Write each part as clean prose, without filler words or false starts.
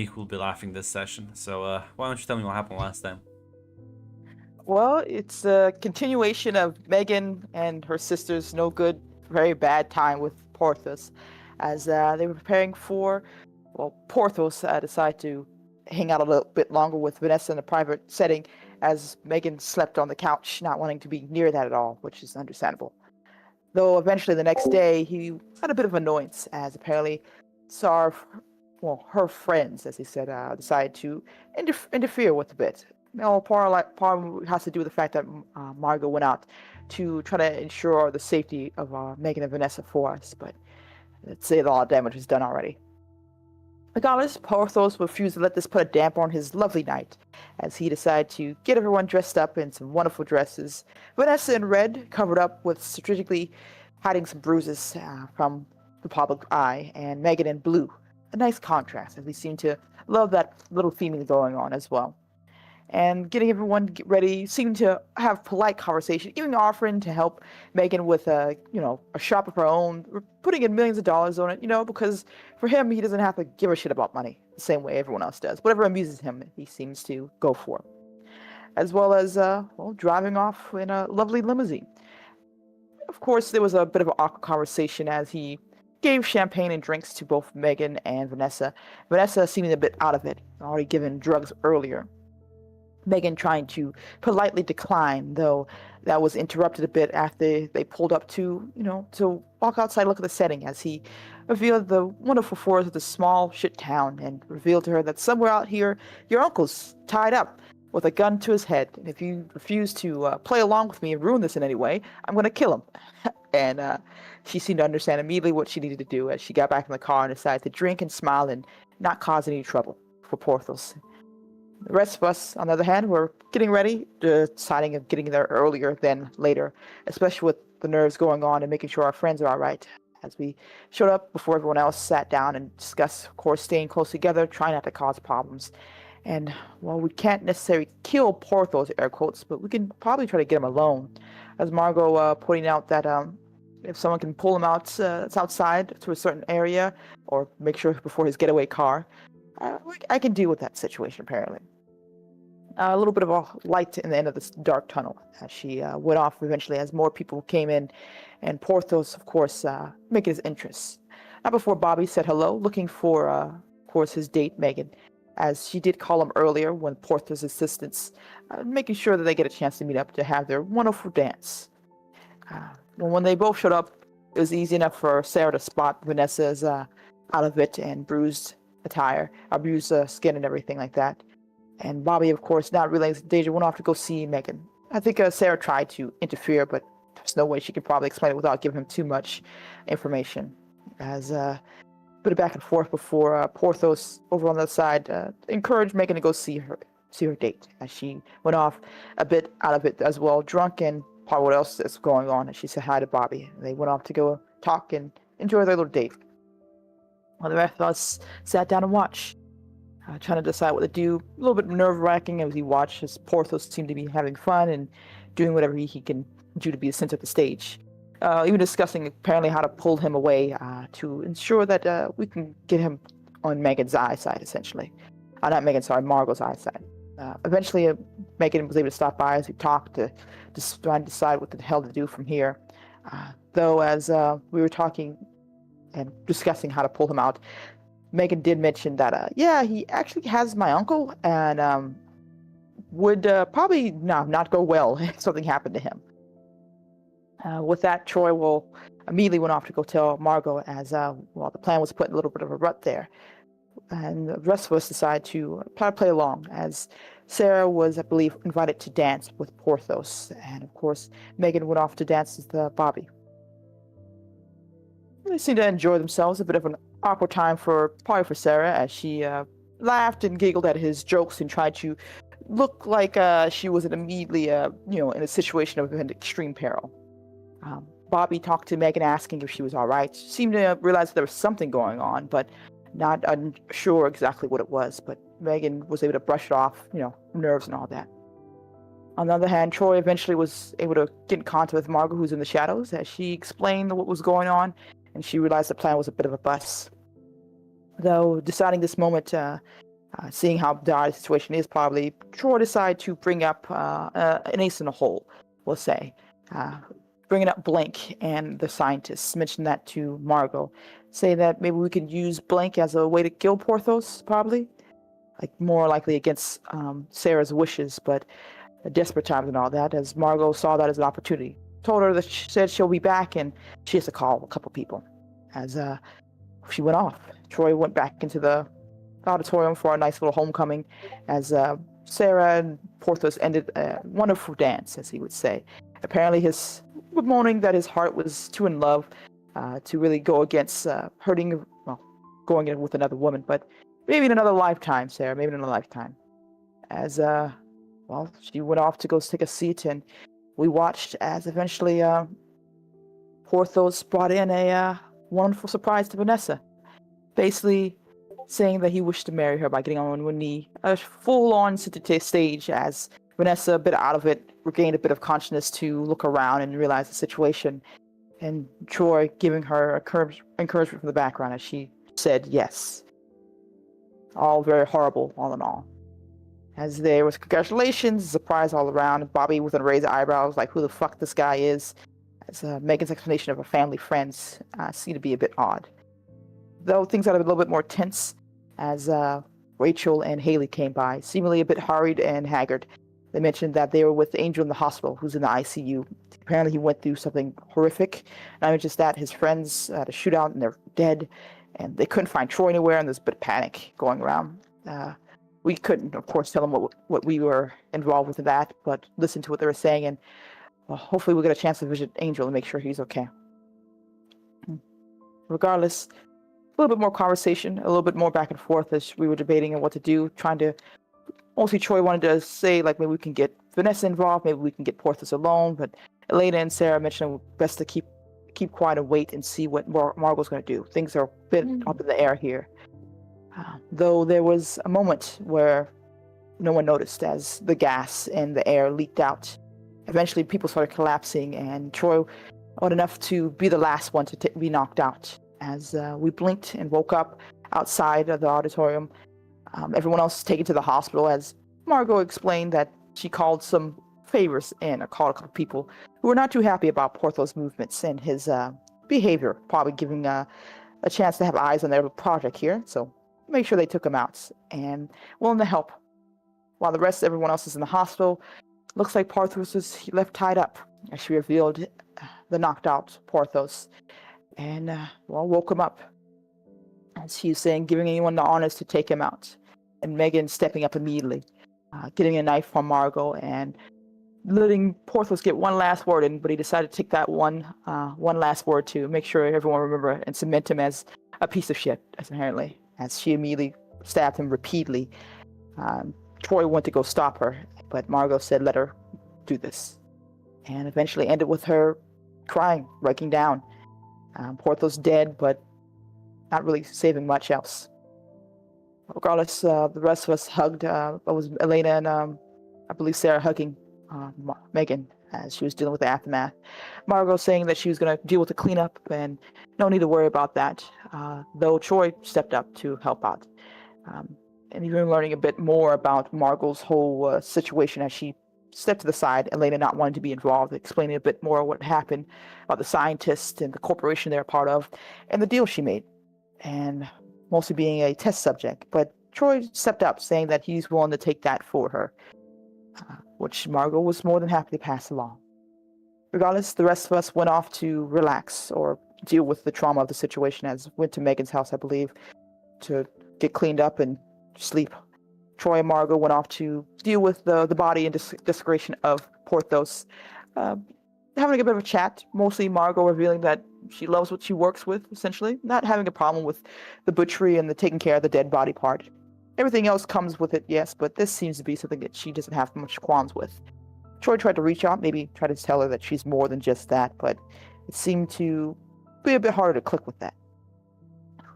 who will be laughing this session. So why don't you tell me what happened last time? Well, it's a continuation of Megan and her sister's no good, very bad time with Porthos. As they were preparing for, well, Porthos decided to hang out a little bit longer with Vanessa in a private setting, as Megan slept on the couch, not wanting to be near that at all, which is understandable. Though eventually the next day he had a bit of annoyance, as apparently Sar, well, her friends, as he said, decided to interfere with a bit. No, part has to do with the fact that Margot went out to try to ensure the safety of Megan and Vanessa for us, but let's say a lot of damage was done already. Regardless, Porthos refused to let this put a damper on his lovely night, as he decided to get everyone dressed up in some wonderful dresses. Vanessa in red, covered up with strategically hiding some bruises from the public eye, and Megan in blue. A nice contrast, as we seem to love that little theming going on as well. And getting everyone ready, seemed to have polite conversation, even offering to help Megan with a shop of her own, putting in millions of dollars on it, because for him, he doesn't have to give a shit about money the same way everyone else does. Whatever amuses him, he seems to go for. As well as, driving off in a lovely limousine. Of course, there was a bit of an awkward conversation as he gave champagne and drinks to both Megan and Vanessa. Vanessa seeming a bit out of it, already given drugs earlier. Megan trying to politely decline, though that was interrupted a bit after they pulled up to walk outside and look at the setting, as he revealed the wonderful forest of the small shit town and revealed to her that somewhere out here your uncle's tied up with a gun to his head, and if you refuse to play along with me and ruin this in any way, I'm going to kill him. And she seemed to understand immediately what she needed to do as she got back in the car and decided to drink and smile and not cause any trouble for Porthos. The rest of us, on the other hand, were getting ready, deciding of getting there earlier than later, especially with the nerves going on and making sure our friends are all right. As we showed up before everyone else sat down and discussed, of course, staying close together, trying not to cause problems. And, well, we can't necessarily kill Porthos, air quotes, but we can probably try to get him alone. As Margot pointing out that if someone can pull him out, it's outside to a certain area, or make sure before his getaway car, I can deal with that situation, apparently. A little bit of a light in the end of this dark tunnel as she went off eventually as more people came in, and Porthos, of course, making his entrance. Not before Bobby said hello, looking for, of course, his date, Megan, as she did call him earlier when Porthos' assistants, making sure that they get a chance to meet up to have their wonderful dance. When they both showed up, it was easy enough for Sarah to spot Vanessa's out of it and bruised attire, bruised skin and everything like that. And Bobby, of course, not realizing the danger, went off to go see Megan. I think Sarah tried to interfere, but there's no way she could probably explain it without giving him too much information. As a bit of back and forth before Porthos, over on the other side, encouraged Megan to go see her date, as she went off a bit out of it as well, drunk and probably what else is going on. And she said hi to Bobby. They went off to go talk and enjoy their little date. While the rest of us sat down and watched, trying to decide what to do. A little bit nerve-wracking as we watched, as Porthos seemed to be having fun and doing whatever he can do to be the center of the stage. Even discussing apparently how to pull him away to ensure that we can get him on Megan's eyesight, essentially. Not Megan, sorry, Margot's eyesight. Eventually, Megan was able to stop by as we talked to try and decide what the hell to do from here. Though, as we were talking and discussing how to pull him out, Megan did mention that, he actually has my uncle and would probably not go well if something happened to him. With that, Troy immediately went off to go tell Margot as, the plan was put in a little bit of a rut there. And the rest of us decided to play along, as Sarah was, I believe, invited to dance with Porthos. And, of course, Megan went off to dance with Bobby. They seemed to enjoy themselves, a bit of an awkward time for Sarah, as she laughed and giggled at his jokes and tried to look like she was immediately, in a situation of an extreme peril. Bobby talked to Megan, asking if she was all right. She seemed to realize there was something going on, but not unsure exactly what it was. But Megan was able to brush it off, nerves and all that. On the other hand, Troy eventually was able to get in contact with Margot, who's in the shadows, as she explained what was going on, and she realized the plan was a bit of a bust. Though, deciding this moment, Seeing how dire the situation is, probably Troy decided to bring up an ace in the hole, we'll say. Uh, Bringing up Blank and the scientists, mentioned that to Margot, say that maybe we could use Blank as a way to kill Porthos, probably, like more likely against Sarah's wishes, but desperate times and all that. As Margot saw that as an opportunity, told her that she said she'll be back and she has to call a couple people. As she went off, Troy went back into the auditorium for a nice little homecoming, as Sarah and Porthos ended a wonderful dance, as he would say. Apparently, his bemoaning that his heart was too in love to really go against going in with another woman, but maybe in another lifetime, Sarah, maybe in another lifetime. As she went off to go take a seat, and we watched as eventually Porthos brought in a wonderful surprise to Vanessa, basically saying that he wished to marry her by getting on one knee, a full-on stage, as Vanessa, a bit out of it, regained a bit of consciousness to look around and realize the situation, and Troy giving her encouragement from the background as she said yes. All very horrible, all in all. As there was congratulations, surprise all around, Bobby with raised eyebrows, like who the fuck this guy is, as Megan's explanation of her family friends seemed to be a bit odd. Though things got a little bit more tense as Rachel and Haley came by, seemingly a bit hurried and haggard. They mentioned that they were with Angel in the hospital, who's in the ICU. Apparently he went through something horrific. Not just that, his friends had a shootout and they're dead, and they couldn't find Troy anywhere, and there's a bit of panic going around. We couldn't, of course, tell them what we were involved with in that, but listen to what they were saying, and hopefully we'll get a chance to visit Angel and make sure he's okay. Regardless, a little bit more conversation, a little bit more back and forth as we were debating on what to do, trying to... Mostly Troy wanted to say, like, maybe we can get Vanessa involved, maybe we can get Porthos alone, but Elena and Sarah mentioned best to keep quiet and wait and see what Margot's going to do. Things are a bit up in the air here. Though there was a moment where no one noticed as the gas and the air leaked out. Eventually people started collapsing, and Troy odd enough to be the last one to be knocked out. As we blinked and woke up outside of the auditorium, everyone else was taken to the hospital, as Margot explained that she called some favors in, or called a couple people who were not too happy about Porthos' movements and his behavior, probably giving a chance to have eyes on their project here, so make sure they took him out, and willing to help. While the rest of everyone else is in the hospital, looks like Porthos was left tied up, as she revealed the knocked out Porthos, and woke him up. As he was saying, giving anyone the honors to take him out, and Megan stepping up immediately, getting a knife from Margot, and letting Porthos get one last word in, but he decided to take that one last word to make sure everyone remember and cement him as a piece of shit, apparently, as she immediately stabbed him repeatedly. Troy went to go stop her, but Margot said let her do this, and eventually ended with her crying, breaking down. Porthos dead, but not really saving much else. Regardless, the rest of us hugged. It was Elena and I believe Sarah hugging Megan as she was dealing with the aftermath. Margot saying that she was going to deal with the cleanup and no need to worry about that, though Troy stepped up to help out. And even learning a bit more about Margot's whole situation as she stepped to the side, Elena not wanting to be involved, explaining a bit more what happened about the scientists and the corporation they're a part of, and the deal she made, and mostly being a test subject. But Troy stepped up, saying that he's willing to take that for her, which Margot was more than happy to pass along. Regardless, the rest of us went off to relax or deal with the trauma of the situation, as went to Megan's house, I believe, to get cleaned up and sleep. Troy and Margot went off to deal with the body and desecration of Porthos, having a bit of a chat, mostly Margot revealing that she loves what she works with, essentially, not having a problem with the butchery and the taking care of the dead body part. Everything else comes with it, yes, but this seems to be something that she doesn't have much qualms with. Troy tried to reach out, maybe try to tell her that she's more than just that, but it seemed to be a bit harder to click with that.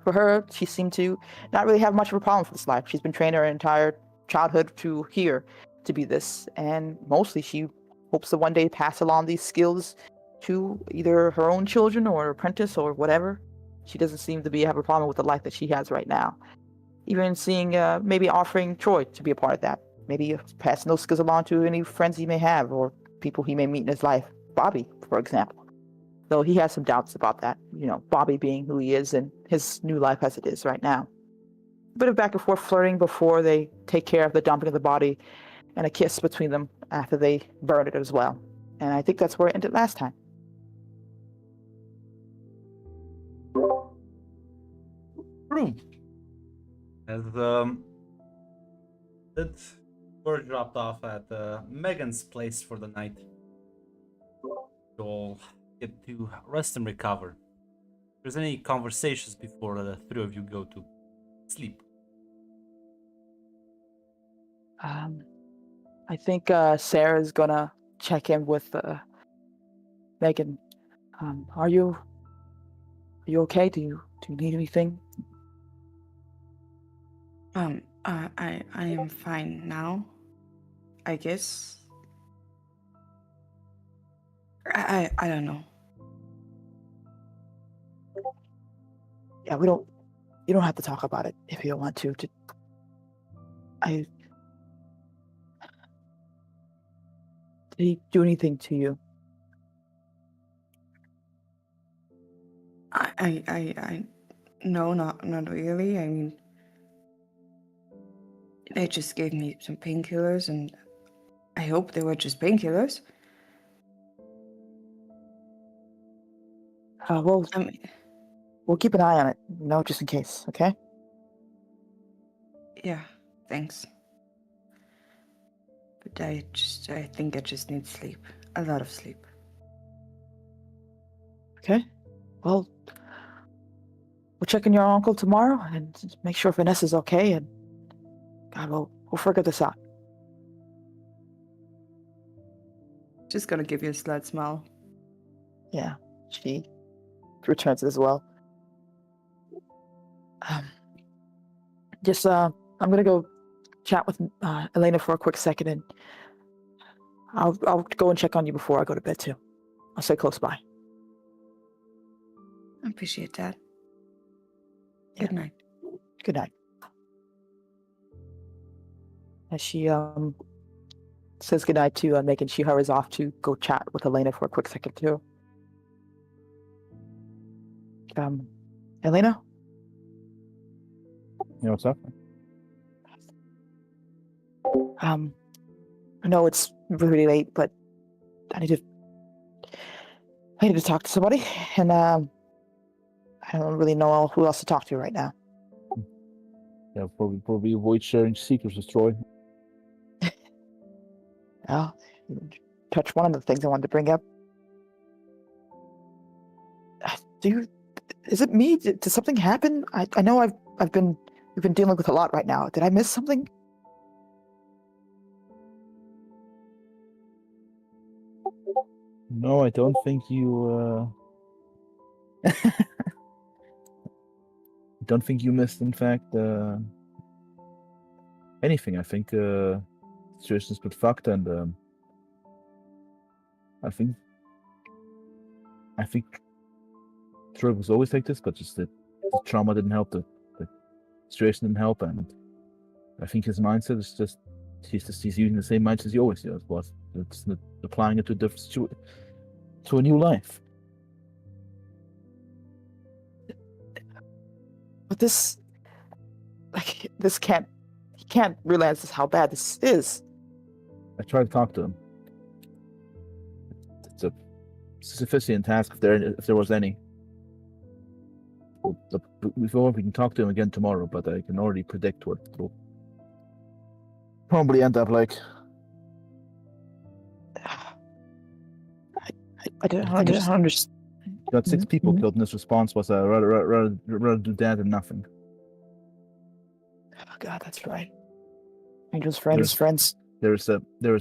For her, she seemed to not really have much of a problem for this life. She's been trained her entire childhood to be this, and mostly she hopes to one day pass along these skills to either her own children or apprentice or whatever. She doesn't seem to have a problem with the life that she has right now. even seeing maybe offering Troy to be a part of that. Maybe passing those skills along to any friends he may have or people he may meet in his life. Bobby, for example. Though he has some doubts about that, Bobby being who he is and his new life as it is right now. A bit of back and forth flirting before they take care of the dumping of the body, and a kiss between them after they burn it as well. And I think that's where it ended last time. True. As we're dropped off at Megan's place for the night. You'll get to rest and recover. If there's any conversations before the three of you go to sleep? I think Sarah's gonna check in with Megan. Are you okay? Do you need anything? I am fine now, I guess. I don't know. Yeah, you don't have to talk about it if you don't want to. Did he do anything to you? No, not really. I mean, they just gave me some painkillers, and I hope they were just painkillers. Well, we'll keep an eye on it, just in case, okay? Yeah, thanks. But I think I just need sleep. A lot of sleep. Okay. Well, we'll check on your uncle tomorrow and make sure Vanessa's okay, and God, we'll figure this out. Just gonna give you a slight smile. Yeah, she returns as well. I'm gonna go chat with Elena for a quick second, and I'll go and check on you before I go to bed too. I'll stay close by. I appreciate that. Yeah. Good night. Good night. As she says goodnight to Megan, she hurries off to go chat with Elena for a quick second too. Elena? Yeah, what's up? I know it's really late, but I need to talk to somebody, and I don't really know who else to talk to right now. Yeah, probably avoid sharing secrets with Troy. Well, you touched one of the things I wanted to bring up. Is it me? Did something happen? I know we've been dealing with a lot right now. Did I miss something? No, I don't think you. I don't think you missed, in fact, anything. I think situation's been fucked, and I think Troy was always like this, but just the trauma didn't help, the situation didn't help, and I think his mindset is just he's using the same mindset he always was. It's not applying it to a different to a new life. But he can't realize how bad this is. I tried to talk to him. It's a sufficient task if there was any. We can talk to him again tomorrow, but I can already predict what it will probably end up like. I don't understand. You got 6 people killed, and his response was rather do that than nothing. Oh, God, that's right. Angel's friends. There is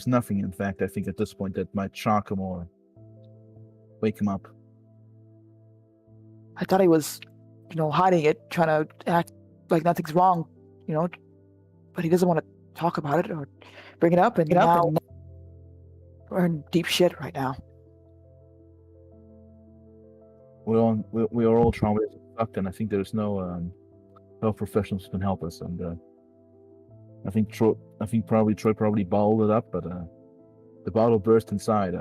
nothing, in fact, I think at this point that might shock him or wake him up. I thought he was, hiding it, trying to act like nothing's wrong, but he doesn't want to talk about it or bring it up, and now we're in deep shit right now. We are all traumatized and fucked, and I think there's no health professionals who can help us. And I think Troy probably bottled it up, but the bottle burst inside.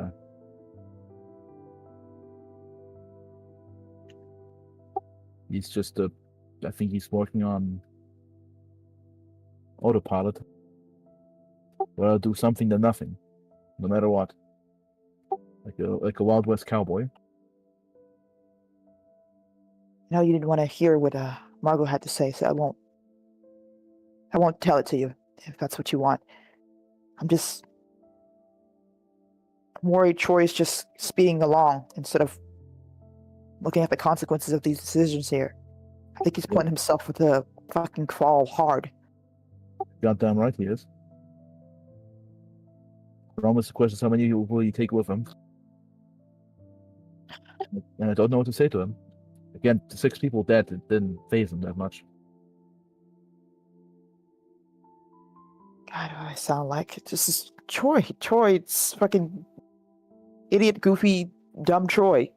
He's just I think he's working on autopilot. Well, I'll do something than nothing, no matter what. Like a Wild West cowboy. No, you didn't want to hear what Margot had to say, so I won't tell it to you if that's what you want. I'm worried Troy is just speeding along instead of looking at the consequences of these decisions here. I think he's putting himself with a fucking fall hard. Goddamn right he is. Promise the question is how many will you take with him? And I don't know what to say to him. Again, the 6 people dead, it didn't phase him that much. God, I sound like this is Troy. Troy, it's fucking idiot, goofy, dumb Troy.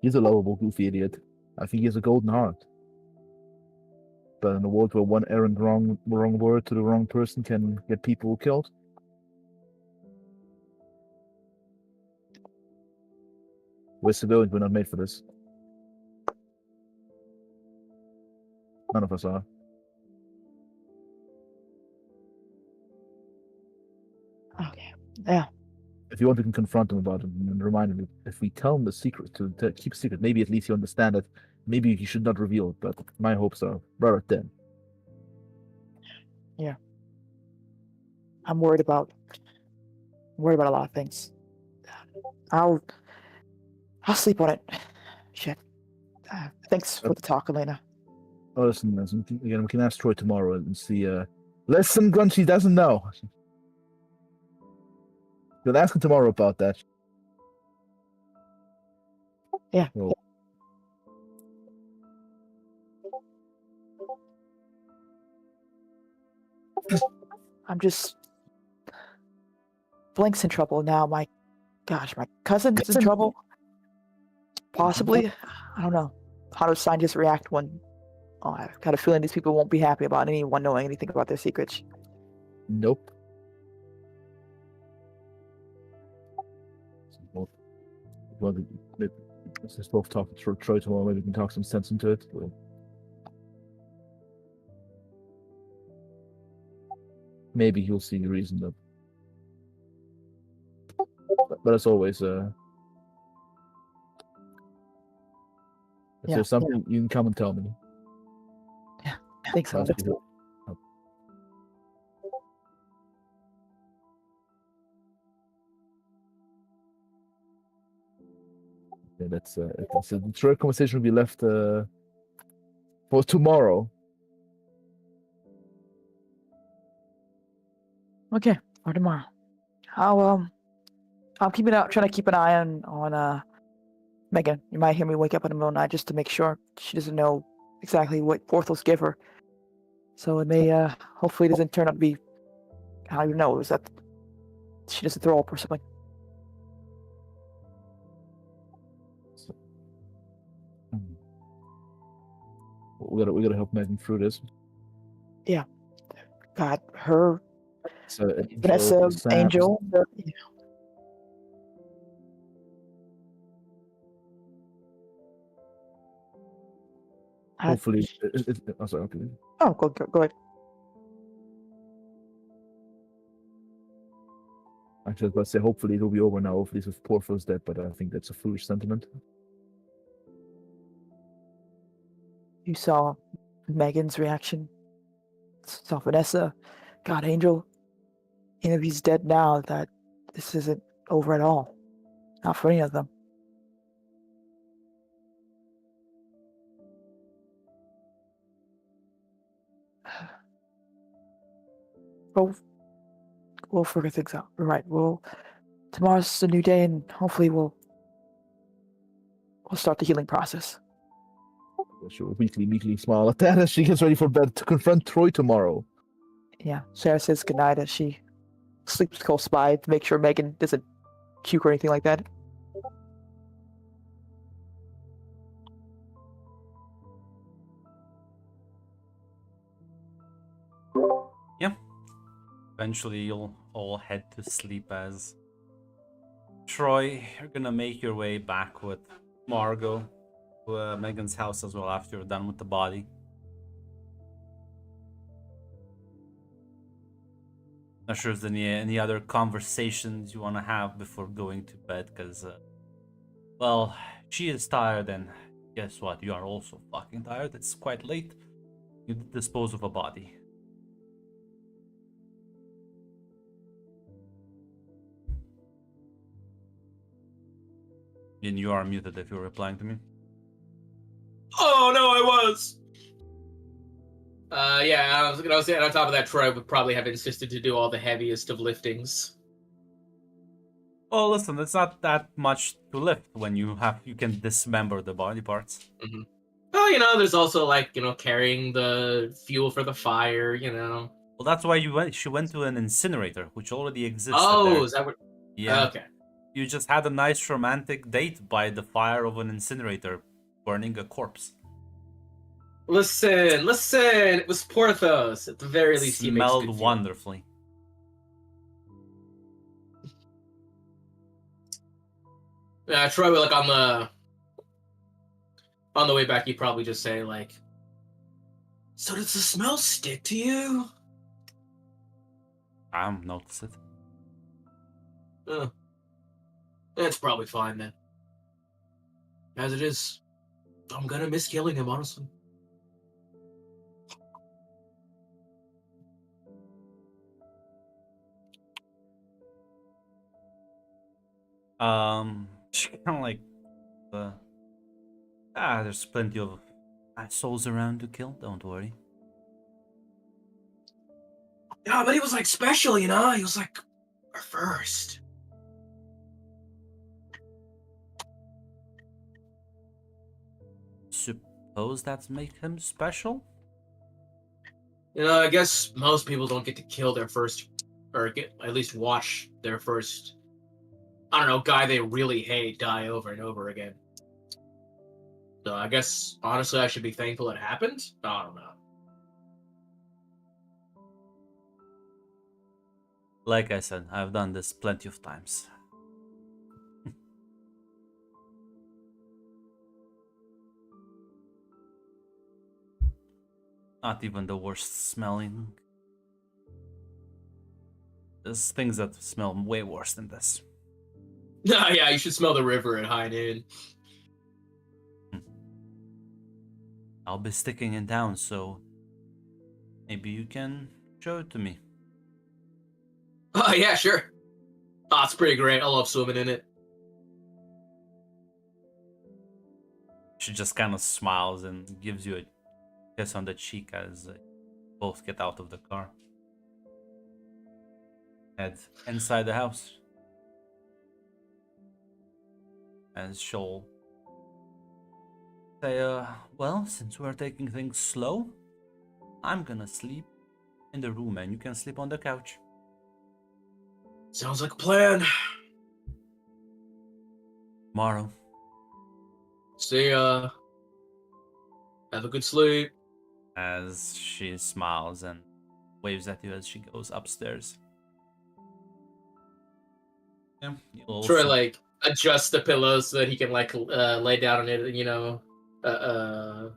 He's a lovable, goofy idiot. I think he has a golden heart. But in a world where one errant wrong word to the wrong person can get people killed. We're civilians, we're not made for this. None of us are. Okay. Yeah. If you want, we can confront him about it and remind him if we tell him the secret, to keep a secret, maybe at least you understand that maybe you should not reveal it, but my hopes are rather thin. Yeah. I'm worried about a lot of things. I'll sleep on it. Shit. Thanks for the talk, Elena. Oh, listen, again, we can ask Troy tomorrow and see. Listen, Grunchy doesn't know. You'll ask him tomorrow about that. Yeah. Well, I'm just. Blink's in trouble now. My gosh, my cousin's in trouble. Possibly. I don't know. How do scientists react when. Oh, I've got a feeling these people won't be happy about anyone knowing anything about their secrets. nope. Well, let's just both talk to Troy tomorrow. Maybe we can talk some sense into it. Maybe he'll see the reason that. But as always, if Yeah, there's something, you can come and tell me. Thanks, Sounds Elena. good. Yeah, that's the Troy conversation will be left for tomorrow. Okay, or tomorrow. I'm trying to keep an eye on Megan. You might hear me wake up in the middle of the night just to make sure she doesn't know exactly what Porthos give her. So it may hopefully it doesn't turn out to be, I don't even know, is that she doesn't throw up or something. We gotta help Megan through this. God, her, So Vanessa, Sam, Angel. hopefully, oh, sorry, okay. Oh, go ahead. Actually, I was about to say hopefully it'll be over now. Hopefully it's with Porthos dead, but I think that's a foolish sentiment. You saw Megan's reaction. Saw Vanessa. God, Angel. If he's dead now, that this isn't over at all. Not for any of them. We'll figure things out. We're right. Tomorrow's a new day, and hopefully we'll start the healing process. She'll weakly smile at that as she gets ready for bed to confront Troy tomorrow. Yeah, Sarah says goodnight as she sleeps close by to make sure Megan doesn't puke or anything like that. Eventually, you'll all head to sleep as Troy, you're gonna make your way back with Margot to Megan's house as well after you're done with the body. Not sure if there's any other conversations you want to have before going to bed, because, well, she is tired, and guess what? You are also fucking tired. It's quite late. You dispose of a body. And you are muted if you're replying to me. Oh no, I was. Yeah, I was gonna say on top of that, Troy would probably have insisted to do all the heaviest of liftings. Oh, listen, it's not that much to lift when you can dismember the body parts. Mm-hmm. Well, there's also like carrying the fuel for the fire. Well, that's why she went to an incinerator, which already existed. Oh, there. is that what? Yeah. Okay. You just had a nice romantic date by the fire of an incinerator, burning a corpse. Listen. It was Porthos. At the very least, he makes Smelled good wonderfully. Troy would on the way back, he'd probably just say like, "So does the smell stick to you?" I don't notice it. It's probably fine then. As it is, I'm gonna miss killing him, honestly. She kind of like, there's plenty of assholes around to kill. Don't worry. Yeah, but he was like special, He was like our first. Suppose that make him special? I guess most people don't get to kill their first, or at least watch their first, I don't know, guy they really hate die over and over again. So I guess, honestly, I should be thankful it happened? I don't know. Like I said, I've done this plenty of times. Not even the worst smelling. There's things that smell way worse than this. Yeah, you should smell the river at high noon. I'll be sticking in town, so maybe you can show it to me. Oh, yeah, sure. Oh, it's pretty great. I love swimming in it. She just kind of smiles and gives you a kiss on the cheek as both get out of the car. Head inside the house. As she'll say, well, since we're taking things slow, I'm gonna sleep in the room and you can sleep on the couch. Sounds like a plan. Tomorrow. See ya. Have a good sleep. As she smiles and waves at you as she goes upstairs. Yeah, you'll Troy, also- like, adjust the pillow so that he can, like, lay down on it,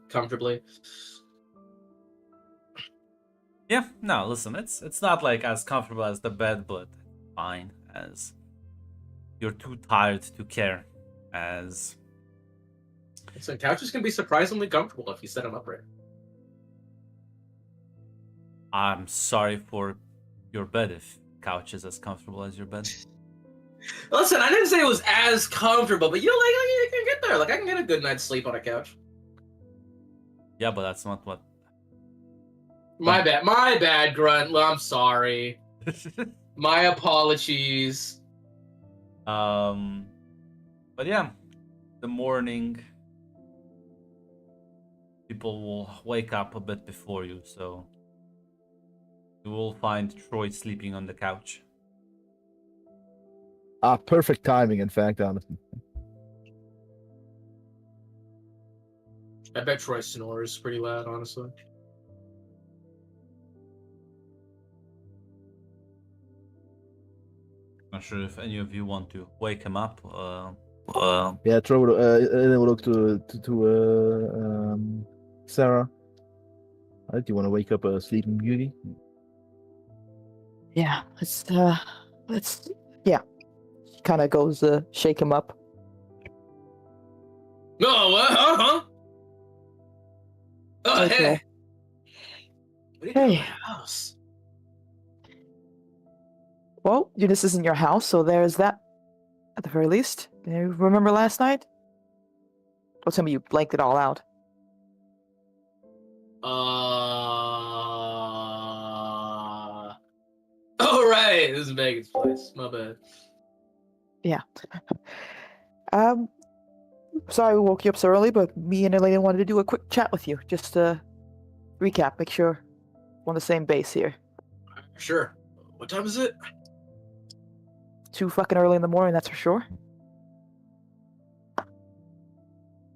comfortably. Yeah, no, listen, it's not like as comfortable as the bed, but fine, as you're too tired to care. As So couches can be surprisingly comfortable if you set them up right. I'm sorry for your bed if couch is as comfortable as your bed. Listen, I didn't say it was as comfortable, but you can get there. Like, I can get a good night's sleep on a couch. Yeah, but that's not what. My bad, Grunt. Well, I'm sorry. My apologies. But yeah, the morning people will wake up a bit before you, so you will find Troy sleeping on the couch. Perfect timing, in fact, honestly. I bet Troy snores pretty loud, honestly. Not sure if any of you want to wake him up. Yeah, Troy will, Elena will look to Sarah. Do you want to wake up a sleeping beauty? Yeah, let's, yeah. She kind of goes to shake him up. No, what? Huh? Oh, Okay. hey. What are you doing in Hey. my house? Well, this isn't your house, so there's that. At the very least. Do you remember last night? Don't tell me you blanked it all out. Oh, right. This is Megan's place. My bad. Sorry we woke you up so early, but me and Elena wanted to do a quick chat with you. Just to recap, make sure we're on the same base here. Sure. What time is it? Too fucking early in the morning, that's for sure.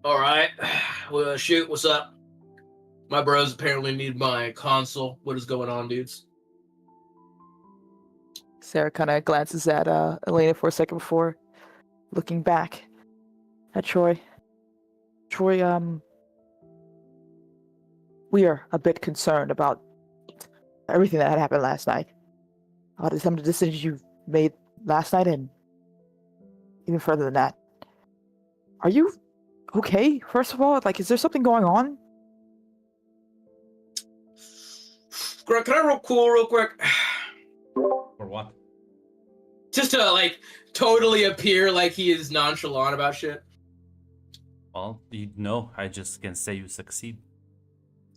All right. Well, shoot. What's up? My bros apparently need my console. What is going on, dudes? Sarah kind of glances at Elena for a second before looking back at Troy. Troy, we are a bit concerned about everything that had happened last night. Some of the decisions you made last night, and even further than that. Are you okay? First of all, like, is there something going on? Greg, can I roll cool real quick? For what? Just to, like, totally appear like he is nonchalant about shit. Well, you know, I just can say you succeed.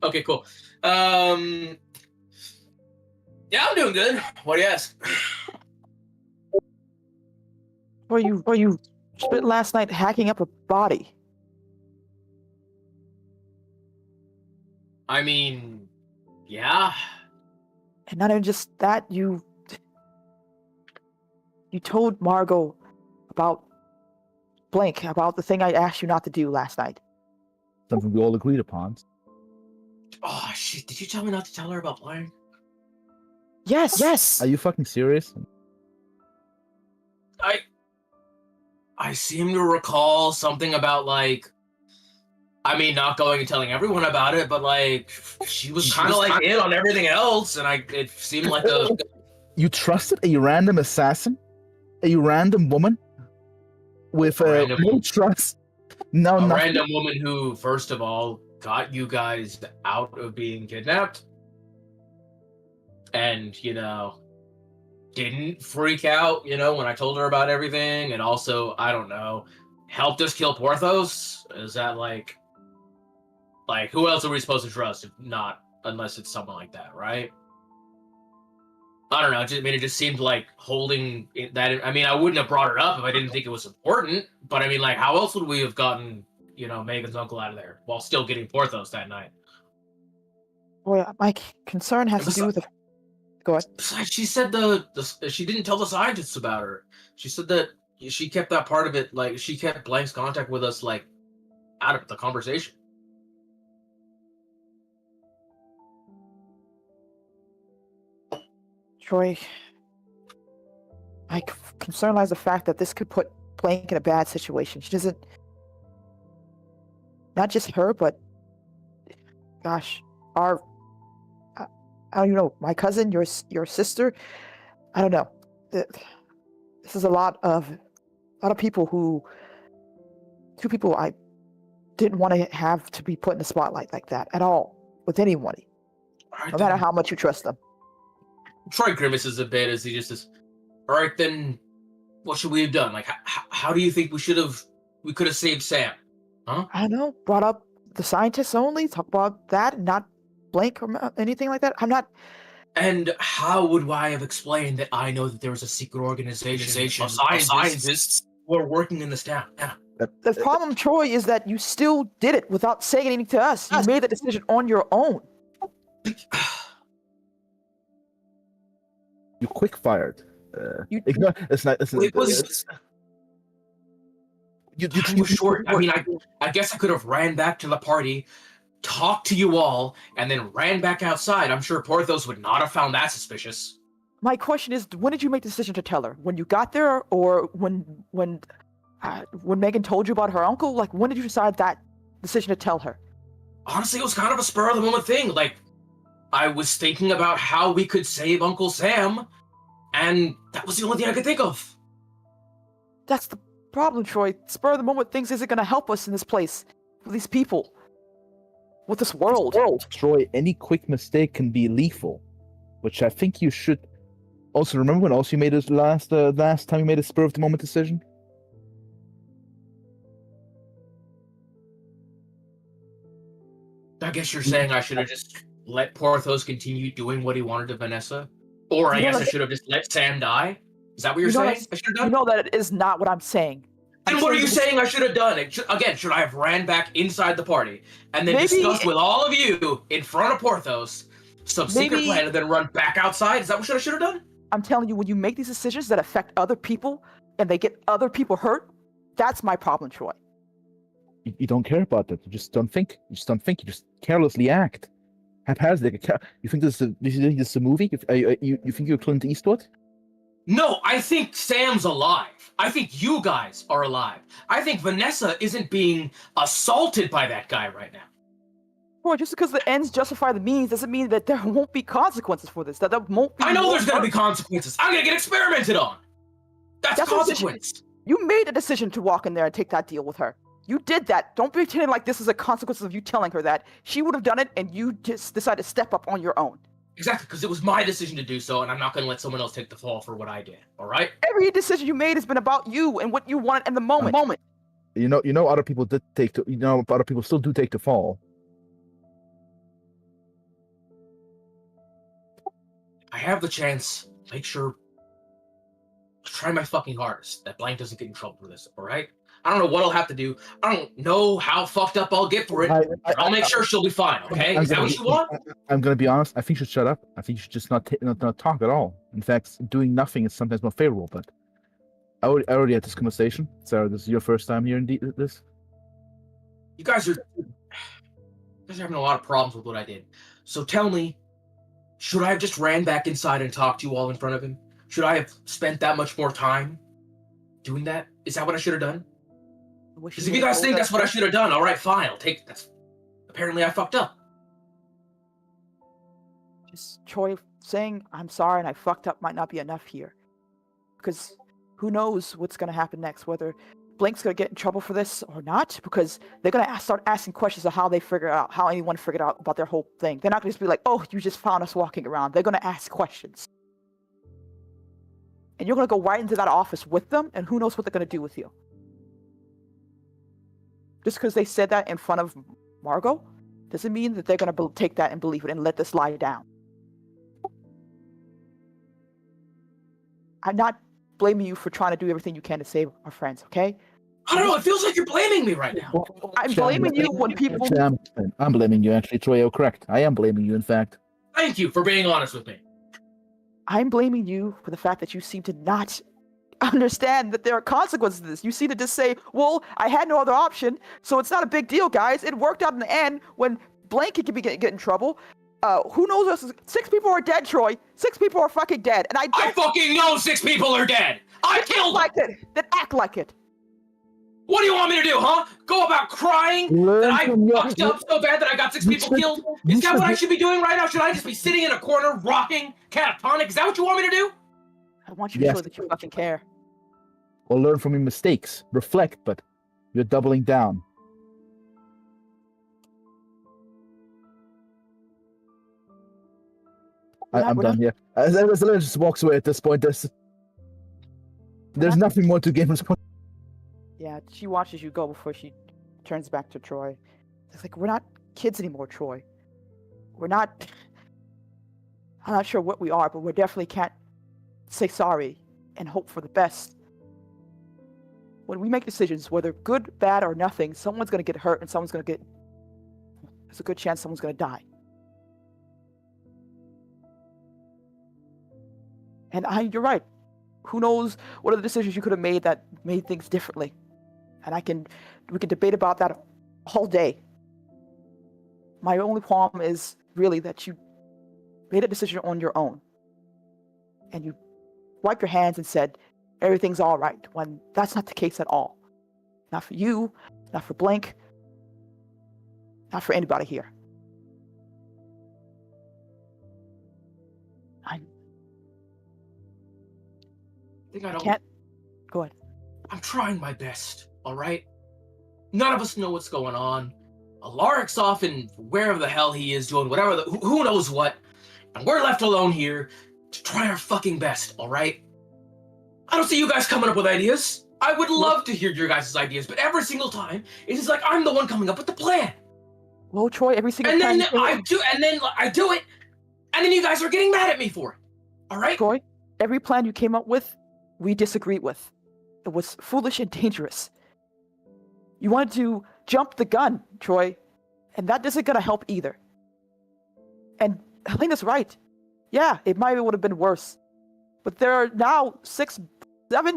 Okay, cool. Yeah, I'm doing good. What do you ask? Or you spent last night hacking up a body? I mean, yeah. And not even just that, you told Margot about blank, about the thing I asked you not to do last night. Something we all agreed upon. Oh, shit. Did you tell me not to tell her about playing? Yes. Are you fucking serious? I seem to recall something about, like, I mean, not going and telling everyone about it, but, like, she was kind of like in on everything else, and it seemed like a... You trusted a random assassin? A random woman? With random- no trust? No, a nothing. random woman who, first of all, got you guys out of being kidnapped. And, you know, didn't freak out, you know, when I told her about everything. And also, I don't know, helped us kill Porthos? Is that like, who else are we supposed to trust if not, unless it's someone like that, right? I don't know. It just seemed like holding that. I mean, I wouldn't have brought it up if I didn't think it was important. But I mean, like, how else would we have gotten, you know, Megan's uncle out of there while still getting Porthos that night? Boy, my concern has to do with the... Go ahead. Besides, she said she didn't tell the scientists about her. She said that she kept that part of it, like, she kept Blank's contact with us, like, out of the conversation. Troy, my concern lies the fact that this could put Blank in a bad situation. She doesn't... Not just her, but... Gosh, our... I don't even know, my cousin, your sister, I don't know. This is a lot of people who... Two people I didn't want to have to be put in the spotlight like that at all, with anyone. No matter how much you trust them. Troy grimaces a bit as he just says, all right, then, what should we have done? Like, how do you think we could have saved Sam? Huh? I don't know, brought up the scientists only, talk about that, not Blank or anything like that. I'm not... And how would I have explained that I know that there was a secret organization of scientists who are working in this town? Yeah. The problem, Troy, is that you still did it without saying anything to us. You made the decision on your own. You quick fired. You- Ignore. It's not. It was... Time was short. I mean, I guess I could have ran back to the party, talked to you all, and then ran back outside. I'm sure Porthos would not have found that suspicious. My question is, when did you make the decision to tell her? When you got there, or when Megan told you about her uncle? Like, when did you decide that decision to tell her? Honestly, it was kind of a spur of the moment thing. Like, I was thinking about how we could save Uncle Sam, and that was the only thing I could think of. That's the problem, Troy. Spur of the moment things isn't going to help us in this place, with these people, with this world. Troy, any quick mistake can be lethal, which I think you should. Also, remember when also you made this last time you made a spur of the moment decision? I guess you're saying I should have just let Porthos continue doing what he wanted to Vanessa? Or I guess I should have just let Sam die? Is that what you're saying I should have done? You know that it is not what I'm saying. And what are you saying I should have done? Again, should I have ran back inside the party and then discussed with all of you in front of Porthos some secret plan and then run back outside? Is that what I should have done? I'm telling you, when you make these decisions that affect other people and they get other people hurt, that's my problem, Troy. You don't care about that. You just don't think. You just carelessly act. Haphazardly. You think this is a movie? You think you're Clint Eastwood? No, I think Sam's alive. I think you guys are alive. I think Vanessa isn't being assaulted by that guy right now. Troy, just because the ends justify the means doesn't mean that there won't be consequences for this. That there won't be. I know there's going to be consequences. I'm going to get experimented on. That's consequence. You made a decision to walk in there and take that deal with her. You did that. Don't pretend like this is a consequence of you telling her that. She would have done it, and you just decided to step up on your own. Exactly, because it was my decision to do so, and I'm not going to let someone else take the fall for what I did. All right? Every decision you made has been about you and what you wanted in the moment. You know, other people did take the. You know, other people still do take the fall. I have the chance. Make sure. Try my fucking hardest that Blank doesn't get in trouble for this. All right? I don't know what I'll have to do. I don't know how fucked up I'll get for it. I'll make sure she'll be fine. Okay? Is that what you want? I'm gonna be honest. I think you should shut up. I think you should just not talk at all. In fact, doing nothing is sometimes more favorable. But I already had this conversation. Sarah, this is your first time hearing this. You guys are having a lot of problems with what I did. So tell me, should I have just ran back inside and talked to you all in front of him? Should I have spent that much more time doing that? Is that what I should have done? Because if you guys think that's what I should have done, all right, fine. I'll take that. Apparently, I fucked up. Just Troy saying I'm sorry and I fucked up might not be enough here, because who knows what's gonna happen next? Whether Blank's gonna get in trouble for this or not, because they're gonna start asking questions of how anyone figured out about their whole thing. They're not gonna just be like, "Oh, you just found us walking around." They're gonna ask questions, and you're gonna go right into that office with them, and who knows what they're gonna do with you. Just because they said that in front of Margot doesn't mean that they're going to take that and believe it and let this lie down. I'm not blaming you for trying to do everything you can to save our friends, okay? I don't know. It feels like you're blaming me right now. I'm blaming you when people... I'm blaming you, actually, Troy. You're correct. I am blaming you, in fact. Thank you for being honest with me. I'm blaming you for the fact that you seem to not understand that there are consequences to this. You seem to just say, well, I had no other option, so it's not a big deal, guys. It worked out in the end when Blanket could get in trouble. Who knows? 6 people are dead, Troy. 6 people are fucking dead. And I fucking know 6 people are dead. I killed them. Like it. Then act like it. What do you want me to do, huh? Go about crying that I fucked up so bad that I got 6 people killed? Is that what I should be doing right now? Should I just be sitting in a corner rocking catatonic? Is that what you want me to do? I want you to show that you fucking care. Or learn from your mistakes. Reflect, but you're doubling down. I'm done here. As just walks away at this point. There's nothing more to game response. Yeah, she watches you go before she turns back to Troy. It's like, we're not kids anymore, Troy. We're not... I'm not sure what we are, but we definitely can't say sorry and hope for the best. When we make decisions, whether good, bad, or nothing, someone's going to get hurt and someone's going to get... There's a good chance someone's going to die. And you're right. Who knows what are the decisions you could have made that made things differently. And we can debate about that all day. My only problem is really that you made a decision on your own. and you wiped your hands and said, everything's all right, when that's not the case at all. Not for you, not for Blink, not for anybody here. I think I don't. Can't. Go ahead. I'm trying my best, all right? None of us know what's going on. Alaric's off in wherever the hell he is doing whatever, who knows what. And we're left alone here to try our fucking best, all right? I don't see you guys coming up with ideas. I would love to hear your guys' ideas, but every single time, it's like I'm the one coming up with the plan. Well, Troy, every single And time then I do it, and then you guys are getting mad at me for it. All right? Troy, every plan you came up with, we disagreed with. It was foolish and dangerous. You wanted to jump the gun, Troy, and that isn't gonna help either. And Helena's right. Yeah, it might would have been worse. But there are now 7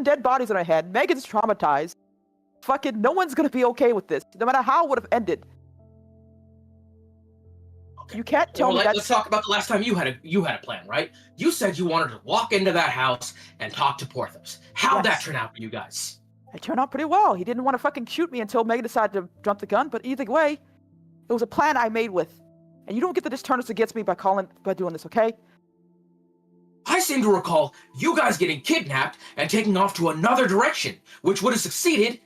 dead bodies in our head. Megan's traumatized. Fucking no one's gonna be okay with this, no matter how it would have ended. Okay. You can't tell me that. Let's talk about the last time you had a plan, right? You said you wanted to walk into that house and talk to Porthos. How'd that Yes. turn out for you guys? It turned out pretty well. He didn't want to fucking shoot me until Megan decided to jump the gun, but either way, it was a plan I made with. And you don't get to just turn this against me by doing this, okay? I seem to recall you guys getting kidnapped and taking off to another direction, which would have succeeded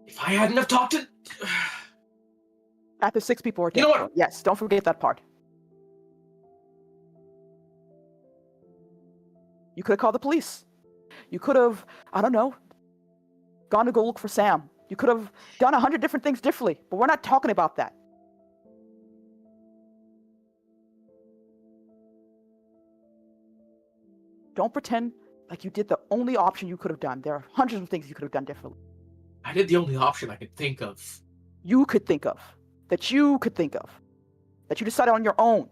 if I hadn't have talked to... After 6 people were dead. You know what? Yes, don't forget that part. You could have called the police. You could have, I don't know, gone to go look for Sam. You could have done 100 different things differently, but we're not talking about that. Don't pretend like you did the only option you could have done. There are hundreds of things you could have done differently. I did the only option I could think of. You could think of. That you could think of. That you decided on your own.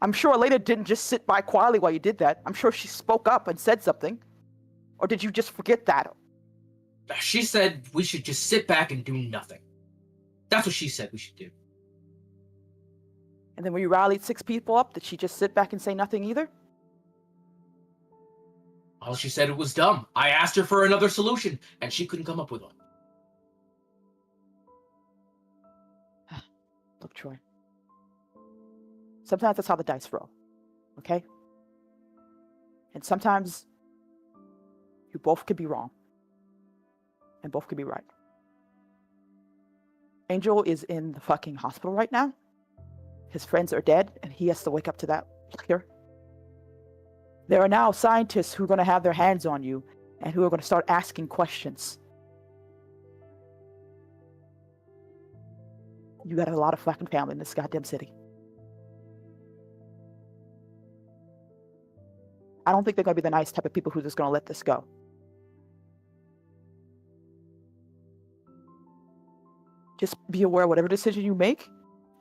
I'm sure Elena didn't just sit by quietly while you did that. I'm sure she spoke up and said something. Or did you just forget that? She said we should just sit back and do nothing. That's what she said we should do. And then when you rallied 6 people up, did she just sit back and say nothing either? All she said it was dumb. I asked her for another solution, and she couldn't come up with one. Look, Troy. Sometimes that's how the dice roll. Okay? And sometimes you both could be wrong. And both could be right. Angel is in the fucking hospital right now. His friends are dead, and he has to wake up to that later. There are now scientists who are going to have their hands on you, and who are going to start asking questions. You got a lot of fucking family in this goddamn city. I don't think they're going to be the nice type of people who are just going to let this go. Just be aware whatever decision you make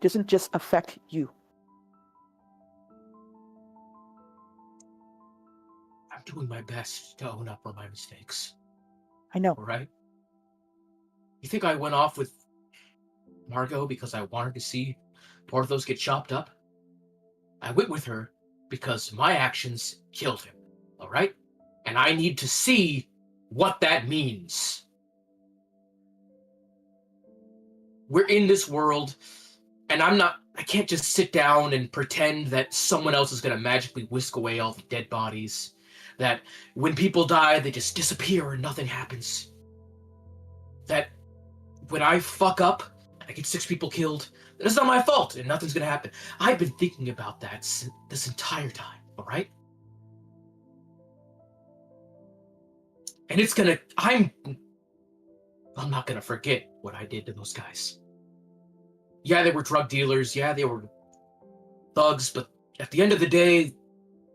doesn't just affect you. I'm doing my best to own up on my mistakes. I know. All right? You think I went off with Margot because I wanted to see Porthos get chopped up? I went with her because my actions killed him. All right? And I need to see what that means. We're in this world, and I can't just sit down and pretend that someone else is going to magically whisk away all the dead bodies. That when people die, they just disappear and nothing happens. That when I fuck up, I get 6 people killed, that's not my fault and nothing's going to happen. I've been thinking about that this entire time, all right? And I'm not going to forget what I did to those guys. Yeah, they were drug dealers. Yeah, they were thugs. But at the end of the day,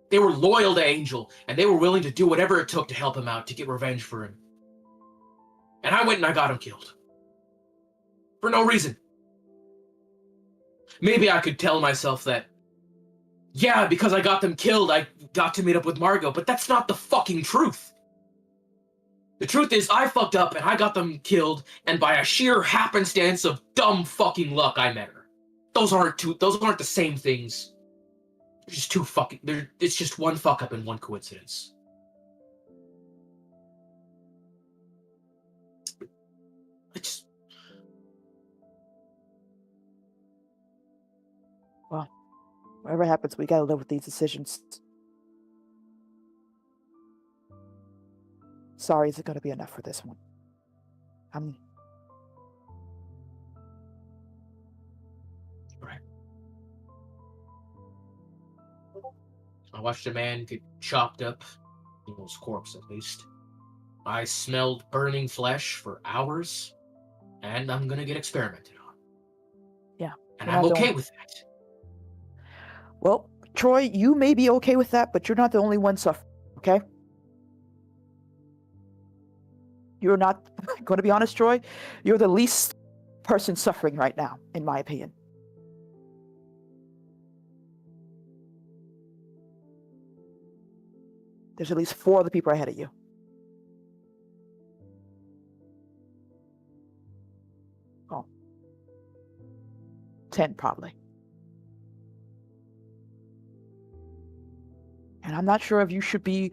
they were loyal to Angel. And they were willing to do whatever it took to help him out, to get revenge for him. And I went and I got him killed. For no reason. Maybe I could tell myself that, yeah, because I got them killed, I got to meet up with Margot. But that's not the fucking truth. The truth is, I fucked up and I got them killed, and by a sheer happenstance of dumb fucking luck, I met her. Those aren't the same things. They're just too fucking. It's just one fuck up and one coincidence. I just. Well, whatever happens, we gotta live with these decisions. Sorry, is it gonna be enough for this one? Right. I watched a man get chopped up, his corpse at least. I smelled burning flesh for hours, and I'm gonna get experimented on. Yeah, And you're I'm not the okay only- with that. Well, Troy, you may be okay with that, but you're not the only one suffering, okay? You're not, going to be honest, Troy, you're the least person suffering right now, in my opinion. There's at least 4 other people ahead of you. Oh. 10, probably. And I'm not sure if you should be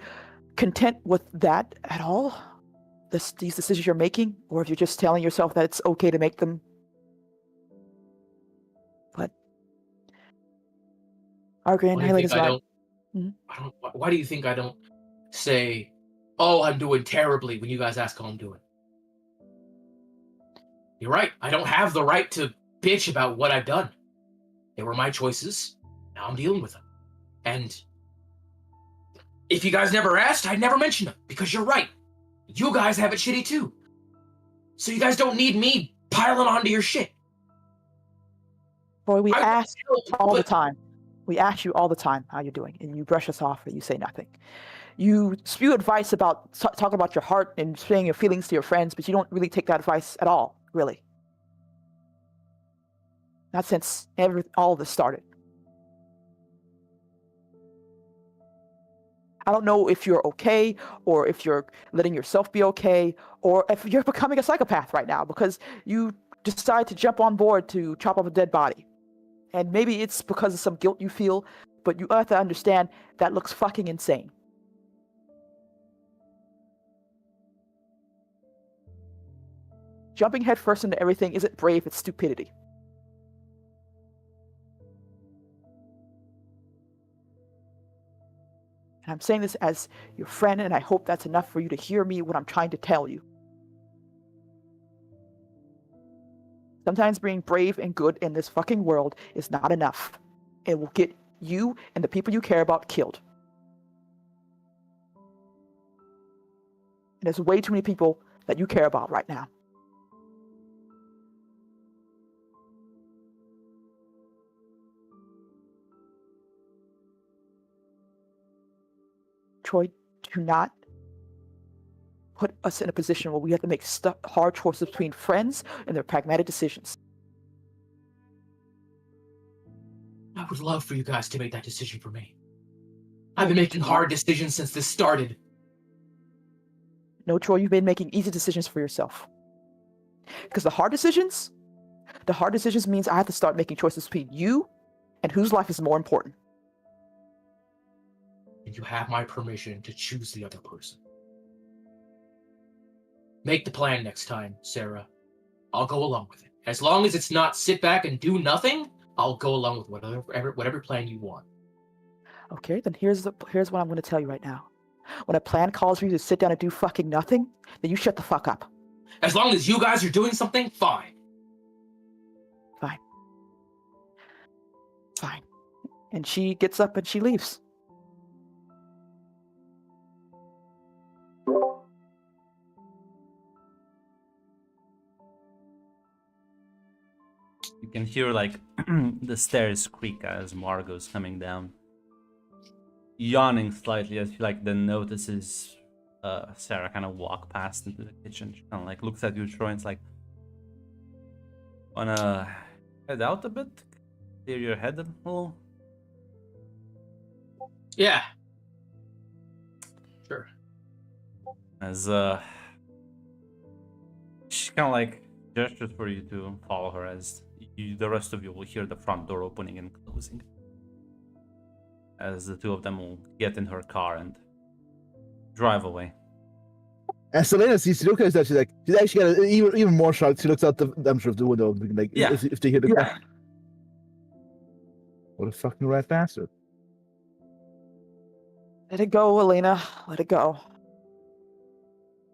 content with that at all, these decisions you're making, or if you're just telling yourself that it's okay to make them. But our grand Why do you think highlight is I right. don't? Mhm. I don't. Why do you think I don't say, "Oh, I'm doing terribly" when you guys ask how I'm doing? You're right. I don't have the right to bitch about what I've done. They were my choices. Now I'm dealing with them. And if you guys never asked, I'd never mention them because you're right. You guys have it shitty too. So you guys don't need me piling onto your shit. Boy, we I- ask all the but- time. We ask you all the time how you're doing, and you brush us off and you say nothing. You spew advice about talk about your heart and saying your feelings to your friends, but you don't really take that advice at all, really. Not since all of this started. I don't know if you're okay, or if you're letting yourself be okay, or if you're becoming a psychopath right now because you decide to jump on board to chop up a dead body. And maybe it's because of some guilt you feel, but you have to understand that looks fucking insane. Jumping headfirst into everything isn't brave, it's stupidity. And I'm saying this as your friend, and I hope that's enough for you to hear me what I'm trying to tell you. Sometimes being brave and good in this fucking world is not enough. It will get you and the people you care about killed. And there's way too many people that you care about right now. Troy, do not put us in a position where we have to make hard choices between friends and their pragmatic decisions. I would love for you guys to make that decision for me. I've been making hard decisions since this started. No, Troy, you've been making easy decisions for yourself. Because the hard decisions means I have to start making choices between you and whose life is more important. And you have my permission to choose the other person. Make the plan next time, Sarah. I'll go along with it. As long as it's not sit back and do nothing, I'll go along with whatever plan you want. Okay, then here's what I'm going to tell you right now. When a plan calls for you to sit down and do fucking nothing, then you shut the fuck up. As long as you guys are doing something, fine. Fine. And she gets up and she leaves. You can hear like the stairs creak as Margot's coming down, yawning slightly as she like then notices Sarah kind of walk past into the kitchen. She kind of like looks at you, Troy, and it's like, wanna head out a bit, clear your head a little. Yeah. Sure. As she kind of like gestures for you to follow her as the rest of you will hear the front door opening and closing. as the two of them will get in her car and drive away. And Selena sees Luca, she's actually got even more shocked. She looks out the window, like, Yeah. if they hear the car. What a fucking rat bastard. Let it go, Elena. Let it go.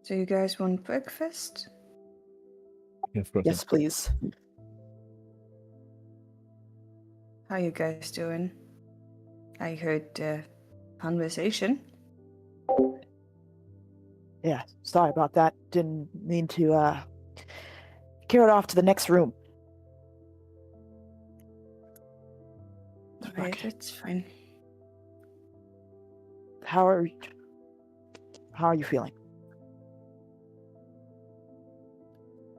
So you guys want breakfast? Yeah, of course. Yes, please. How you guys doing? I heard conversation. Yeah, sorry about that. Didn't mean to carry it off to the next room. Right, that's fine. How are you feeling?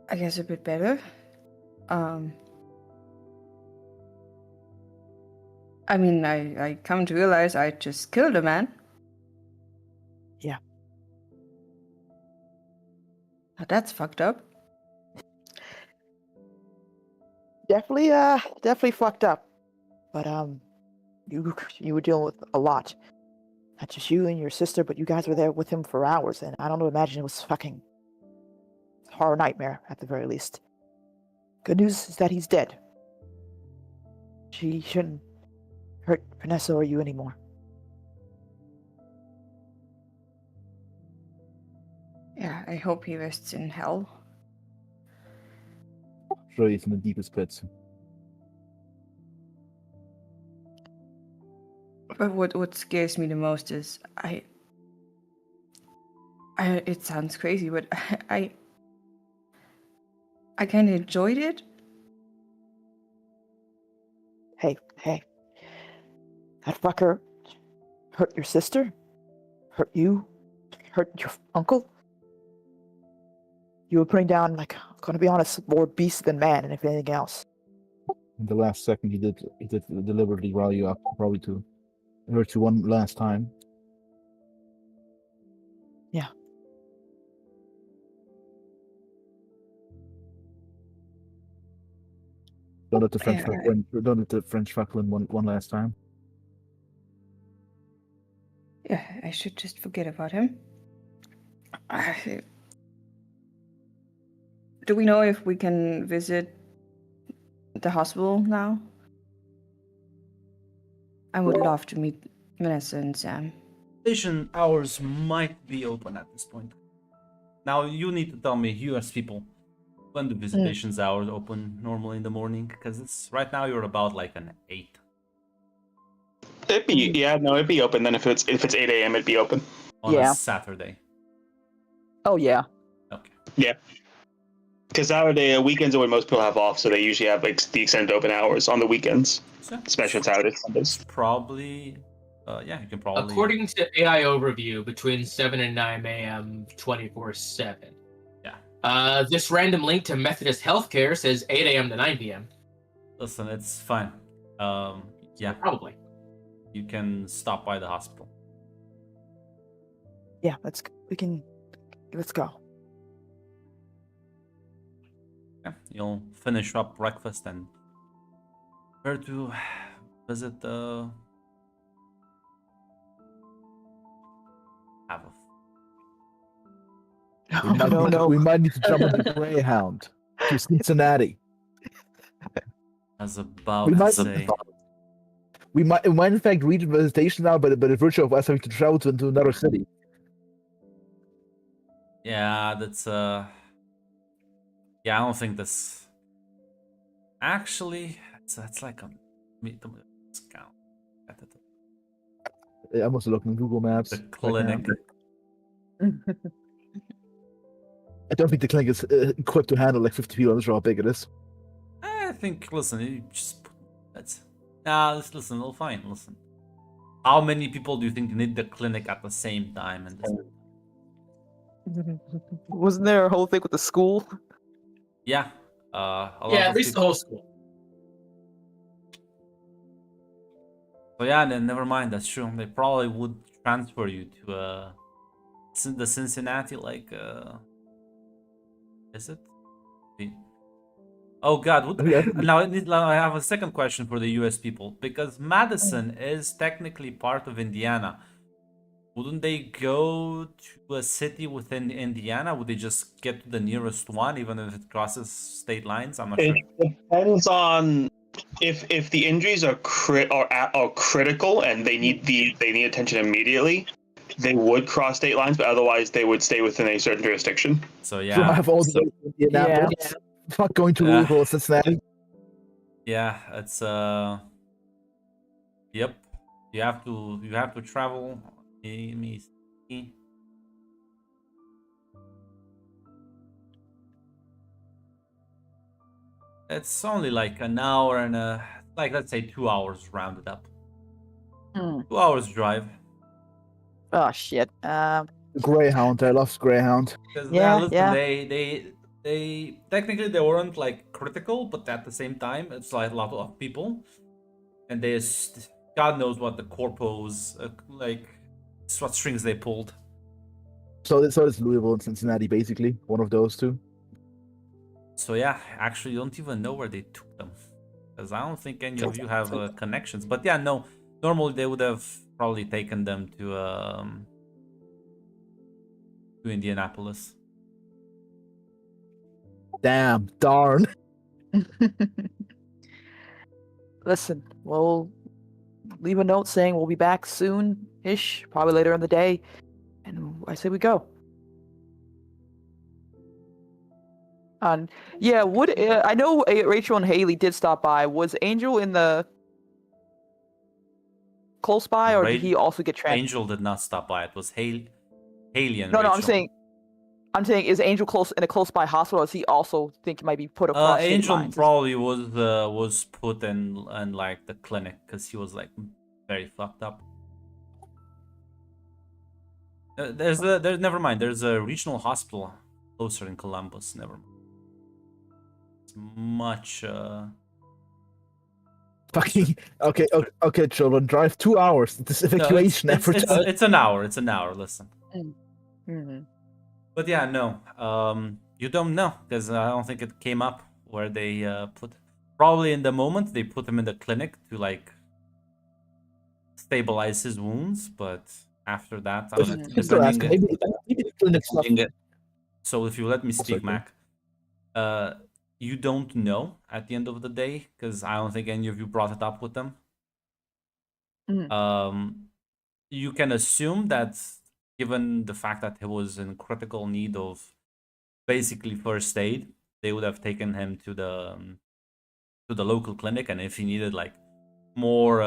I guess a bit better. I mean, I come to realize I just killed a man. Yeah. Now that's fucked up. Definitely fucked up. But you were dealing with a lot. Not just you and your sister, but you guys were there with him for hours, and I don't know, imagine it was fucking horror nightmare at the very least. Good news is that he's dead. She shouldn't hurt Vanessa or you anymore. Yeah, I hope he rests in hell. Sure, he's in the deepest pits. But what scares me the most is I it sounds crazy, but I kind of enjoyed it. Hey, that fucker hurt your sister? Hurt you? Hurt your uncle? You were putting down, like, I'm gonna be honest, more beast than man, and if anything else. In the last second, he did deliberately rile you up, probably to hurt you one last time. Yeah. Don't let the French Yeah. fuck win one last time. Yeah, I should just forget about him. Do we know if we can visit the hospital now? I would love to meet Vanessa and Sam. Station hours might be open at this point. Now you need to tell me, US people, when do visitations hours open normally in the morning? Because it's right now you're about like an 8 It'd be open then if it's 8 a.m. it'd be open. on Yeah. a Saturday. Oh, yeah. Okay. Because Saturday weekends are when most people have off, so they usually have like the extended open hours on the weekends, So especially on Saturdays. Sundays. probably, you can probably. According to AI Overview, between 7 and 9 a.m. 24/7. Yeah. This random link to Methodist Healthcare says 8 a.m. to 9 p.m. Listen, it's fine. Yeah, Probably. you can stop by the hospital. Yeah, let's go. Yeah, you'll finish up breakfast and prepare to visit the. Have a We might need to jump on the Greyhound to Cincinnati. as about We to might, say. we might in fact reach the visitation now, but the virtue of us having to travel to another city. Yeah, that's yeah, I don't think this. Actually, that's like a discount. I must have looked on Google Maps. The right now. clinic. I don't think the clinic is equipped to handle like 50 people. I'm not sure how big it is. I think. Listen, you just let's. Listen. We'll fine. Listen. How many people do you think need the clinic at the same time? And Wasn't there a whole thing with the school? yeah, a lot Yeah, of at least the people. whole school. So yeah, then never mind. That's true. They probably would transfer you to the Cincinnati, like is it? Oh God! Yeah. Now I have a second question for the U.S. people because Madison is technically part of Indiana. Wouldn't they go to a city within Indiana? Would they just get to the nearest one, even if it crosses state lines? I'm not It sure. depends on if the injuries are critical and they need attention immediately. They would cross state lines, but otherwise they would stay within a certain jurisdiction. So yeah, Drive all the way to Indianapolis. Fuck going to Yeah. Louisville, Cincinnati. yeah, it's yep. You have to travel. Let me see. It's only like an hour and like let's say 2 hours rounded up. Hmm. 2 hours drive. Oh shit. Greyhound. I love Greyhound. Because Yeah, listen, yeah. they technically they weren't like critical, but at the same time, it's like a lot of people, and God knows what the corpos like, what strings they pulled. So it's Louisville and Cincinnati, basically. One of those two. So yeah, actually, you don't even know where they took them, because I don't think any of you have connections. But yeah, no, normally they would have probably taken them to Indianapolis. Damn. Darn. Listen, we'll leave a note saying we'll be back soon-ish, probably later in the day, and I say we go. Yeah, I know Rachel and Haley did stop by. Was Angel in the close by, or did he also get transferred? Angel did not stop by. It was Haley and No, Rachel. I'm saying, is Angel close in a close by hospital? Or does he also think he might be put across state Angel lines? probably was put in like the clinic because he was like very fucked up. There's never mind. There's a regional hospital closer in Columbus. Never mind. It's much. Fucking. Okay, children. Drive 2 hours. This No, evacuation effort. it's an hour. It's an hour. Listen. Mm-hmm. But yeah, no. You don't know because I don't think it came up where they put. Probably in the moment they put him in the clinic to like stabilize his wounds, but after that, I don't know, I'm still asking. Maybe the clinic stuff. So if you let me speak, okay. Mac, you don't know at the end of the day because I don't think any of you brought it up with them. You can assume that given the fact that he was in critical need of basically first aid, they would have taken him to the local clinic, and if he needed like more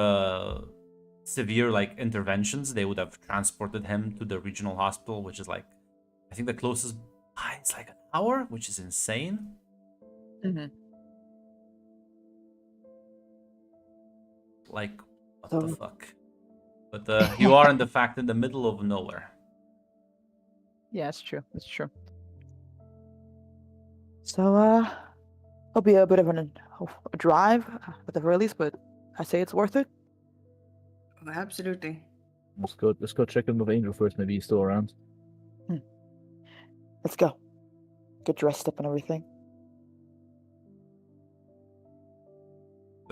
severe like interventions, they would have transported him to the regional hospital, which is like I think the closest it's like an hour, which is insane. Like what the fuck? But you are in fact in the middle of nowhere. Yeah, it's true. It's true. So, it'll be a bit of a drive at the very least, but I say it's worth it. Oh, absolutely. Let's go check in with Angel first. Maybe he's still around. Let's go. Get dressed up and everything.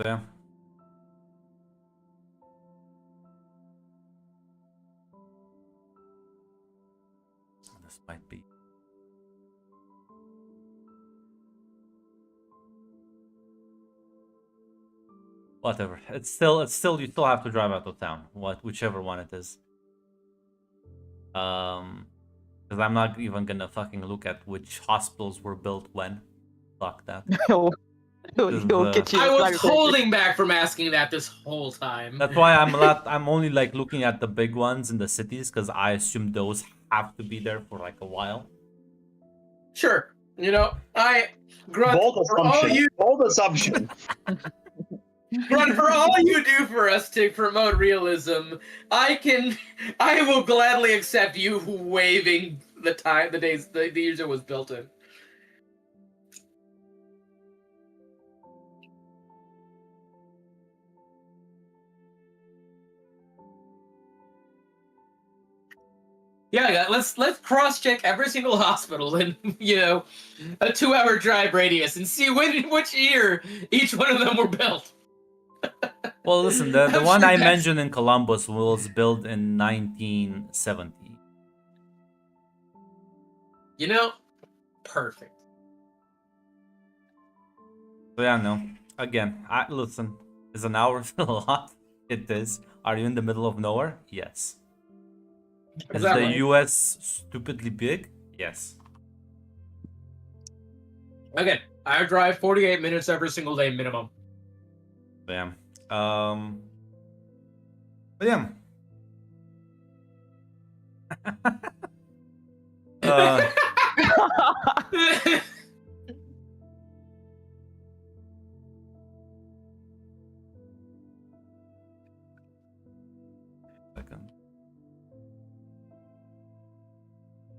Yeah. This might be. Whatever. It's still you still have to drive out of town. Whichever one it is. Because I'm not even gonna fucking look at which hospitals were built when. Fuck that. He'll get you. I was holding back from asking that this whole time. That's why I'm only like looking at the big ones in the cities because I assume those have to be there for like a while. Sure. You know, Grunt, for Bold assumption. Grunt, for all you do for us to promote realism, I will gladly accept you waiving the years it was built in. Yeah, let's cross check every single hospital in a 2-hour drive radius and see which year each one of them were built. Well, listen, the I'm one sure I that's- mentioned in Columbus was built in 1970. Perfect. So yeah, no. Again, listen, is an hour still a lot? It is. Are you in the middle of nowhere? Yes. Is the Exactly. US stupidly big? Yes. Again, I drive 48 minutes every single day minimum. Yeah. But yeah. uh, second.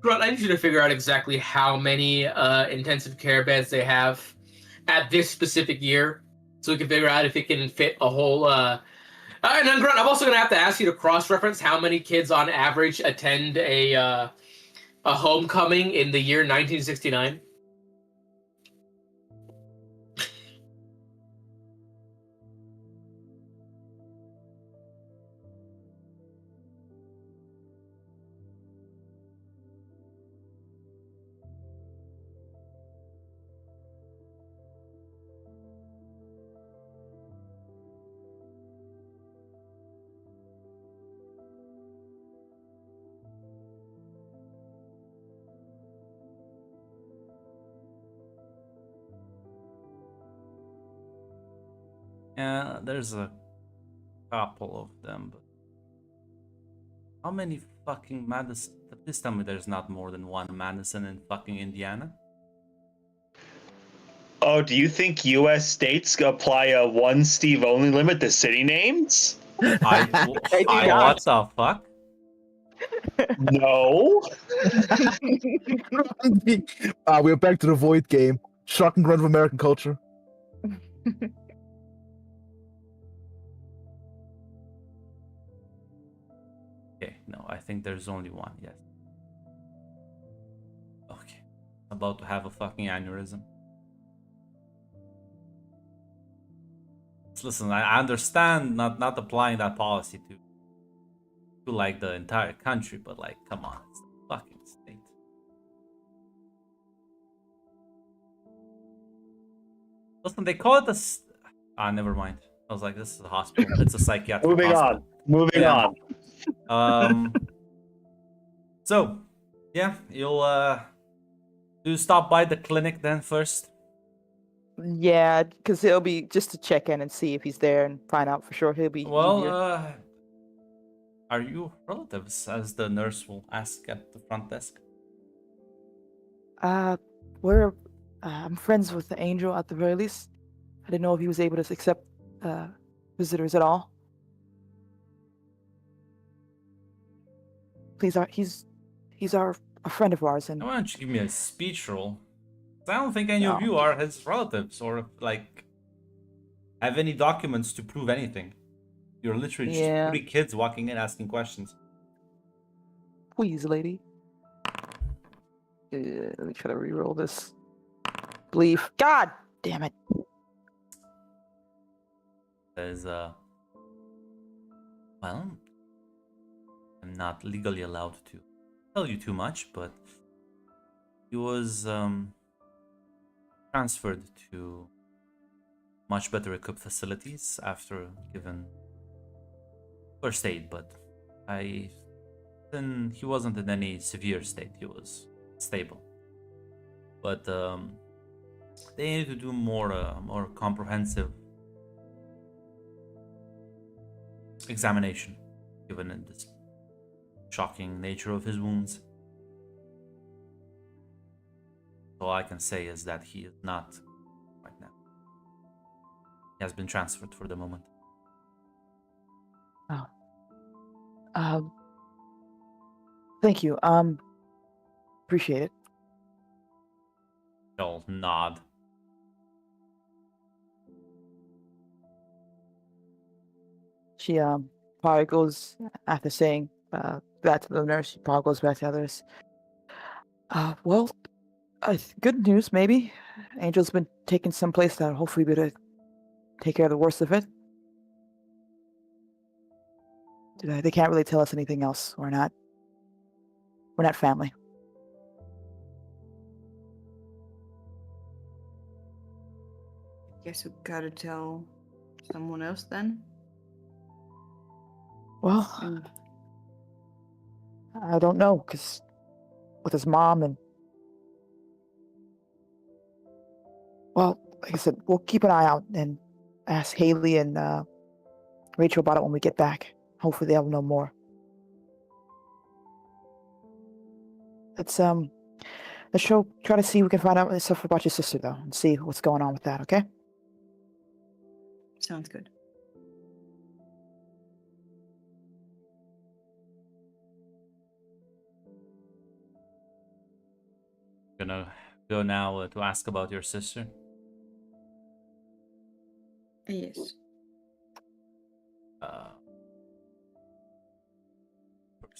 Grunt, I need you to figure out exactly how many intensive care beds they have at this specific year, so we can figure out if it can fit a whole. And then, Grunt, I'm also going to have to ask you to cross-reference how many kids on average attend a homecoming in the year 1969. Yeah, there's a couple of them, but how many fucking Madison? Please tell me there's not more than one Madison in fucking Indiana. Oh, do you think U.S. states apply a one Steve only limit to city names? They do What the fuck? No. We're back to the Void game. Shock and grunt of American culture. Okay, no, I think there's only one, yes. Okay. About to have a fucking aneurysm. Listen, I understand not applying that policy to like the entire country, but like, come on, it's the fucking state. Listen, they call it never mind. I was like, this is a hospital. It's a psychiatric Moving hospital. on. Moving Yeah. on. So, yeah, you'll do you stop by the clinic then first? Yeah, because it'll be just to check in and see if he's there and find out for sure. He'll be Well, easier. are you relatives? As the nurse will ask at the front desk. We're I'm friends with the angel at the very least. I didn't know if he was able to accept visitors at all. Please, he's a friend of ours, and Why don't you give me a speech roll? 'Cause I don't think any of No. you are his relatives or like have any documents to prove anything. You're literally just Yeah. 3 kids walking in asking questions. please, lady. Let me try to re-roll this. Belief. God damn it. There's well, I'm not legally allowed to tell you too much, but he was transferred to much better equipped facilities after given first aid, but then he wasn't in any severe state. He was stable, but they needed to do more comprehensive examination, given the shocking nature of his wounds. All I can say is that he is not right now. He has been transferred for the moment. Thank you. Appreciate it. They'll nod. She probably goes after saying that to the nurse. She probably goes back to others. Well, good news, maybe. Angel's been taken someplace that hopefully be able to take care of the worst of it. They can't really tell us anything else. We're not family. Guess we gotta tell someone else then. Well, Mm. I don't know, because with his mom and... Well, like I said, we'll keep an eye out and ask Haley and Rachel about it when we get back. Hopefully they'll know more. Let's try to see if we can find out stuff about your sister, though, and see what's going on with that, okay? Sounds good. Gonna go now to ask about your sister. Yes.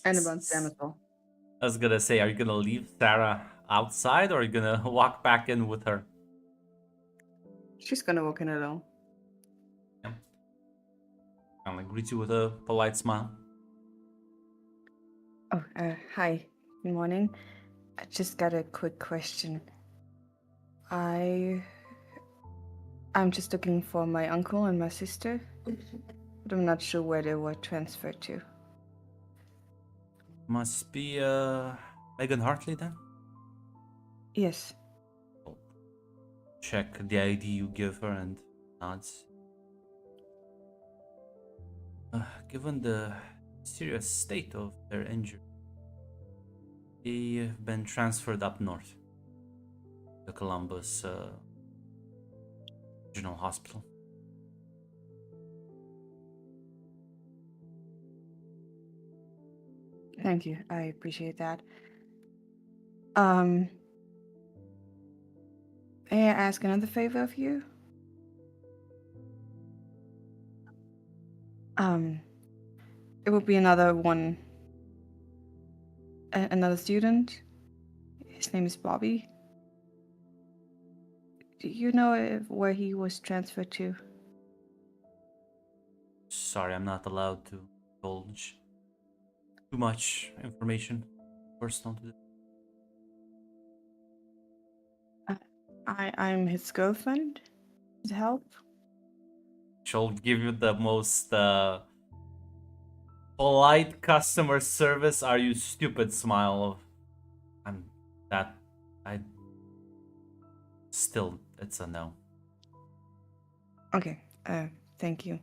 And about Sam as well. I was gonna say, are you gonna leave Sarah outside, or are you gonna walk back in with her? She's gonna walk in alone. And like greet you with a polite smile. Oh, hi. Good morning. I just got a quick question. I'm just looking for my uncle and my sister, but I'm not sure where they were transferred to. Must be Megan Hartley then. Yes. Check the ID you give her and nods. Given the serious state of their injury, they've been transferred up north, the Columbus Regional Hospital. Thank you. I appreciate that. May I ask another favor of you? It would be another one. Another student. His name is Bobby. Do you know where he was transferred to? Sorry, I'm not allowed to divulge too much information personal to this. I'm his girlfriend. To help. She'll give you the most polite customer service. Are you stupid? Smile of, I still, it's a no. Okay. Thank you.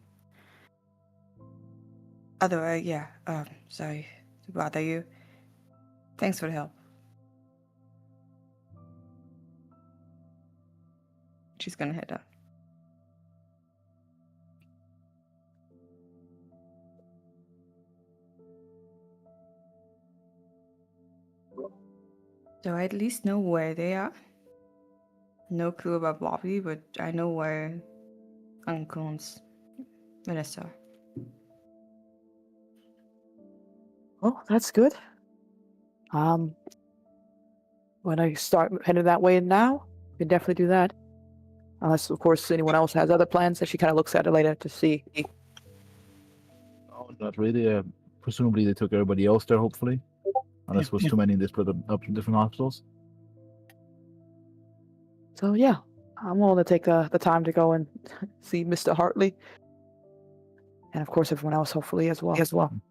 Otherwise, yeah. Sorry to bother you. Thanks for the help. She's gonna head out. So I at least know where they are. No clue about Bobby, but I know where Uncle and Vanessa are. Well, that's good. When I start heading that way now, we can definitely do that. Unless, of course, anyone else has other plans that she kind of looks at it later to see. Oh, not really. Presumably they took everybody else there, hopefully. Unless there was too many, they split them up in different hospitals. So yeah, I'm willing to take the time to go and see Mr. Hartley, and of course everyone else, hopefully as well.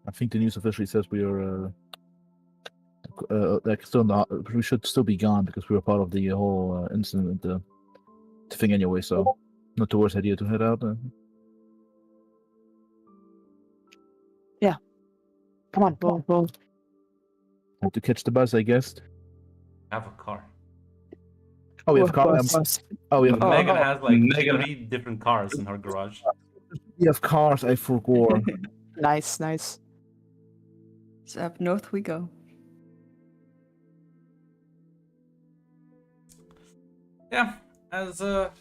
I think the news officially says we are like still not. We should still be gone because we were part of the whole incident, the thing anyway. So not the worst idea to head out. Yeah, come on, we'll Have to catch the bus, I guess. Have a car. Oh, we have cars. Oh, we have Megan has like 3 different cars in her garage. We have cars. I forgot. Nice. So up north we go. Yeah, as you're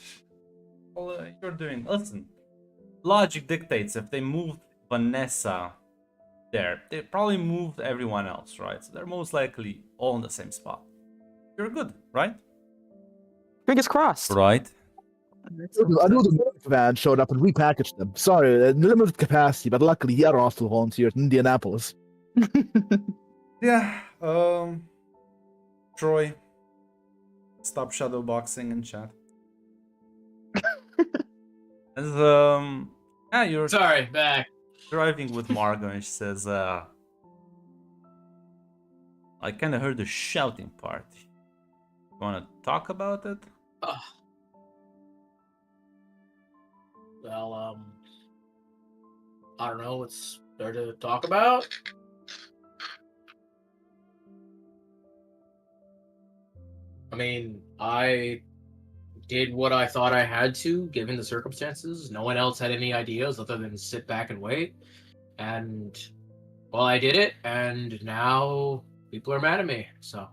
doing. Listen, logic dictates if they moved Vanessa there. They probably moved everyone else, right? So they're most likely all in the same spot. You're good, right? Fingers crossed. Right. I know the van showed up and repackaged them. Sorry, limited capacity, but luckily the other hostel volunteered in Indianapolis. Yeah. Troy, stop shadowboxing in chat. As, yeah, you're Sorry, back. driving with Margot, and she says, I kind of heard the shouting part. You want to talk about it? Well, I don't know what's there to talk about. I mean, I did what I thought I had to, given the circumstances. No one else had any ideas other than sit back and wait. And, well, I did it, and now people are mad at me, so.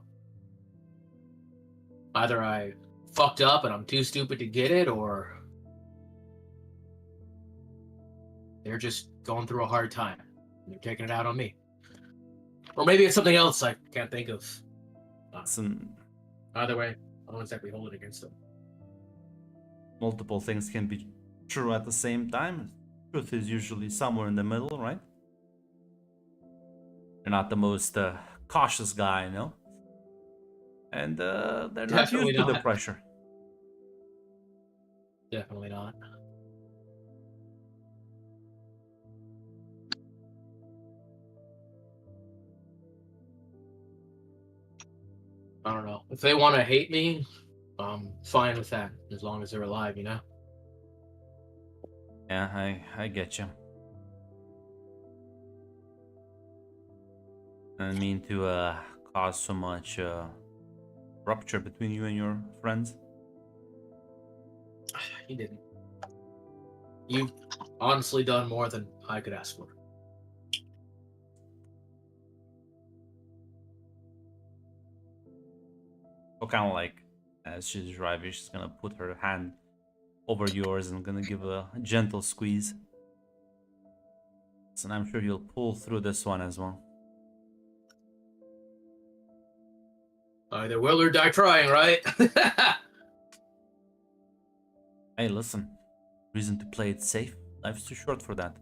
Either I fucked up and I'm too stupid to get it, or they're just going through a hard time. And they're taking it out on me. Or maybe it's something else I can't think of. Either way, I don't exactly hold it against them. Multiple things can be true at the same time. Truth is usually somewhere in the middle, right? You're not the most cautious guy, you know? And they're not Definitely used to the not. pressure. Definitely not. I don't know. If they want to hate me, I'm fine with that, as long as they're alive, you know? Yeah, I get you. I didn't mean to cause so much rupture between you and your friends. You didn't. You've honestly done more than I could ask for. So kind of like, as she's driving, she's gonna put her hand over yours and gonna give a gentle squeeze. And I'm sure you'll pull through this one as well. Either will or die trying, right? Hey, listen. Reason to play it safe. Life's too short for that.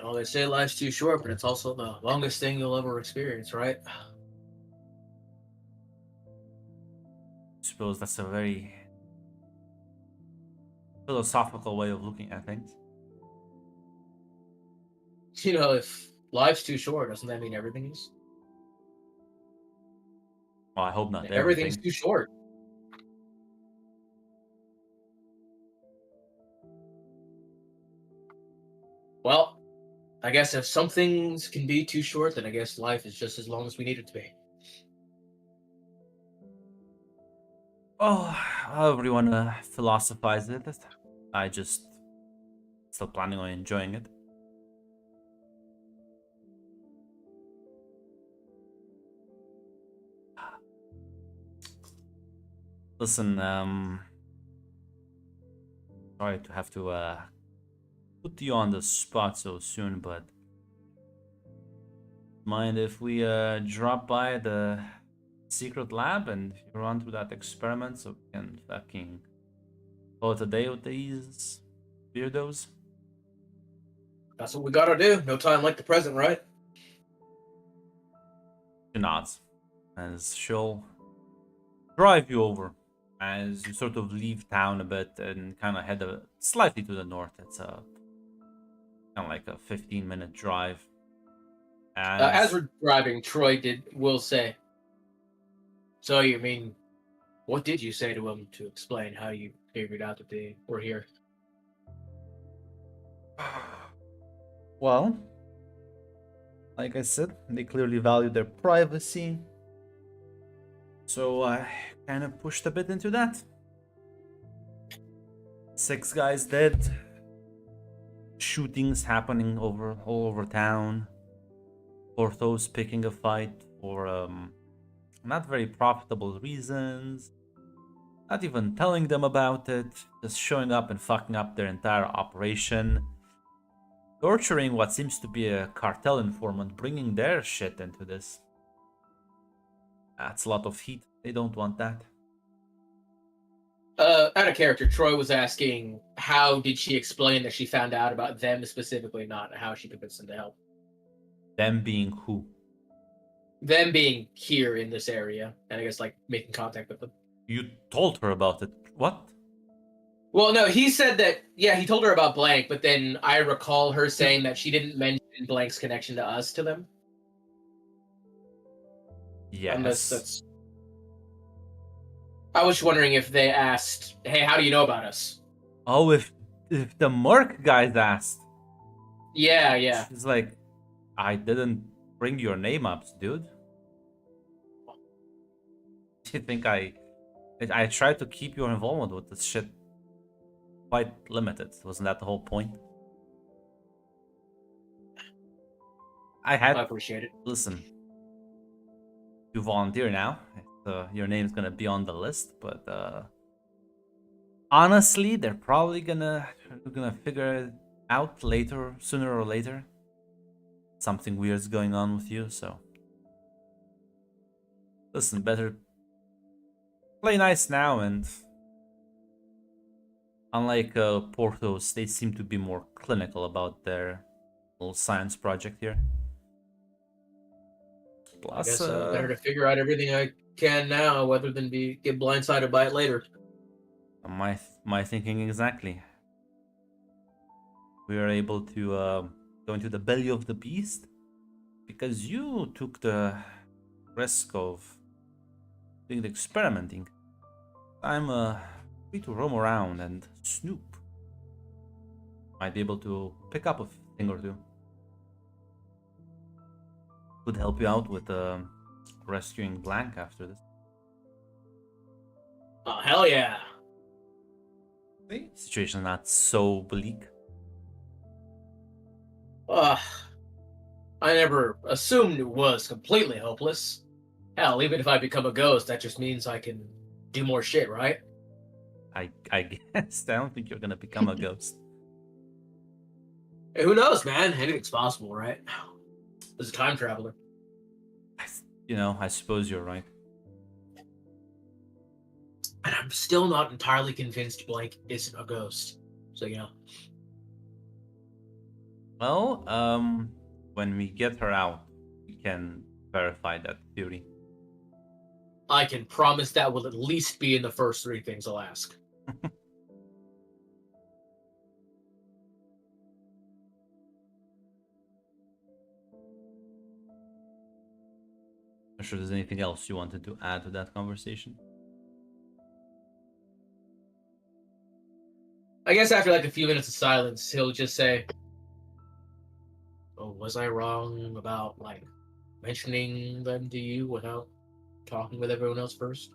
Well, they say life's too short, but it's also the longest thing you'll ever experience, right? I suppose that's a very philosophical way of looking at things. You know, if life's too short, doesn't that mean everything is? Well, I hope not Everything's everything. too short. Well, I guess if some things can be too short, then I guess life is just as long as we need it to be. Well, however you want to philosophize it, I just still planning on enjoying it. Listen, sorry to have to put you on the spot so soon, but mind if we drop by the secret lab and run through that experiment so we can fucking call it a day with these weirdos? That's what we gotta do. No time like the present, right? She nods as she'll drive you over as you sort of leave town a bit and kind of head slightly to the north. It's a kind of like a 15-minute drive. As we're driving, Troy will say, so you mean, what did you say to him to explain how you figured out that they were here? Well, like I said, they clearly value their privacy. So I kind of pushed a bit into that. 6 guys dead. Shootings happening all over town. Porthos picking a fight for not very profitable reasons. Not even telling them about it. Just showing up and fucking up their entire operation. torturing what seems to be a cartel informant, bringing their shit into this. That's a lot of heat. They don't want that. Out of character, Troy was asking how did she explain that she found out about them specifically, not how she convinced them to help. Them being who? Them being here in this area, and I guess like making contact with them. You told her about it. What? Well, no, he said that, yeah, he told her about Blank, but then I recall her saying that she didn't mention Blank's connection to us to them. Yes. Unless that's... I was wondering if they asked, hey, how do you know about us? Oh, if the Merc guys asked. Yeah, yeah. It's like, I didn't bring your name up, dude. Do you think I tried to keep your involvement with this shit quite limited? Wasn't that the whole point? I appreciate it. Listen, you volunteer now. Your name's gonna be on the list, but honestly, they're probably gonna figure it out later, sooner or later. Something weird's going on with you, so listen, better play nice now. And unlike Porthos, they seem to be more clinical about their little science project here. Plus, I guess better to figure out everything I can now, rather than get blindsided by it later. my thinking exactly. We are able to go into the belly of the beast because you took the risk of doing the experimenting. I'm free to roam around and snoop. Might be able to pick up a thing or two. Could help you out with rescuing Blank after this. Oh, hell yeah. Situation not so bleak. I never assumed it was completely hopeless. Hell, even if I become a ghost, that just means I can do more shit, right? I guess. I don't think you're gonna become a ghost. Hey, who knows, man? Anything's possible, right? As a time traveler. I suppose you're right. And I'm still not entirely convinced Blank isn't a ghost. So, Well, when we get her out, we can verify that theory. I can promise that will at least be in the first 3 things I'll ask. Not sure there's anything else you wanted to add to that conversation. I guess after like a few minutes of silence, he'll just say, "Oh, was I wrong about like mentioning them to you without talking with everyone else first?"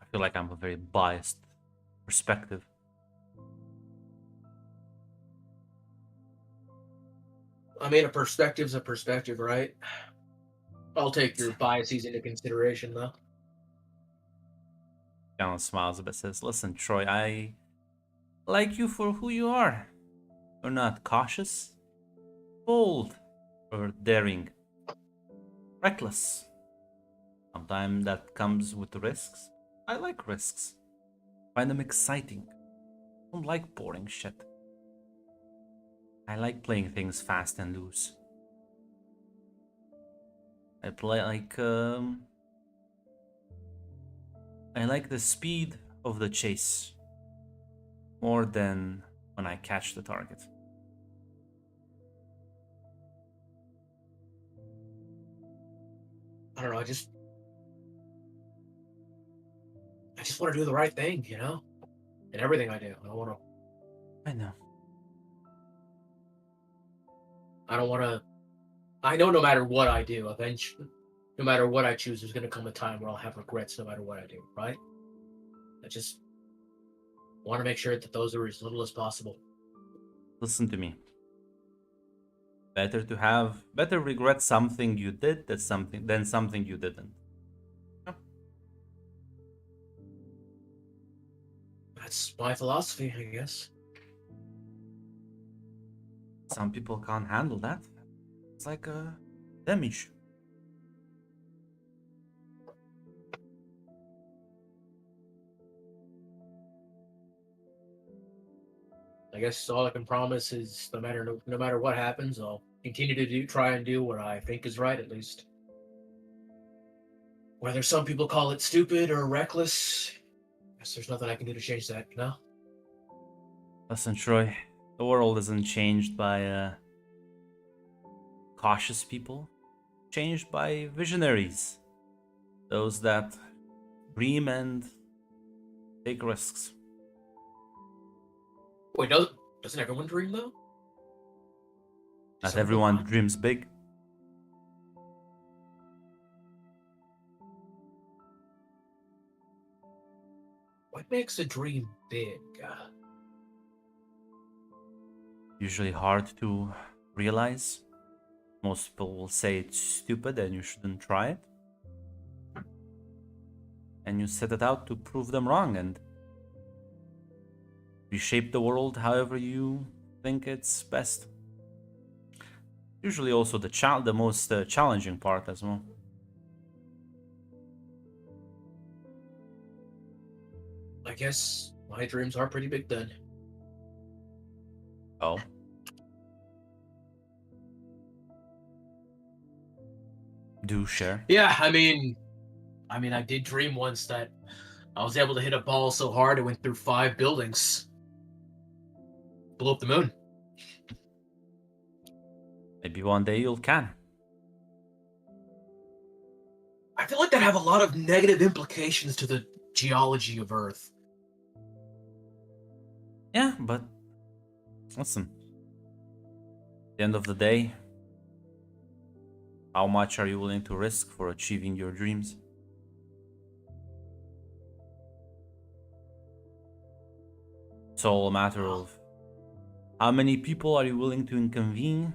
I feel like I'm a very biased perspective. I mean, a perspective's a perspective, right? I'll take your biases into consideration, though. Alan smiles a bit, says, "Listen, Troy, I like you for who you are. You're not cautious, bold, or daring, reckless. Sometimes that comes with risks. I like risks. Find them exciting. I don't like boring shit. I like playing things fast and loose. I like the speed of the chase more than when I catch the target." I don't know. I just want to do the right thing, in everything I do. I know. I know no matter what I do, eventually, no matter what I choose, there's going to come a time where I'll have regrets no matter what I do, right? I just want to make sure that those are as little as possible. Listen to me. Better regret something you did than something you didn't. That's my philosophy, I guess. Some people can't handle that. It's like a them issue. I guess all I can promise is no matter what happens, I'll continue to try and do what I think is right, at least. Whether some people call it stupid or reckless, I guess there's nothing I can do to change that, you know? Listen, Troy, the world isn't changed by cautious people, changed by visionaries, those that dream and take risks. Wait, doesn't everyone dream though? Not Some everyone people- dreams big. What makes a dream big? Usually hard to realize. Most people will say it's stupid and you shouldn't try it. And you set it out to prove them wrong and reshape the world however you think it's best. Usually also the most challenging part as well. I guess my dreams are pretty big then. Oh. Do share. Yeah, I mean, I did dream once that I was able to hit a ball so hard it went through 5 buildings. Blew up the moon. Maybe one day you'll can. I feel like that have a lot of negative implications to the geology of Earth. Yeah, but listen. At the end of the day, how much are you willing to risk for achieving your dreams? It's all a matter of how many people are you willing to inconvene?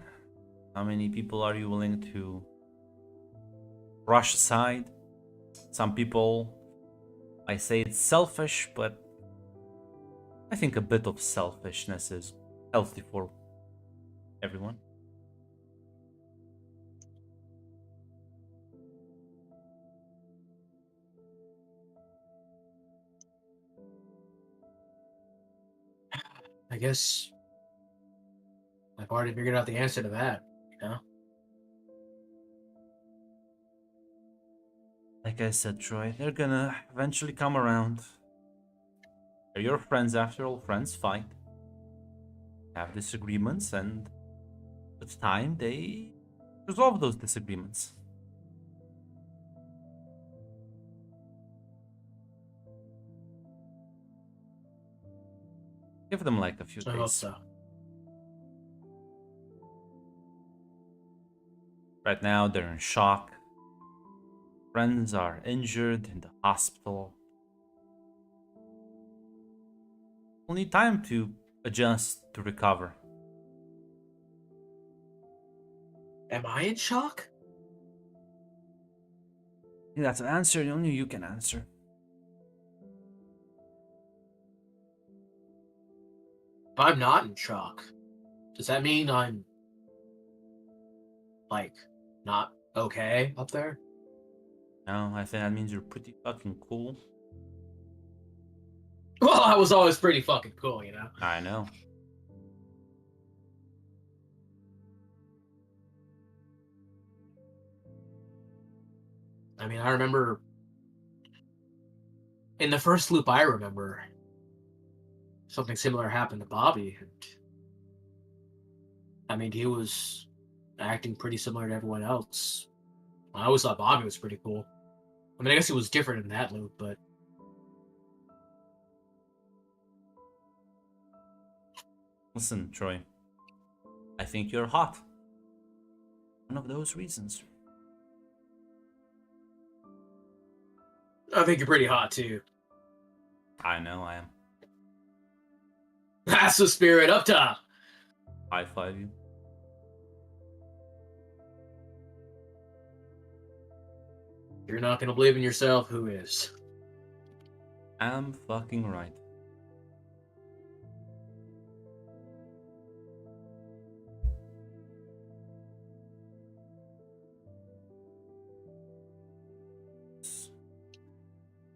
How many people are you willing to brush aside? Some people, I say it's selfish, but I think a bit of selfishness is healthy for everyone. I guess I've already figured out the answer to that, you know? Like I said, Troy, they're gonna eventually come around. They're your friends after all. Friends fight, have disagreements, and with time they resolve those disagreements. Give them like a few I hope days. so. Right now, they're in shock. Friends are injured in the hospital. We'll need time to adjust to recover. Am I in shock? I think that's an answer only you can answer. If I'm not in shock, does that mean I'm, like, not okay up there? No, I think that means you're pretty fucking cool. Well, I was always pretty fucking cool, you know? I know. I mean, I remember in the first loop I remember, something similar happened to Bobby, and I mean, he was acting pretty similar to everyone else. I always thought Bobby was pretty cool. I mean, I guess he was different in that loop, but Listen, Troy. I think you're hot. One of those reasons. I think you're pretty hot too. I know I am. That's the spirit up top. High five you. If you're not gonna believe in yourself, who is? I'm fucking right.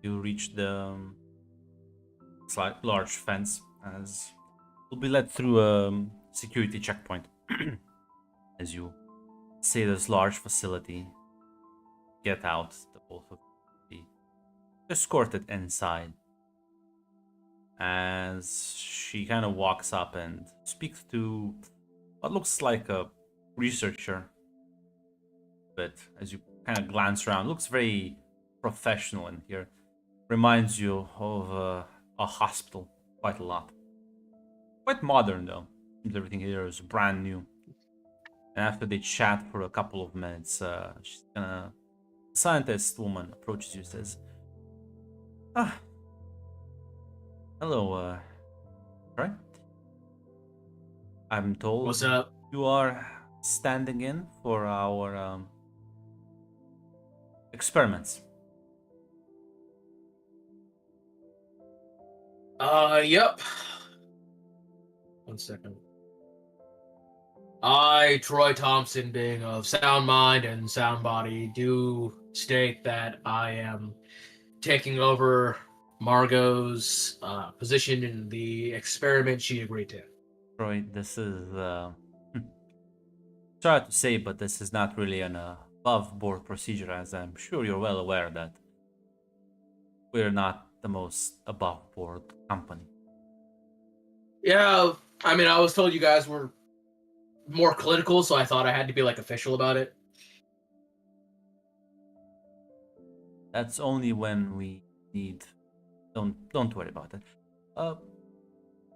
You reach the slight large fence as you'll be led through a security checkpoint as you see this large facility. Get out, the both of you be escorted inside as she kind of walks up and speaks to what looks like a researcher, but as you kind of glance around, looks very professional in here. Reminds you of a hospital quite a lot. Quite modern though. Seems everything here is brand new. And after they chat for a couple of minutes, she's gonna. The scientist woman approaches you, says, "Ah, hello, right? I'm told What's up? you are standing in for our experiments." Yep. 1 second. I, Troy Thompson, being of sound mind and sound body, do state that I am taking over Margot's position in the experiment she agreed to. Troy, this is sorry to say, but this is not really an above-board procedure, as I'm sure you're well aware that we're not the most above-board company. Yeah, I mean, I was told you guys were more clinical, so I thought I had to be like official about it. That's only when we need. Don't worry about it.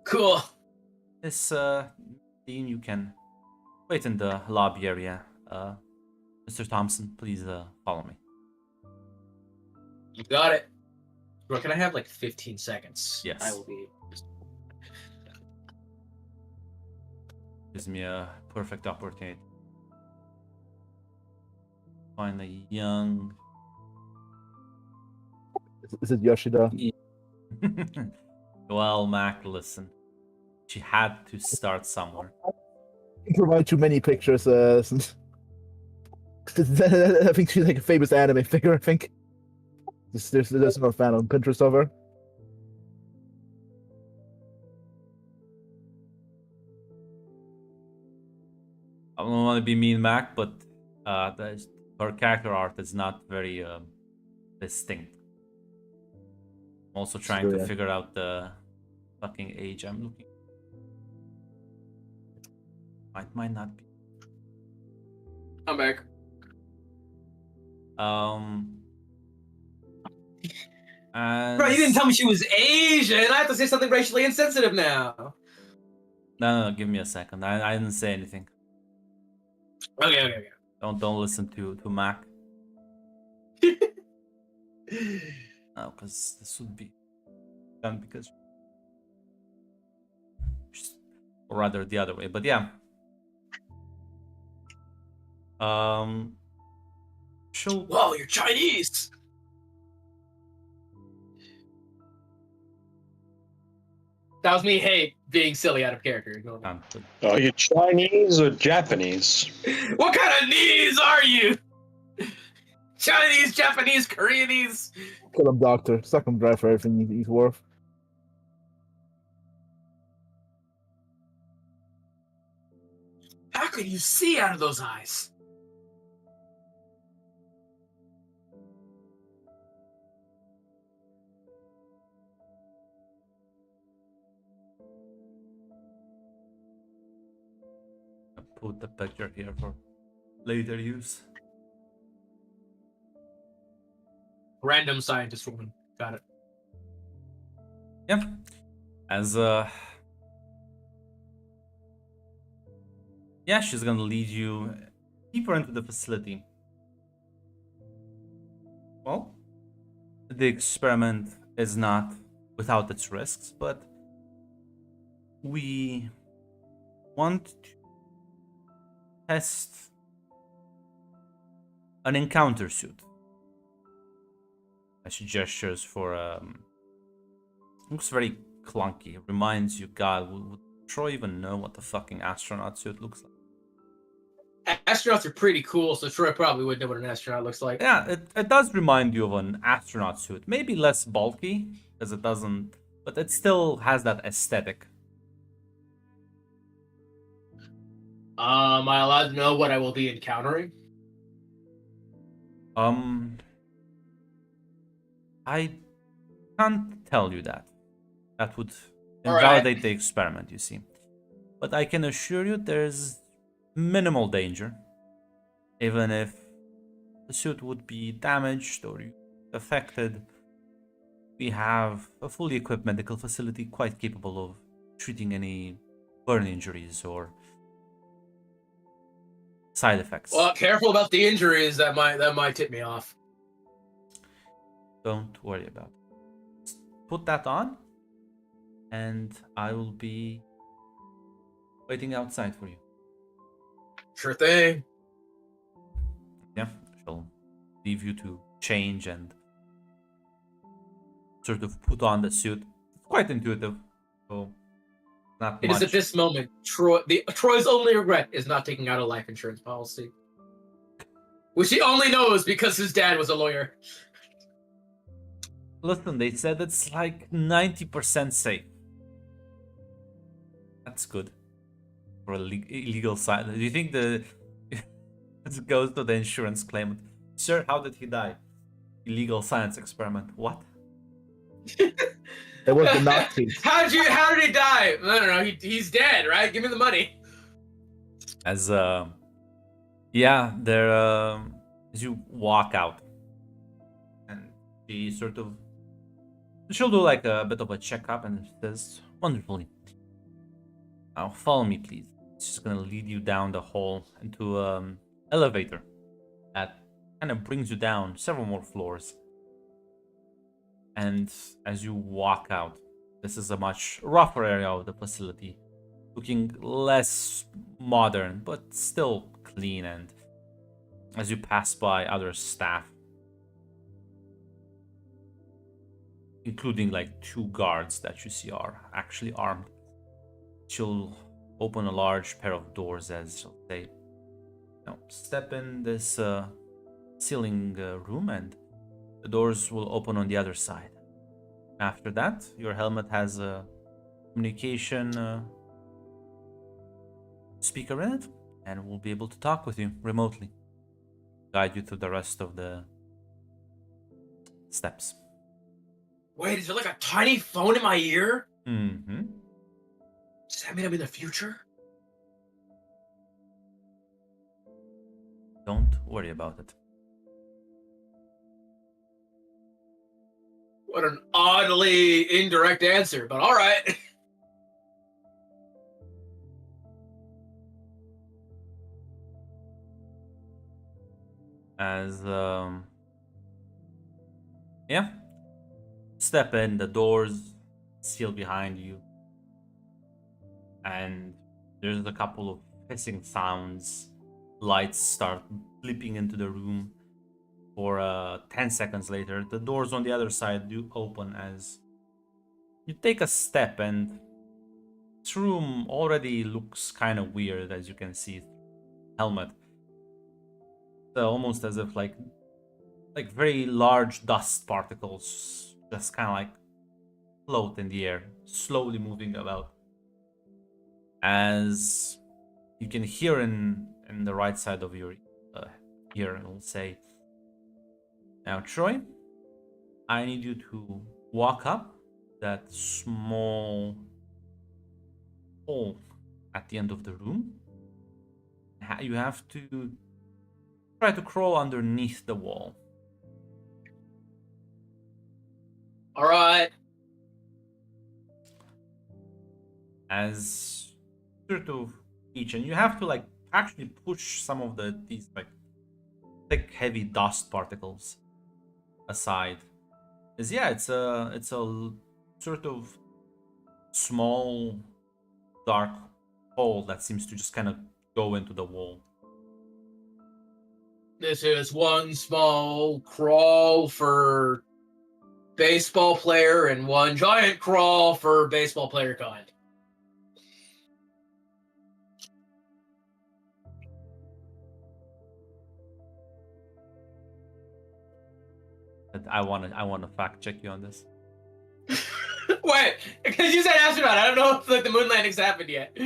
Cool. This Dean, you can wait in the lobby area. Mr. Thompson, please follow me. You got it. Bro, can I have like 15 seconds? Yes. I will be. Gives me a perfect opportunity. Find a young. Is it Yoshida? Well, Mac, listen. She had to start somewhere. Provide too many pictures. Since I think she's like a famous anime figure. I think there's no fan on Pinterest of her. I don't want to be mean, Mac, but her character art is not very distinct. I'm also trying to figure out the fucking age I'm looking. Might not be. I'm back. And Bro, you didn't tell me she was Asian. I have to say something racially insensitive now. No, give me a second. I didn't say anything. Okay. Don't listen to Mac. No, because this would be done because, or rather the other way. But yeah. Whoa, you're Chinese. That was me, being silly out of character. Ignore me. Are you Chinese or Japanese? What kind of knees are you? Chinese, Japanese, Koreanese. Kill him, doctor. Suck him dry for everything he's worth. How could you see out of those eyes? Put the picture here for later use. Random scientist woman. Got it. Yeah. As yeah, she's gonna lead you deeper into the facility. Well, the experiment is not without its risks, but we want to test an encounter suit. She gestures for looks very clunky. It reminds you, God, would Troy even know what the fucking astronaut suit looks like? astronauts are pretty cool, so Troy probably would know what an astronaut looks like. Yeah, it does remind you of an astronaut suit. Maybe less bulky, because it doesn't, but it still has that aesthetic. Am I allowed to know what I will be encountering? I can't tell you that. That would All right. invalidate the experiment, you see. But I can assure you there's minimal danger. Even if the suit would be damaged or affected, we have a fully equipped medical facility quite capable of treating any burn injuries or side effects. Well, careful about the injuries. That might tip me off. Don't worry about it. Just put that on, and I will be waiting outside for you. Sure thing. Yeah, she'll leave you to change and sort of put on the suit. It's quite intuitive, so not It much. is at this moment Troy's only regret is not taking out a life insurance policy, which he only knows because his dad was a lawyer. Listen, they said it's like 90% safe. That's good for a illegal side. Do you think it goes to the insurance claimant? Sir, how did he die? Illegal science experiment. What? It was the Nazis. How did he die? I don't know. He's dead, right? Give me the money. As yeah, there as you walk out, and she'll do like a bit of a checkup and says, "Wonderfully. Now follow me, please." She's gonna lead you down the hall into elevator that kind of brings you down several more floors. And as you walk out, this is a much rougher area of the facility, looking less modern, but still clean. And as you pass by other staff, including like 2 guards that you see are actually armed, she'll open a large pair of doors as she'll say, step in this ceiling room, and the doors will open on the other side. After that, your helmet has a communication speaker in it, and we'll be able to talk with you remotely, guide you through the rest of the steps. Wait, is there like a tiny phone in my ear? Mm-hmm. Does that mean I'm in the future? Don't worry about it. What an oddly indirect answer, but all right. As yeah, step in, the doors seal behind you, and there's a couple of hissing sounds. Lights start blipping into the room. For 10 seconds later, the doors on the other side do open as you take a step, and this room already looks kind of weird, as you can see. Helmet, almost as if like very large dust particles just kind of like float in the air, slowly moving about. As you can hear in the right side of your ear, it'll say, "Now, Troy, I need you to walk up that small hole at the end of the room. You have to try to crawl underneath the wall." All right. As sort of each, and you have to like actually push some of these like thick, heavy dust particles aside. Is yeah, it's a sort of small dark hole that seems to just kind of go into the wall. This is one small crawl for baseball player and one giant crawl for baseball player kind. But I wanna fact check you on this. Wait, because you said astronaut. I don't know if like the moon landing's happened yet.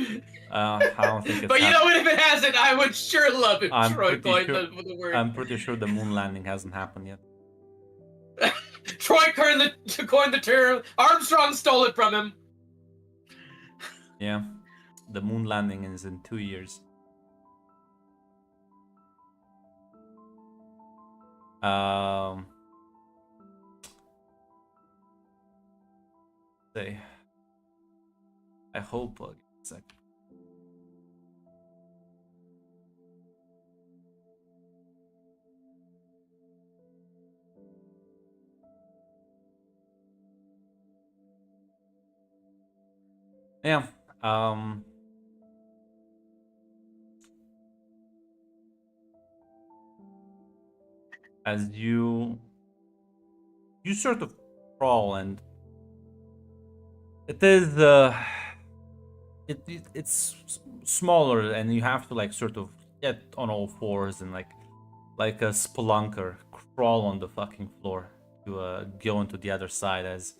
I don't think it's. But you know what? If it hasn't, I would sure love it. I'm Troy pretty coined sure- the word. I'm pretty sure the moon landing hasn't happened yet. Troy coined the term. Armstrong stole it from him. Yeah, the moon landing is in 2 years. Say, I hope. I'll get a sec. Yeah. As you sort of crawl, and it is it's smaller, and you have to like sort of get on all fours and like a spelunker crawl on the fucking floor to go into the other side as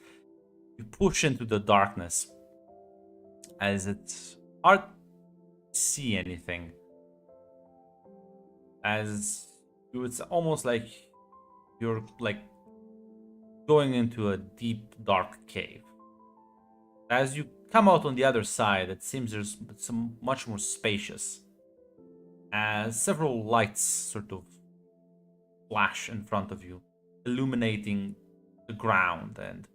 you push into the darkness, as it's hard to see anything, as it's almost like you're like going into a deep dark cave. As you come out on the other side, it seems there's some much more spacious, as several lights sort of flash in front of you, illuminating the ground, and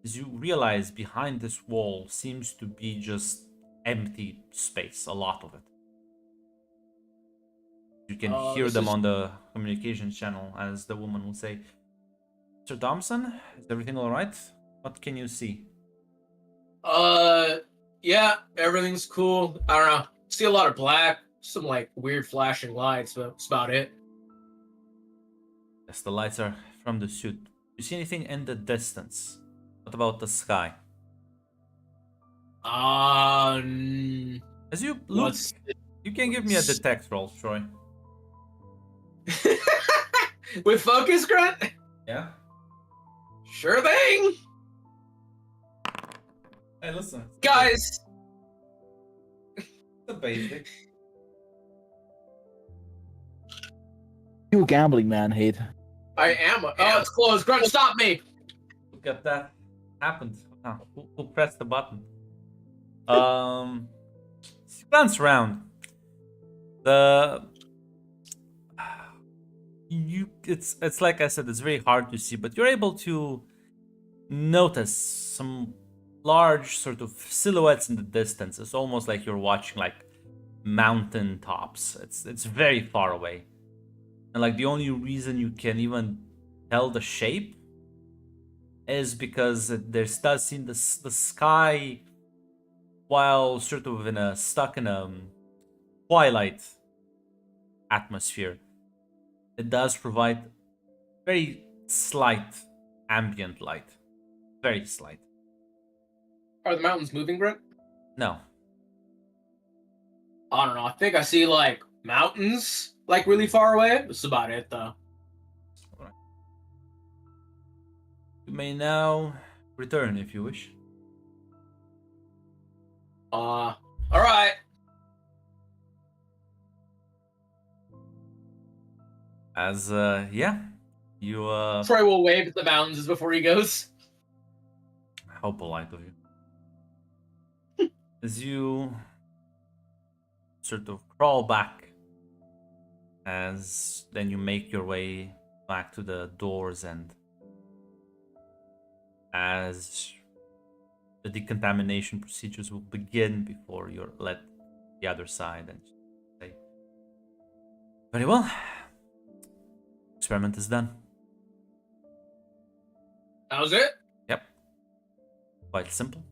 as you realize behind this wall seems to be just empty space, a lot of it. You can hear this them is- on the communications channel, as the woman will say, "Mr. Thompson, is everything all right? What can you see?" Yeah, everything's cool. I don't know. See a lot of black, some like weird flashing lights, but that's about it. Yes, the lights are from the suit. You see anything in the distance? What about the sky? As you look, What's you can give me a detect roll, Troy. with focus, Grunt? Yeah? Sure thing, Hey, listen. guys. The basic. You gambling man, Hate. I am. Oh, it's closed. Grunt, stop me. Look at that. Happened. Oh, who pressed the button? Glance around. It's like I said, it's very hard to see, but you're able to notice some large sort of silhouettes in the distance. It's almost like you're watching like mountain tops. It's very far away, and like the only reason you can even tell the shape is because there does seem the sky, while sort of stuck in a twilight atmosphere, it does provide very slight ambient light. Very slight. Are the mountains moving, Grunt? No. I don't know. I think I see like mountains like really far away. That's about it, though. Alright. You may now return if you wish. All right. As yeah, you Troy will wave at the mountains before he goes. how polite of you. As you sort of crawl back, as then you make your way back to the doors, and as the decontamination procedures will begin before you're let the other side, and say, very well, experiment is done. That was it. Yep, quite simple.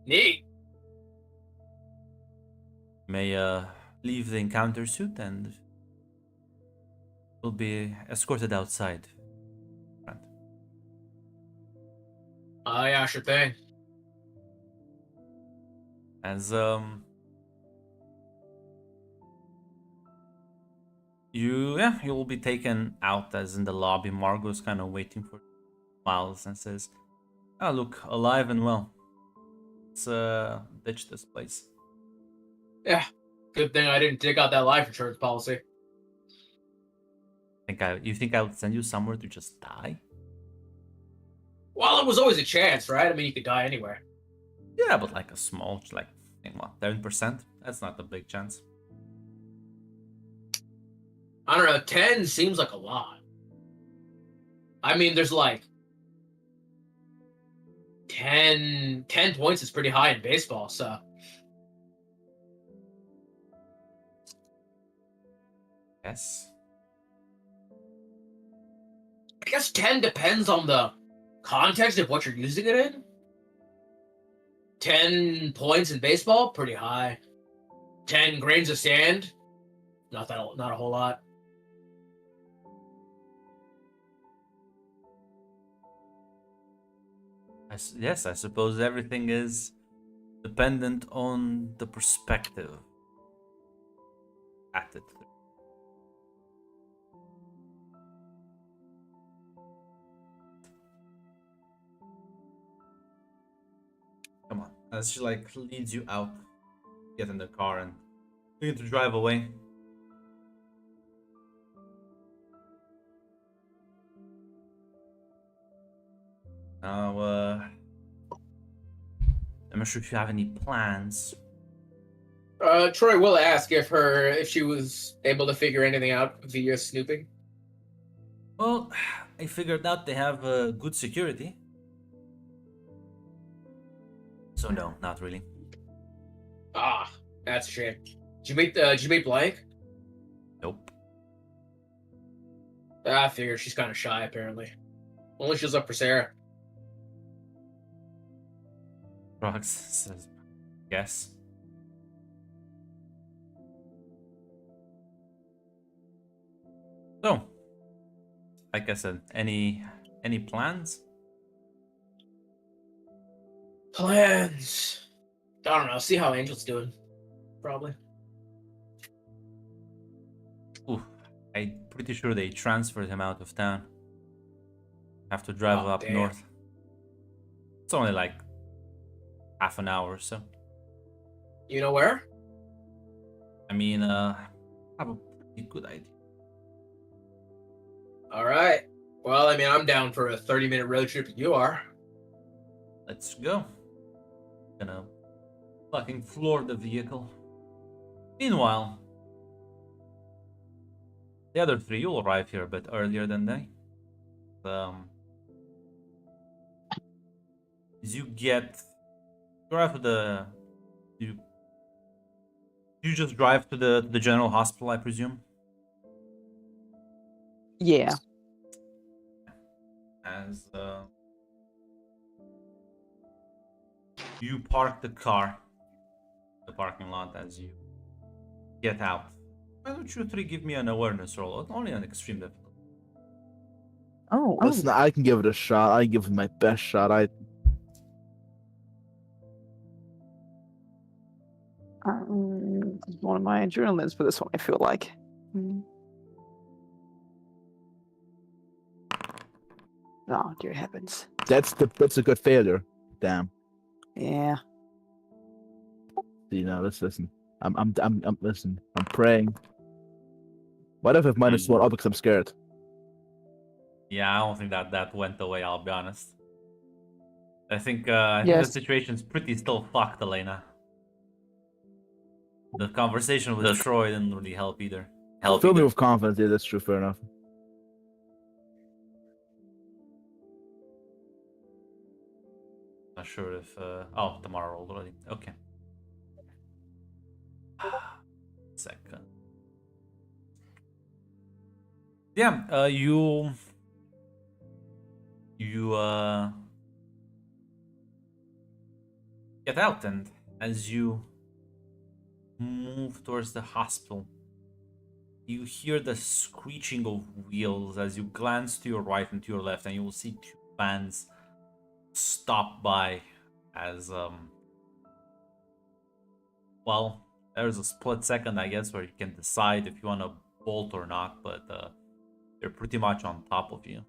Neat. You may leave the encounter suit and will be escorted outside. Right. Yeah, sure thing. As you will be taken out as in the lobby. Margot's kind of waiting for Miles and says, "Ah, look, alive and well. Let's ditch this place." Yeah. Good thing I didn't dig out that life insurance policy. You think I would send you somewhere to just die? Well, it was always a chance, right? I mean, you could die anywhere. Yeah, but like a small, like, I think, what, 7%? That's not a big chance. I don't know. 10 seems like a lot. I mean, there's like 10 points is pretty high in baseball, so. Yes. I guess 10 depends on the context of what you're using it in. 10 points in baseball, pretty high. 10 grains of sand, not a whole lot. Yes, I suppose everything is dependent on the perspective at it. Come on, as she like leads you out, get in the car and begin to drive away. Now, I'm not sure if you have any plans. Troy will ask if she was able to figure anything out via snooping. Well, I figured out they have good security. So no, not really. Ah, that's a shame. Did you meet Blank? Nope. I figured she's kind of shy, apparently. Only shows up for Sarah. Rox says, yes. So, like I said, any plans? Plans. I don't know. See how Angel's doing. Probably. Ooh, I'm pretty sure they transferred him out of town. Have to drive Oh, up damn. north. It's only like half an hour or so. You know where? I mean, I have a pretty good idea. All right. Well, I mean, I'm down for a 30-minute road trip. You are. Let's go. Gonna fucking floor the vehicle. Meanwhile, the other three will arrive here a bit earlier than they. As you drive to the, you just drive to the general hospital, I presume. Yeah. As you park the car, the parking lot, as you get out. Why don't you three give me an awareness roll? Only an extreme difficulty. Oh, Listen, I can give it a shot. I can give it my best shot. one of my adrenalines for this one, I feel like. Oh, dear heavens. That's a good failure. Damn. Yeah. You know, let's listen. I'm listen. I'm praying. What if it's -1 up because I'm scared? Yeah, I don't think that went away, I'll be honest. I think Yes. the situation's pretty still fucked, Elena. The conversation with Troy didn't really help either. Fill me with confidence. Yeah, that's true. Fair enough. Not sure if oh, tomorrow already. Okay. Second. Yeah, you get out, and as you move towards the hospital, you hear the screeching of wheels as you glance to your right and to your left, and you will see two vans stop by as well, there's a split second, I guess, where you can decide if you want to bolt or not, but they're pretty much on top of you.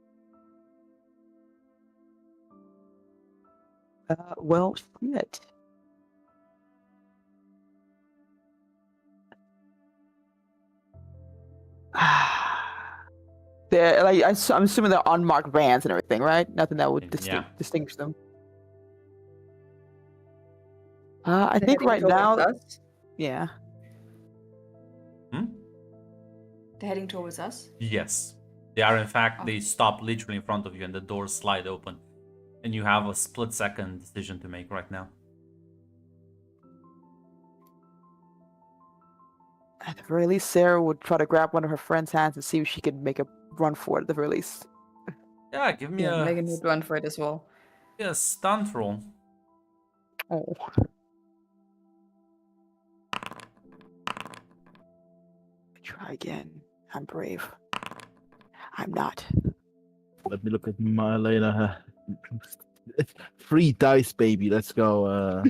Well, shit. They're like I'm assuming they're unmarked vans and everything, right? Nothing that would Yeah. distinguish them. I They're think heading right towards now, us? yeah. They're heading towards us. Yes, they are. In fact, Oh. they stop literally in front of you, and the doors slide open, and you have a split-second decision to make right now. At the very least, Sarah would try to grab one of her friend's hands and see if she could make a run for it. At the very least. Yeah, give me Yeah, a Megan would run for it as well. stunt roll. Oh. Try again. I'm brave. I'm not. Let me look at my Elena. 3 dice, baby. Let's go.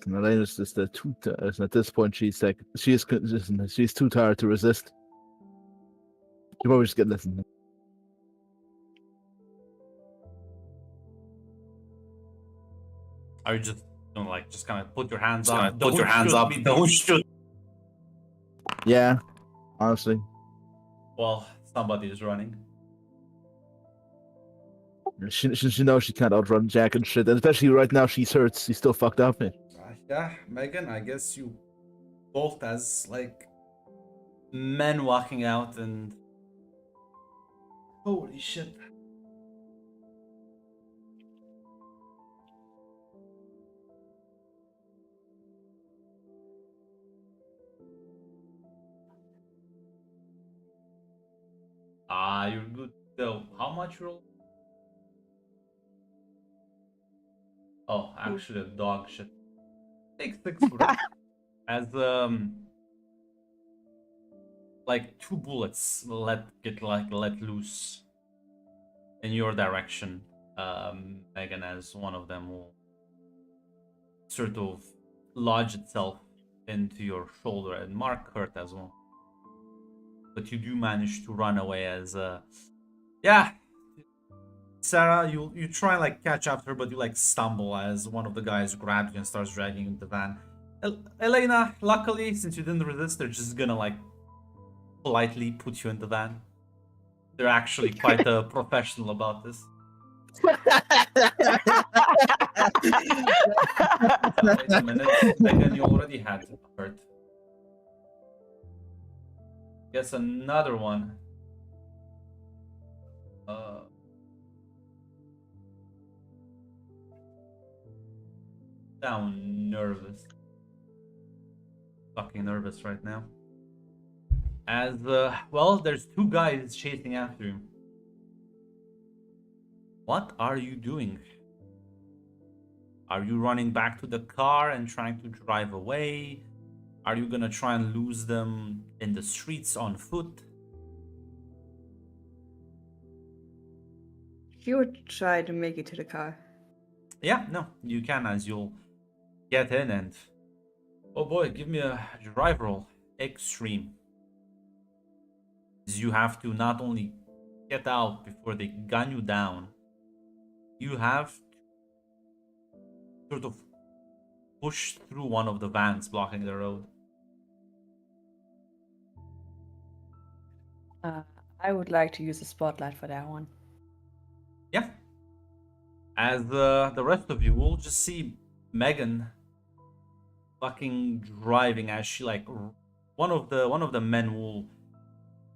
Elena's just too. At this point, she's like she's too tired to resist. You probably just get listen. Are you just just kind of put your hands Just up? gonna put your hands shoot up. me, Don't shoot. Yeah, honestly. Well, somebody is running. She knows she can't outrun Jack and shit, and especially right now she's hurt. She's still fucked up. Yeah, Megan, I guess you both as men walking out and holy shit. You're good though. How much roll? Oh, actually, a dog should take 6 for it. As 2 bullets let loose in your direction, Megan, as one of them will sort of lodge itself into your shoulder and mark hurt as well. But you do manage to run away as Sarah, you try catch after her, but you stumble as one of the guys grabs you and starts dragging you into the van. Elena, luckily, since you didn't resist, they're just gonna politely put you in the van. They're actually quite professional about this. Wait a minute, Megan, you already had hurt. Guess another one. Sound nervous. Fucking nervous right now. As well, there's 2 guys chasing after you. What are you doing? Are you running back to the car and trying to drive away? Are you gonna try and lose them in the streets on foot? He would try to make it to the car. Yeah, no, you can, as you'll get in and... Oh boy, give me a drive roll. Extreme. You have to not only get out before they gun you down, you have to sort of push through one of the vans blocking the road. I would like to use a spotlight for that one. Yeah. As the rest of you will just see Megan fucking driving as she one of the men will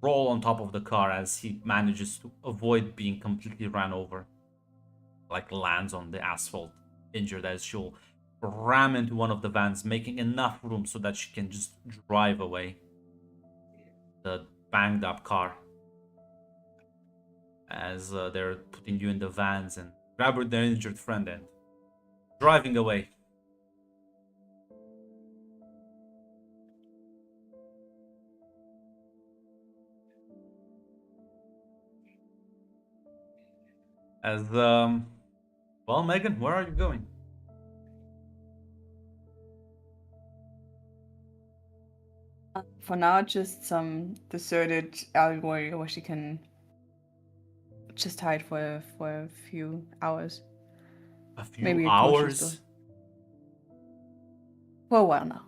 roll on top of the car as he manages to avoid being completely ran over. Lands on the asphalt, injured, as she'll ram into one of the vans, making enough room so that she can just drive away the banged up car. As they're putting you in the vans and grabbing their injured friend and driving away. As well, Megan, where are you going? For now, just some deserted alleyway where she can just hide for a few hours. A few Maybe a grocery store. hours? For a while now.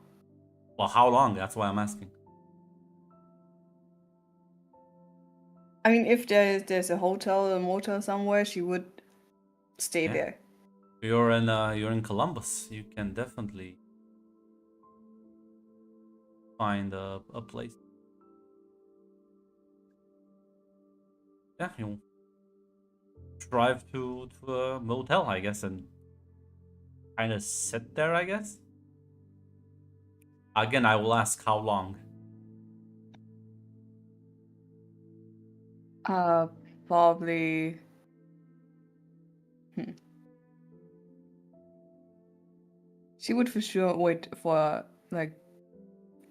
Well, how long? That's why I'm asking. I mean, if there's a hotel or a motel somewhere, she would stay Yeah. there. You're in Columbus. You can definitely find a place. Yeah, you drive to a motel, I guess, and kind of sit there, I guess. Again, I will ask how long. Probably. She would for sure wait for like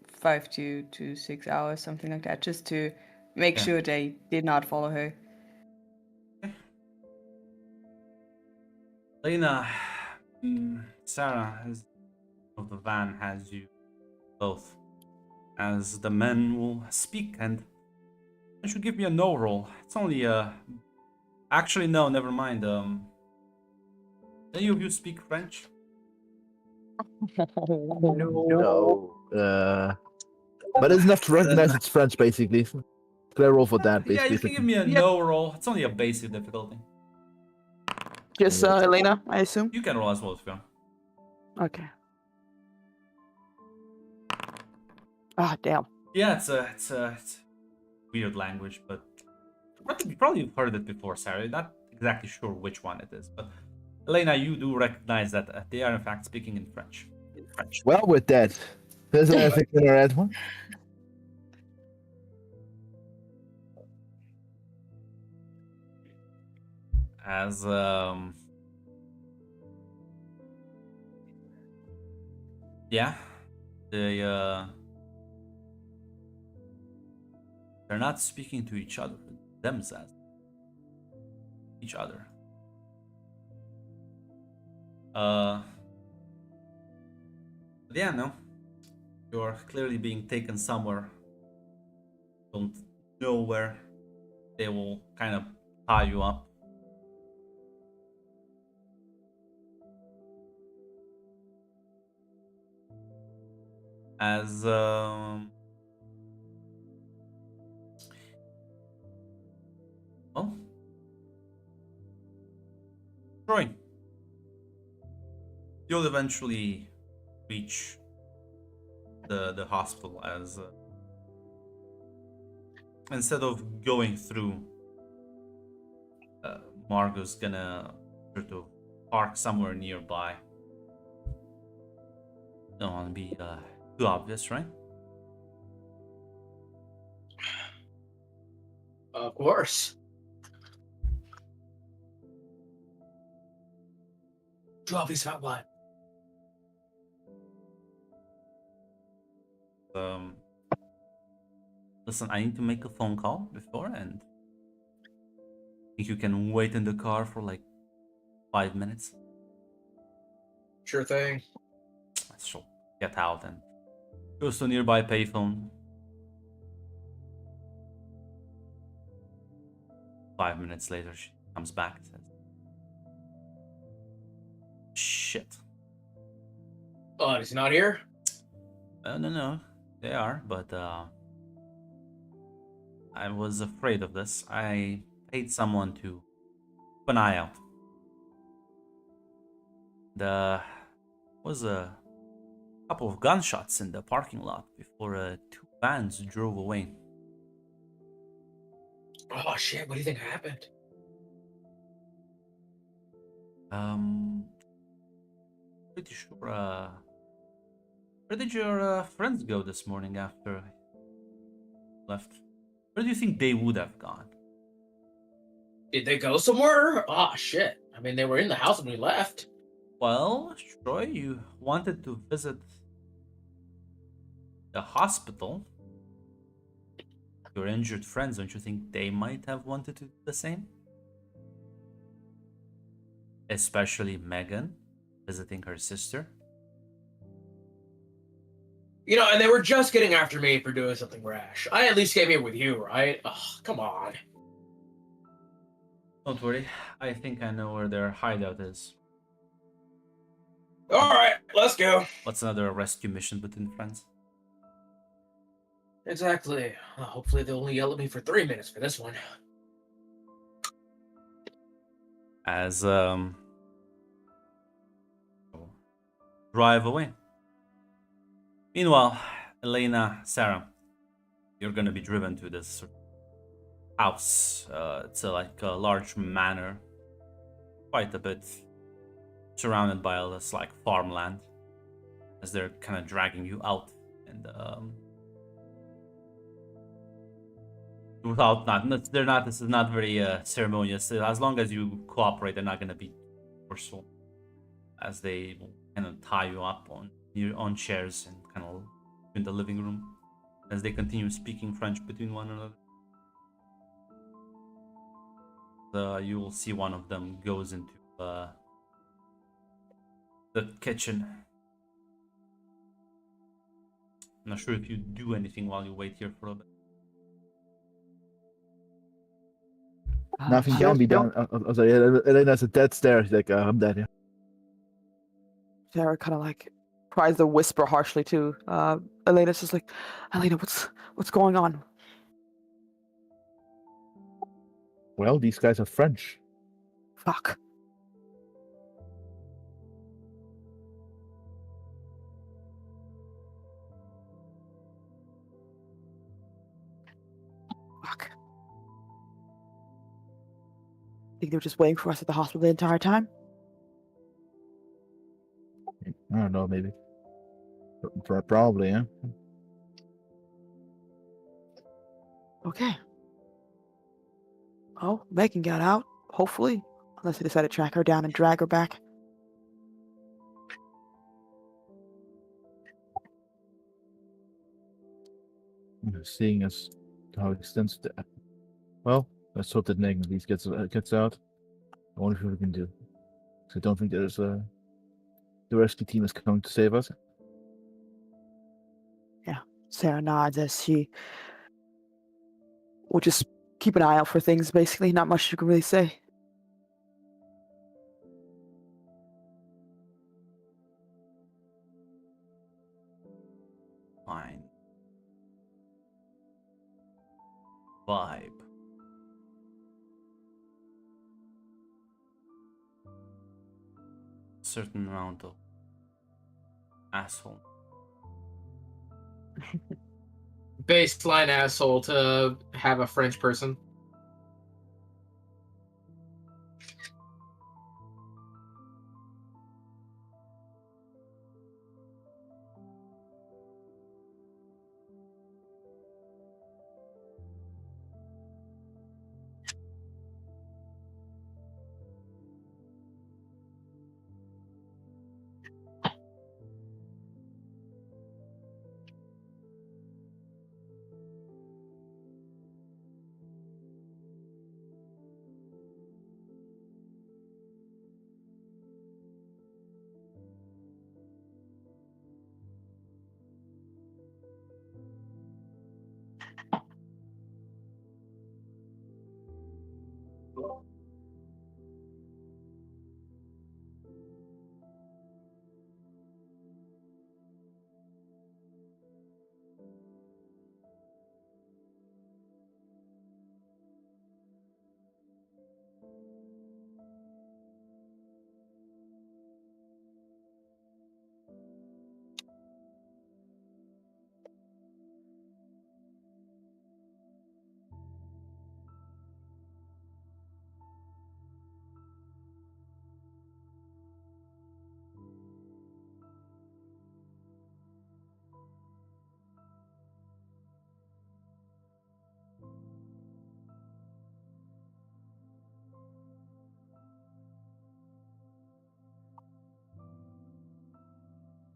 5 to 6 hours, something like that, just to make Yeah. sure they did not follow her. Lena, Sarah of the van has you both, as the men will speak, and you should give me a no roll. It's only actually no, never mind. Any of you speak French? No. But it's enough to recognize it's French, basically. Clear roll for that, Yeah, basically. you can give me a no roll. It's only a basic difficulty. Just Elena, I assume. You can roll as well if you want. Okay. Ah, damn. Yeah, it's a weird language, but you probably have heard it before, Sarah. Not exactly sure which one it is, but Elena, you do recognize that they are in fact speaking in French. Well, with that, there's anything in our head one. As yeah, they're not speaking to each other, themselves, each other. But yeah, no, you're clearly being taken somewhere. Don't know where. They will kind of tie you up. As well, Troy, you'll eventually reach the hospital, as instead of going through, Margot's gonna sort of park somewhere nearby. Don't want to be too obvious, right? Of course. Drop these fat blood. Listen, I need to make a phone call before, and think you can wait in the car for like 5 minutes. Sure thing. She'll get out and goes to a nearby payphone. 5 minutes later, she comes back and says, "Shit. Oh, is he not here? No, they are, but I was afraid of this. I paid someone to keep an eye out. There was a couple of gunshots in the parking lot before 2 vans drove away. Oh shit! What do you think happened? Pretty sure. Where did your friends go this morning after I left? Where do you think they would have gone? Did they go somewhere? Oh shit! I mean, they were in the house when we left. Well, Troy, you wanted to visit the hospital. Your injured friends, don't you think they might have wanted to do the same? Especially Megan visiting her sister. You know, and they were just getting after me for doing something rash. I at least came here with you, right? Ugh, come on. Don't worry. I think I know where their hideout is. All right, let's go. What's another rescue mission between friends? Exactly. Hopefully they'll only yell at me for 3 minutes for this one. As drive away. Meanwhile, Elena, Sarah, you're gonna be driven to this house. It's like a large manor, quite a bit surrounded by all this like farmland. As they're kind of dragging you out, and without they're not. This is not very ceremonious. As long as you cooperate, they're not gonna be forceful. As they kind of tie you up on chairs and kind of in the living room, as they continue speaking French between one another. You will see one of them goes into the kitchen. I'm not sure if you do anything while you wait here for a bit. Nothing she'll- can be she'll- done. I'm sorry, Elena's a dead stare. She's like, I'm dead. Yeah. Sarah kind of like tries to whisper harshly to Elena's just like, Elena, what's going on? Well, these guys are French. Fuck. Fuck. Think they were just waiting for us at the hospital the entire time? I don't know, maybe. Probably, yeah. Okay. Oh, Megan got out. Hopefully. Unless they decide to track her down and drag her back. Seeing as how extensive. Well, let's hope that Megan at least gets out. I wonder if we can do. So I don't think there's the rescue team is coming to save us. Sarah nods as she will just keep an eye out for things, basically. Not much you can really say. Fine. Vibe. Certain amount of asshole. Baseline asshole to have a French person.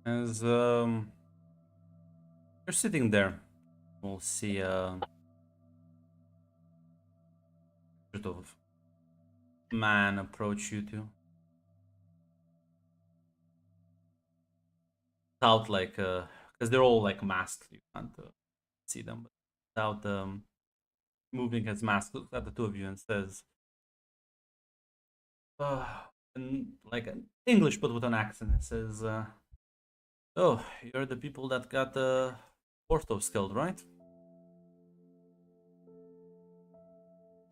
As you're sitting there, we'll see sort of man approach you two. Without like because they're all like masked. You can't see them. But without moving his mask, looks at the two of you and says, in like an English but with an accent, it says, "Oh, you're the people that got Porthos killed, right?"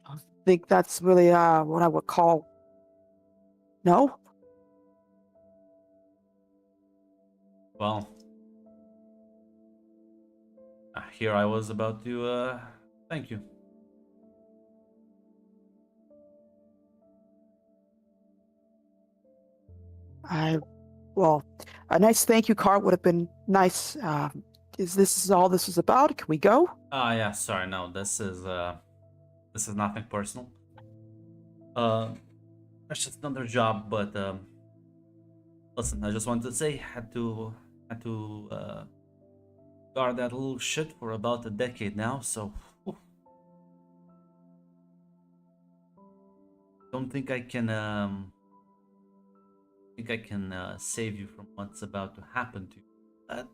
I think that's really what I would call. No? Well, here I was about to thank you. Well, a nice thank you card would have been nice. Is this all this is about? Can we go? Yeah, sorry, no, this is nothing personal. It's just another job, but listen, I just wanted to say, had to guard that little shit for about a decade now, so whew. Don't think I can save you from what's about to happen to you, but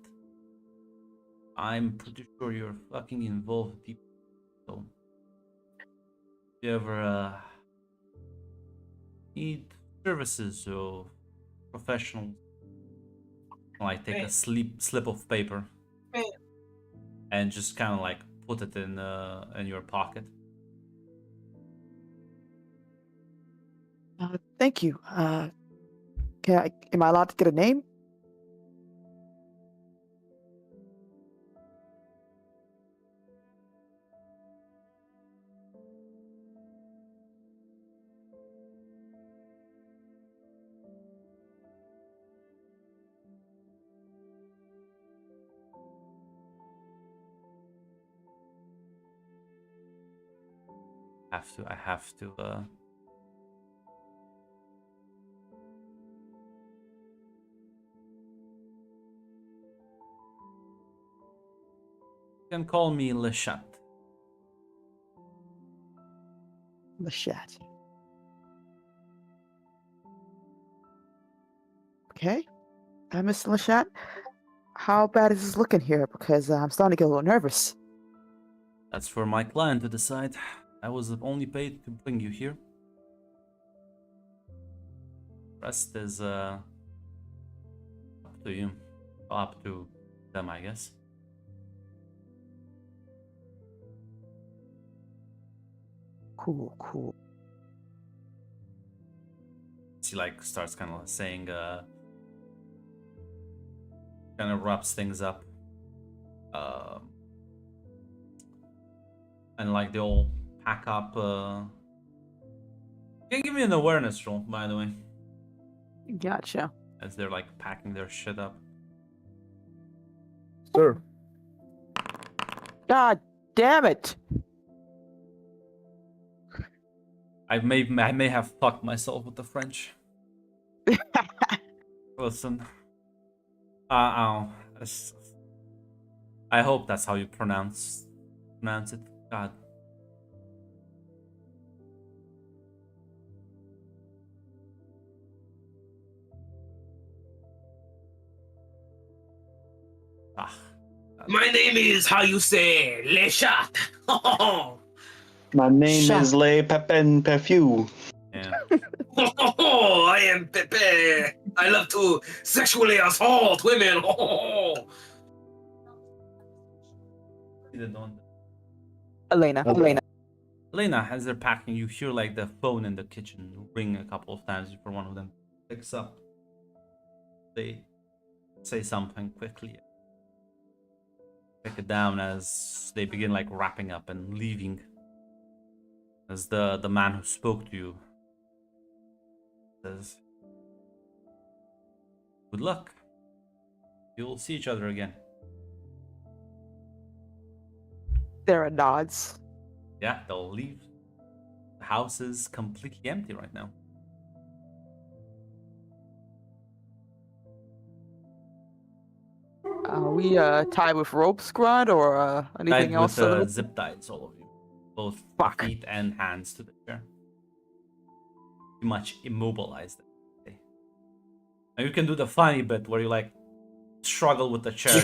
I'm pretty sure you're fucking involved deep. So if you ever need services or professionals, like take a slip of paper and just kind of like put it in your pocket. Thank you. Am I allowed to get a name? I have to you can call me Le Chat. Lachette. Okay. Mr. Lachette, how bad is this looking here? Because I'm starting to get a little nervous. That's for my client to decide. I was only paid to bring you here. Rest is up to you. Up to them, I guess. Cool. She like starts kind of saying kind of wraps things up. And like they all pack up. You can give me an awareness roll, by the way, Gotcha. as they're like packing their shit up. Sir, God damn it! I may have fucked myself with the French. Listen, I hope that's how you pronounce it. God. My name is how you say Le Chat. My name Sure. is Le Pepin Perfu. Yeah. I am Pepe. I love to sexually assault women. Elena. Elena, as they're packing, you hear like the phone in the kitchen ring a couple of times before one of them picks up. They say something quickly. Pick it down as they begin like wrapping up and leaving. As the man who spoke to you says, "Good luck. You'll see each other again." Sarah nods. Yeah, they'll leave. The house is completely empty right now. Are we tied with ropes, Grunt, or anything Tied else? with other- zip ties, all of you. Both Fuck. feet and hands to the chair. Pretty much immobilized. Now you can do the funny bit where you like struggle with the chair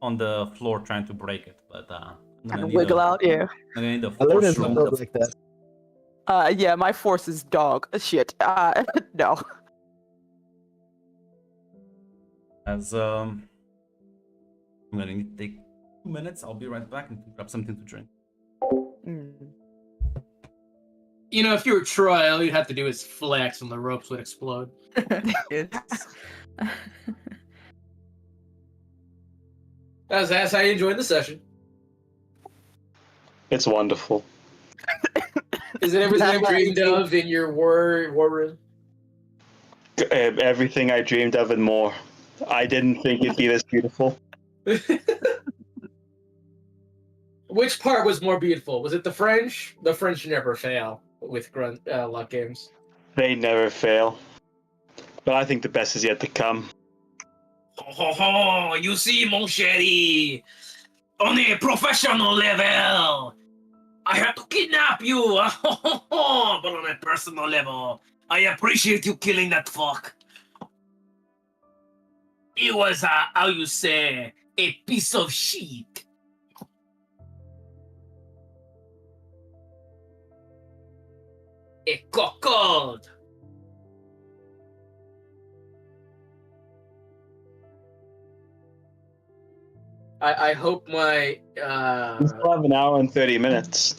on the floor trying to break it, but I'm gonna And need wiggle a, out, yeah. I'm gonna need a Elena force doesn't roll. look like that. Yeah, my force is dog. Shit. No. As I'm gonna need to take 2 minutes. I'll be right back and grab something to drink. Mm. You know, if you were Troy, all you'd have to do is flex and the ropes would explode. Yes. That's how you enjoyed the session. It's wonderful. Is it everything you dreamed of in your war room? Everything I dreamed of and more. I didn't think it'd be this beautiful. Which part was more beautiful? Was it the French? The French never fail with luck games. They never fail. But I think the best is yet to come. Ho ho ho! You see, mon chéri, on a professional level. I had to kidnap you, but on a personal level, I appreciate you killing that fuck. He was how you say, a piece of shit. A cuckold. I hope my We still have an hour and 30 minutes.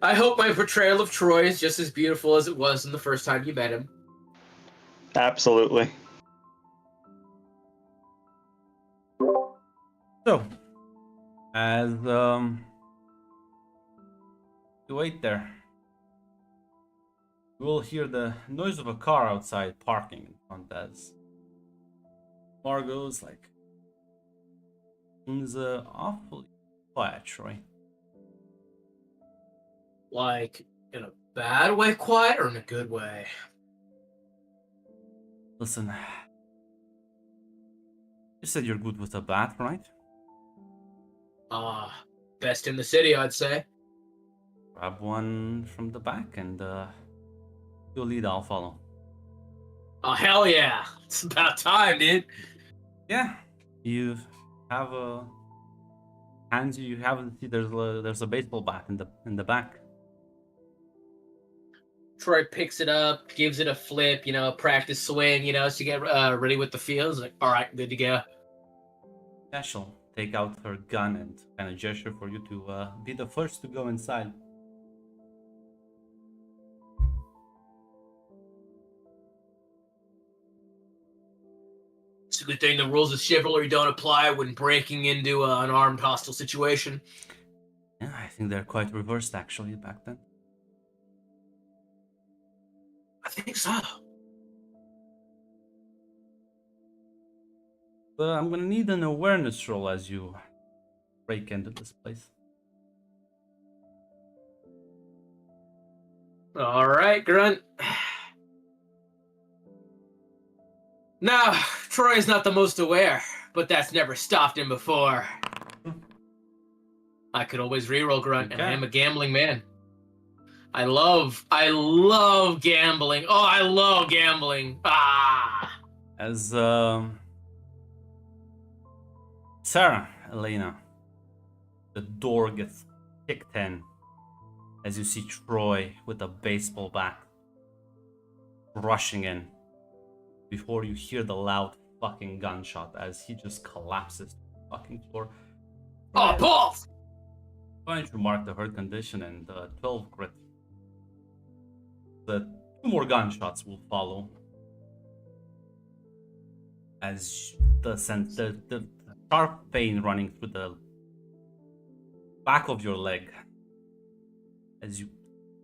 I hope my portrayal of Troy is just as beautiful as it was in the first time you met him. Absolutely. So, as you wait there, you will hear the noise of a car outside parking in front as Margot's like, seems awfully quiet, Troy. Like, in a bad way quiet or in a good way? Listen, you said you're good with a bat, right? Best in the city, I'd say. Grab one from the back and you'll lead, I'll follow. Oh, hell yeah. It's about time, dude. Yeah, you have a hands. You haven't see there's a baseball bat in the back. Troy picks it up, gives it a flip, practice swing, so you get ready with the field. It's like, all right, good to go. Yeah, she'll take out her gun and kind of gesture for you to be the first to go inside. It's a good thing the rules of chivalry don't apply when breaking into an armed hostile situation. Yeah, I think they're quite reversed actually back then. I think so. But I'm gonna need an awareness roll as you break into this place. All right, Grunt. Now, Troy's not the most aware, but that's never stopped him before. I could always reroll, Grunt, and I am a gambling man. I love gambling. Oh, I love gambling. As Sarah, Elena, the door gets kicked in as you see Troy with a baseball bat rushing in before you hear the loud fucking gunshot as he just collapses to the fucking floor. Oh, balls! Trying to mark the hurt condition and 12 crit. The 2 more gunshots will follow as the sharp pain running through the back of your leg as you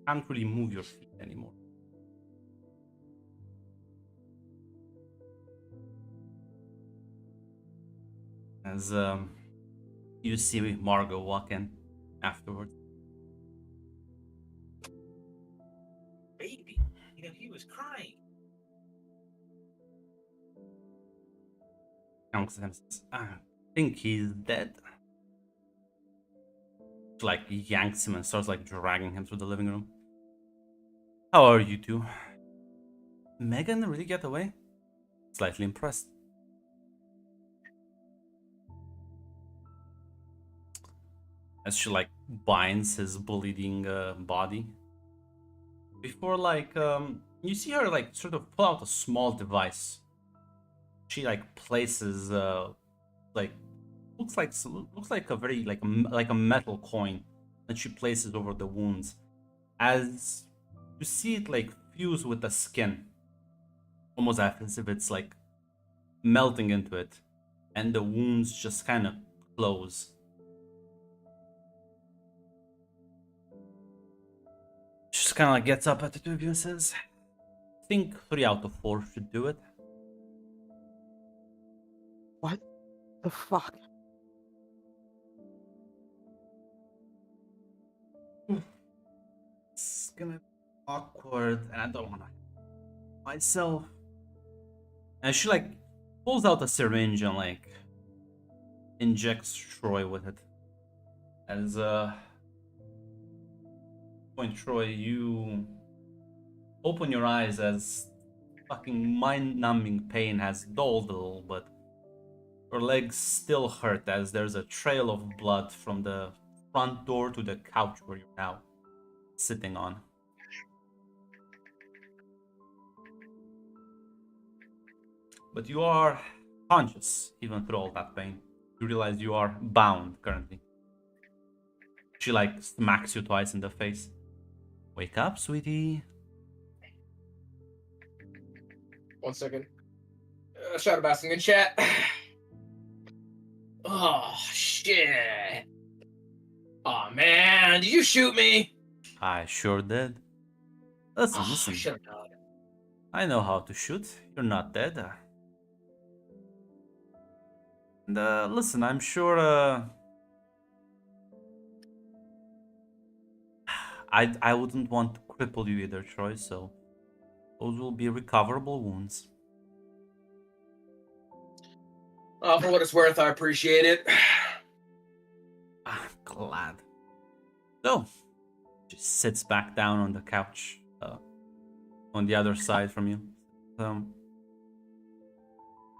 can't really move your feet anymore. As you see Margot walk in afterwards. Baby, he was crying. I think he's dead. She, like, yanks him and starts like dragging him through the living room. How are you two? Megan really get away? Slightly impressed. As she like binds his bleeding body. Before you see her like sort of pull out a small device. She like places like looks like a very like a metal coin that she places over the wounds. As you see it like fuse with the skin, almost as if it's like melting into it, and the wounds just kind of close. She just kind of like gets up at the two of you and says, "I think 3 out of 4 should do it." What the fuck? It's gonna be awkward, and I don't want to myself. And she like pulls out a syringe and like injects Troy with it. As point Troy, you open your eyes as fucking mind-numbing pain has dulled a little, but your legs still hurt as there's a trail of blood from the front door to the couch where you're now sitting on. But you are conscious even through all that pain. You realize you are bound currently. She like smacks you twice in the face. Wake up, sweetie. 1 second. Shadow Basking in chat. Oh, shit. Oh, man. Did you shoot me? I sure did. Listen, Oh, listen. should have known. I know how to shoot. You're not dead. And listen, I'm sure I wouldn't want to cripple you either, Troy, so those will be recoverable wounds. For what it's worth, I appreciate it. I'm glad. So, she sits back down on the couch on the other side from you.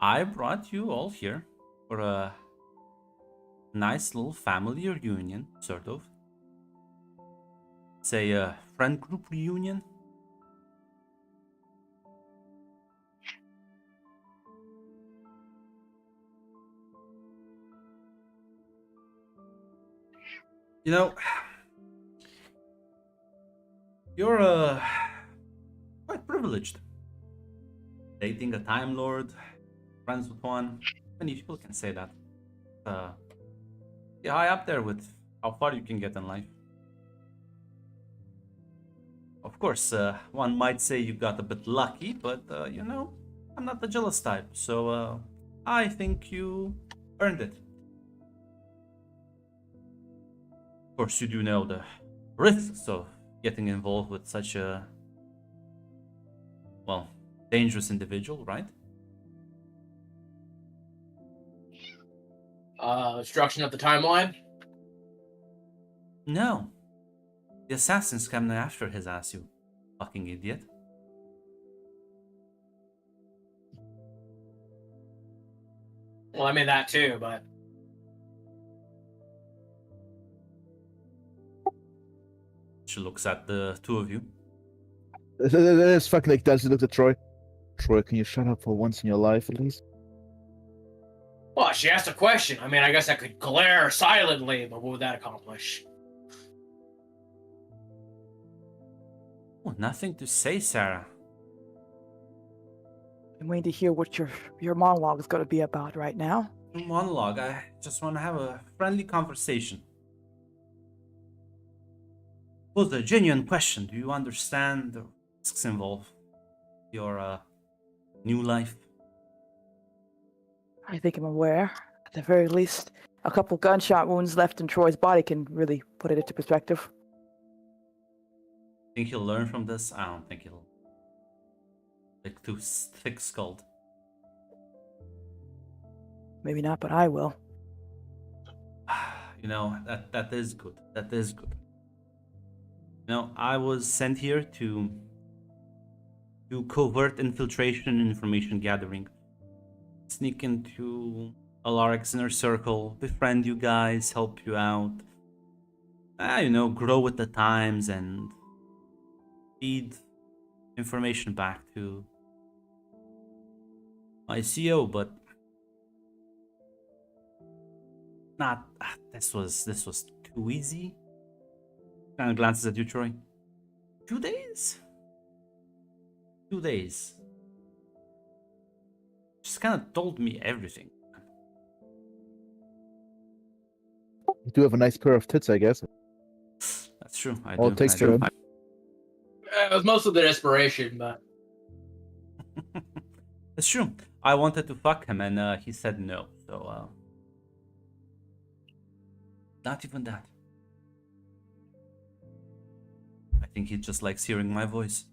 I brought you all here for a nice little family reunion, sort of. Say a friend group reunion. You know, you're quite privileged. Dating a Time Lord, friends with one. Many people can say that. You're high up there with how far you can get in life. Of course, one might say you got a bit lucky, but you know, I'm not the jealous type, so I think you earned it. Of course, you do know the risks of getting involved with such a, well, dangerous individual, right? Destruction of the timeline? No. The assassin's coming after his ass, you fucking idiot. Well, I mean that too, but... She looks at the two of you. It's fucking like that. She looked at Troy. Troy, can you shut up for once in your life at least? Well, she asked a question. I mean, I guess I could glare silently, but what would that accomplish? Oh, nothing to say, Sarah. I'm waiting to hear what your monologue is going to be about right now. Monologue. I just want to have a friendly conversation. Was a genuine question. Do you understand the risks involved? Your new life? I think I'm aware. At the very least, a couple gunshot wounds left in Troy's body can really put it into perspective. Think he'll learn from this? I don't think he'll. Like too thick-skulled. Maybe not, but I will. You know, that is good. That is good. You know, I was sent here to do covert infiltration and information gathering. Sneak into Alaric's inner circle, befriend you guys, help you out. Grow with the times and feed information back to my CEO, but not. This was too easy. Kind of glances at you, Troy. 2 days? 2 days. Just kind of told me everything. You do have a nice pair of tits, I guess. That's true. I All do. it takes I to do. win. It was mostly the desperation, but It's true. I wanted to fuck him, and he said no. So, not even that. I think he just likes hearing my voice.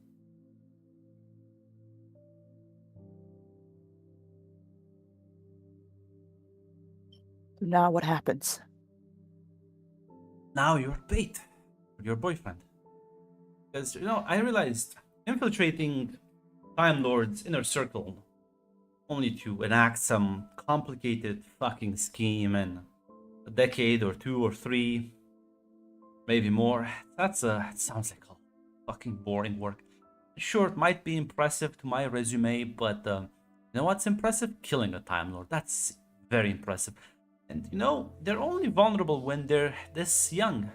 Now what happens? Now you're bait for your boyfriend. Because, I realized infiltrating Time Lord's inner circle only to enact some complicated fucking scheme in a decade or 2 or 3, maybe more. It sounds like a fucking boring work. Sure, it might be impressive to my resume, but you know what's impressive? Killing a Time Lord. That's very impressive. And they're only vulnerable when they're this young.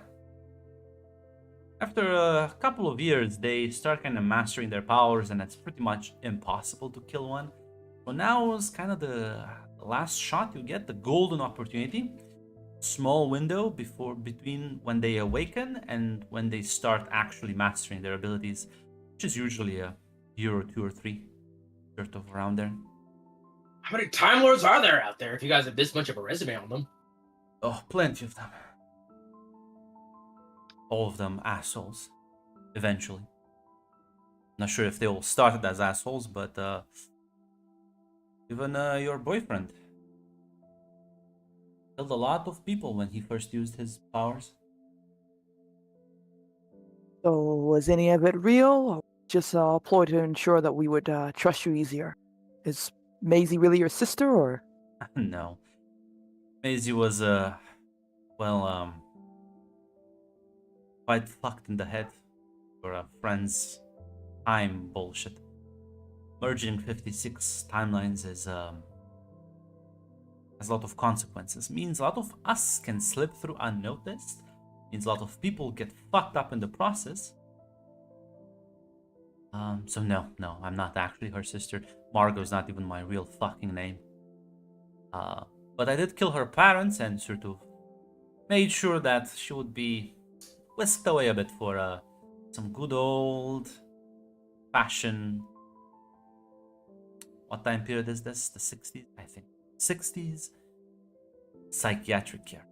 After a couple of years, they start kind of mastering their powers, and it's pretty much impossible to kill one. So now is kind of the last shot you get, the golden opportunity. Small window between when they awaken and when they start actually mastering their abilities, which is usually a year or 2 or 3, sort of around there. how many Time Lords are there out there if you guys have this much of a resume on them? Oh, plenty of them. All of them assholes, eventually. Not sure if they all started as assholes, but even your boyfriend killed a lot of people when he first used his powers. So was any of it real, or just a ploy to ensure that we would trust you easier? Is Maisie really your sister, or? No. Maisie was, quite fucked in the head for a friend's time bullshit. Merging 56 timelines has a lot of consequences. Means a lot of us can slip through unnoticed. Means a lot of people get fucked up in the process. So no, I'm not actually her sister. Margot's not even my real fucking name. But I did kill her parents and sort of made sure that she would be whisked away a bit for some good old fashioned. What time period is this? The 60s, I think. 60s psychiatric care.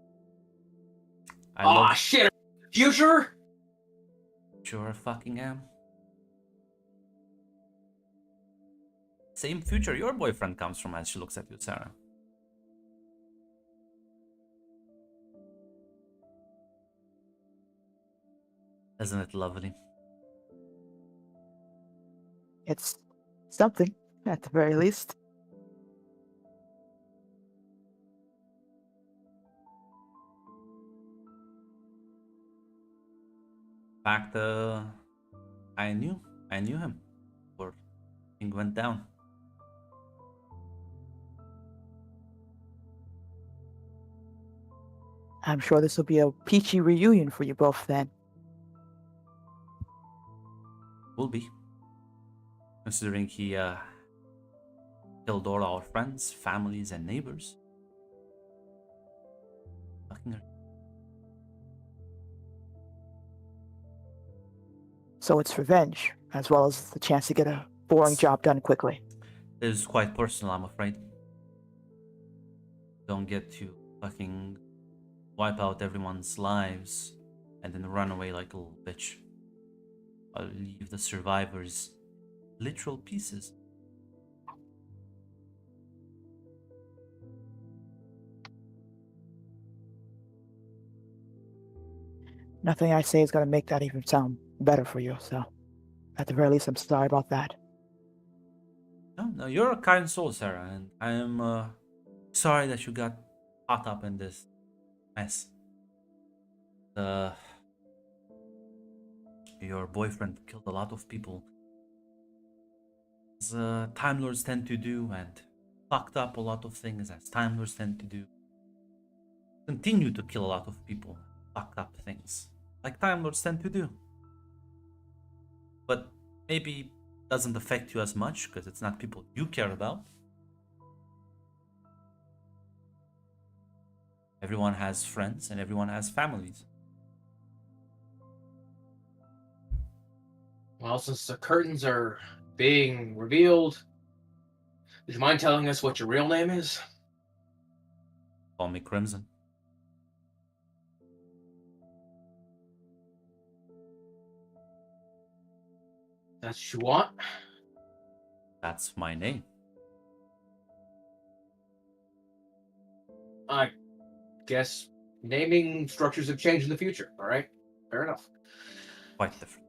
Aw, shit! Future? Sure fucking am. Same future your boyfriend comes from as she looks at you, Sarah. Isn't it lovely? It's something, at the very least. In fact, I knew him before thing went down. I'm sure this will be a peachy reunion for you both then. Will be. Considering he killed all our friends, families, and neighbors. Fucking her. So it's revenge, as well as the chance to get a boring job done quickly. It is quite personal, I'm afraid. Don't get to fucking wipe out everyone's lives and then run away like a little bitch. I'll leave the survivors literal pieces. Nothing I say is going to make that even sound better for you, so at the very least, I'm sorry about that. no, you're a kind soul, Sarah, and I am sorry that you got caught up in this mess. Your boyfriend killed a lot of people, as Time Lords tend to do, and fucked up a lot of things, as Time Lords tend to do. Continue to kill a lot of people, fucked up things, like Time Lords tend to do. But maybe doesn't affect you as much because it's not people you care about. Everyone has friends and everyone has families. Well, since the curtains are being revealed, would you mind telling us what your real name is? Call me Crimson. That's what you want? That's my name. I guess naming structures have changed in the future, alright? Fair enough. Quite different.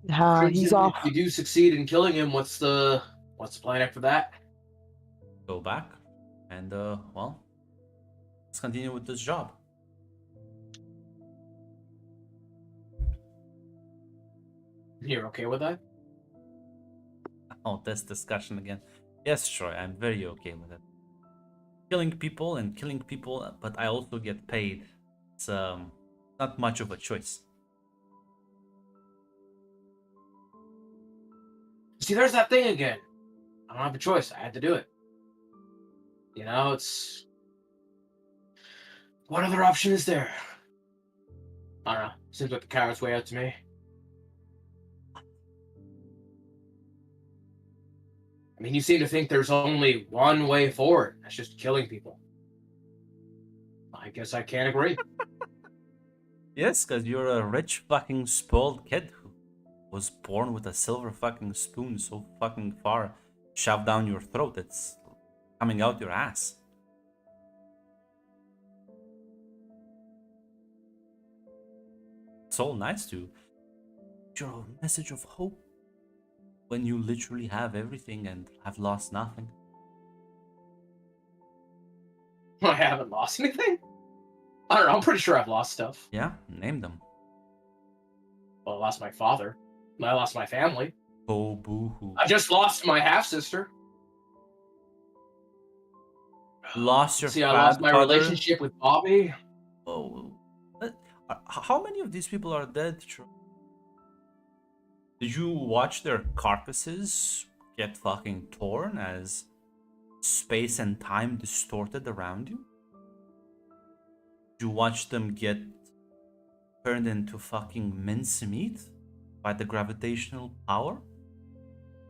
He's Crimson, off. if you do succeed in killing him, what's the plan after that? Go back and well, let's continue with this job. You're okay with that? Oh, this discussion again. Yes, Troy, I'm very okay with it. Killing people, but I also get paid. It's not much of a choice. See, there's that thing again. I don't have a choice. I had to do it. You know, it's... What other option is there? I don't know. Seems like the coward's way out to me. I mean, you seem to think there's only one way forward. That's just killing people. I guess I can't agree. Yes, because you're a rich fucking spoiled kid who was born with a silver fucking spoon so fucking far shoved down your throat it's coming out your ass. It's all nice to share a message of hope when you literally have everything and have lost nothing. I haven't lost anything. I don't know. I'm pretty sure I've lost stuff. Yeah, name them. Well, I lost my father. I lost my family. Oh, boo-hoo. I just lost my half-sister. Lost your See, I lost my father? relationship with Bobby. Oh, how many of these people are dead? Did you watch their carcasses get fucking torn as space and time distorted around you? Did you watch them get turned into fucking mincemeat by the gravitational power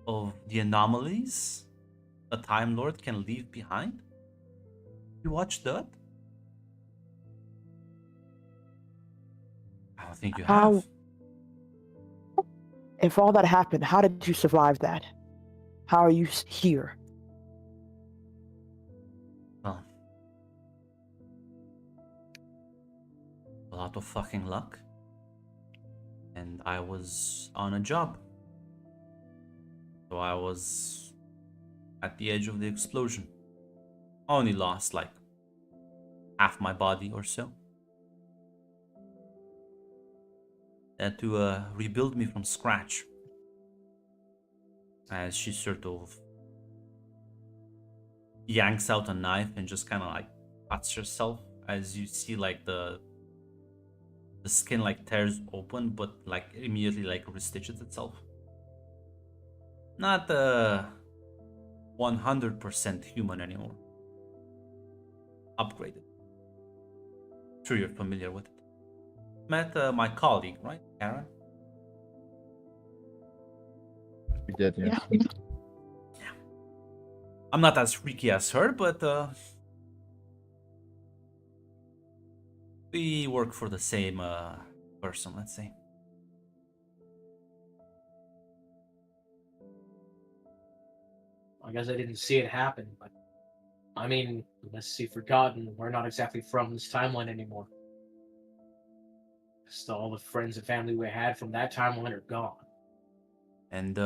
of the anomalies a Time Lord can leave behind? You watched that? I don't think you have. If all that happened, how did you survive that? How are you here? Well, a lot of fucking luck. And I was on a job. So I was at the edge of the explosion. I only lost like half my body or so. They had to rebuild me from scratch. As she sort of yanks out a knife and just kind of like cuts herself, as you see like the skin like tears open, but like immediately like restitches itself. Not 100% human anymore. Upgraded. Sure, you're familiar with it. Met my colleague, right, Karen? We did, yeah. I'm not as freaky as her, but we work for the same person, let's say. I guess I didn't see it happen, but I mean, unless you've forgotten, we're not exactly from this timeline anymore. So all the friends and family we had from that timeline are gone. And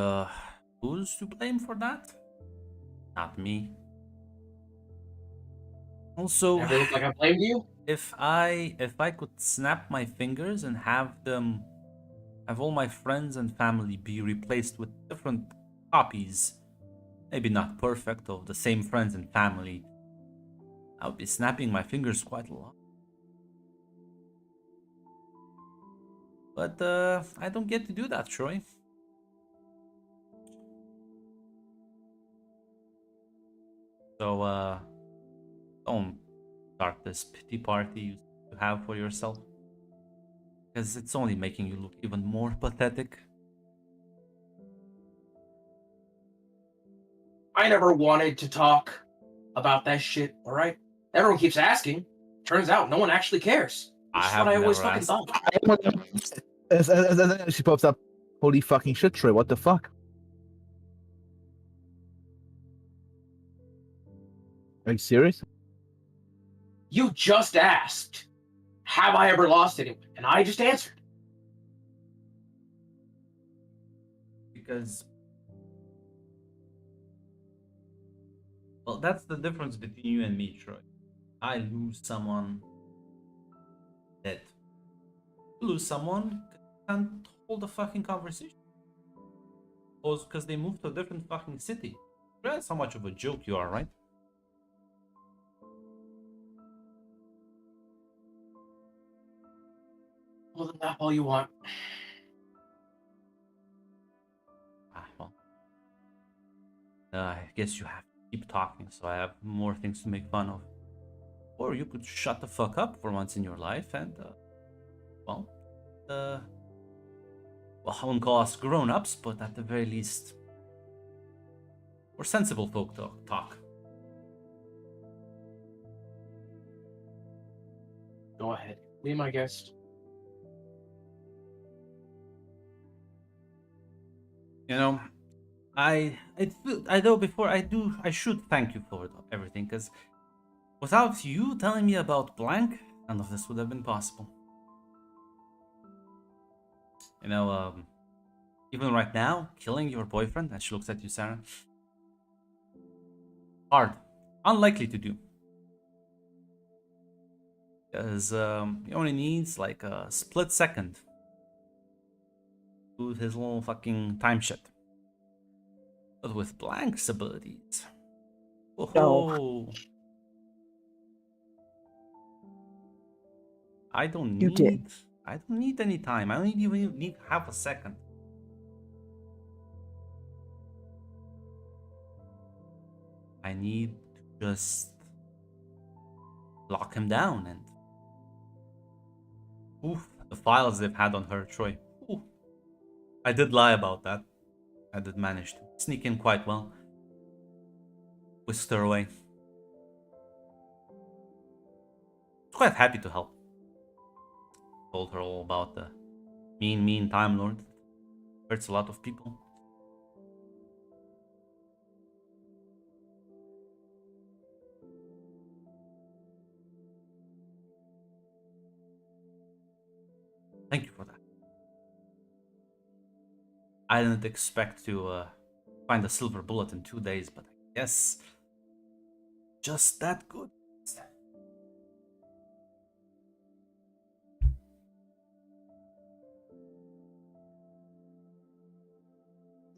who's to blame for that? Not me. Also, Never looked like I blamed you. if I could snap my fingers and have all my friends and family be replaced with different copies, maybe not perfect of the same friends and family, I would be snapping my fingers quite a lot. But I don't get to do that, Troy. So don't start this pity party you have for yourself, because it's only making you look even more pathetic. I never wanted to talk about that shit. All right. Everyone keeps asking. Turns out no one actually cares. I Which is have what I always never fucking asked. thought. And then she pops up, holy fucking shit, Troy, what the fuck? Are you serious? You just asked, have I ever lost anyone? And I just answered. Because, well, that's the difference between you and me, Troy. I lose someone dead. You lose someone can't hold a fucking conversation. Because they moved to a different fucking city. That's how much of a joke you are, right? Well, then that's all you want. Well, I guess you have to keep talking, so I have more things to make fun of. Or you could shut the fuck up for once in your life and, well, I wouldn't call us grown-ups, but at the very least, we're sensible folk talk. Go ahead. Be my guest. You know, I should thank you for everything, because without you telling me about blank, none of this would have been possible. You know, even right now, killing your boyfriend, and she looks at you, Sarah, hard, unlikely to do. Because he only needs like a split second to his little fucking time shit. But with Blank's abilities, oh, I don't You did. need any time. I only even need half a second. I need to just lock him down and oof, the files they've had on her, Troy. Ooh. I did lie about that. I did manage to sneak in quite well. Whisked her away. Quite happy to help. Told her all about the mean Time Lord. Hurts a lot of people. Thank you for that. I didn't expect to find a silver bullet in 2 days, but I guess just that good.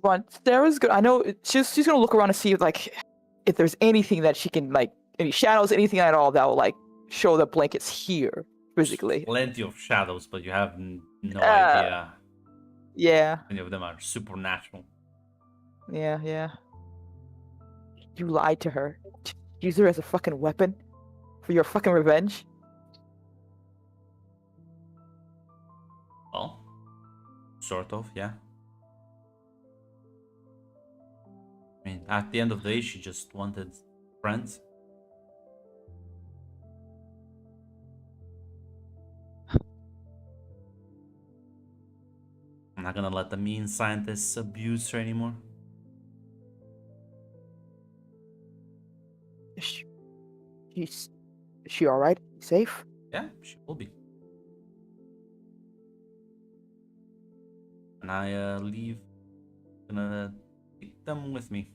But Sarah's good. I know she's gonna look around to see if there's anything that she can any shadows, anything at all that will show that Blanket's here physically. Plenty of shadows, but you have no Uh, idea. Yeah, Many of them are supernatural. yeah. You lied to her. Use her as a fucking weapon for your fucking revenge. Well, sort of, yeah. I mean, at the end of the day, she just wanted friends. I'm not gonna let the mean scientists abuse her anymore. Is she all right? Safe? Yeah, she will be. and I leave, gonna take them with me.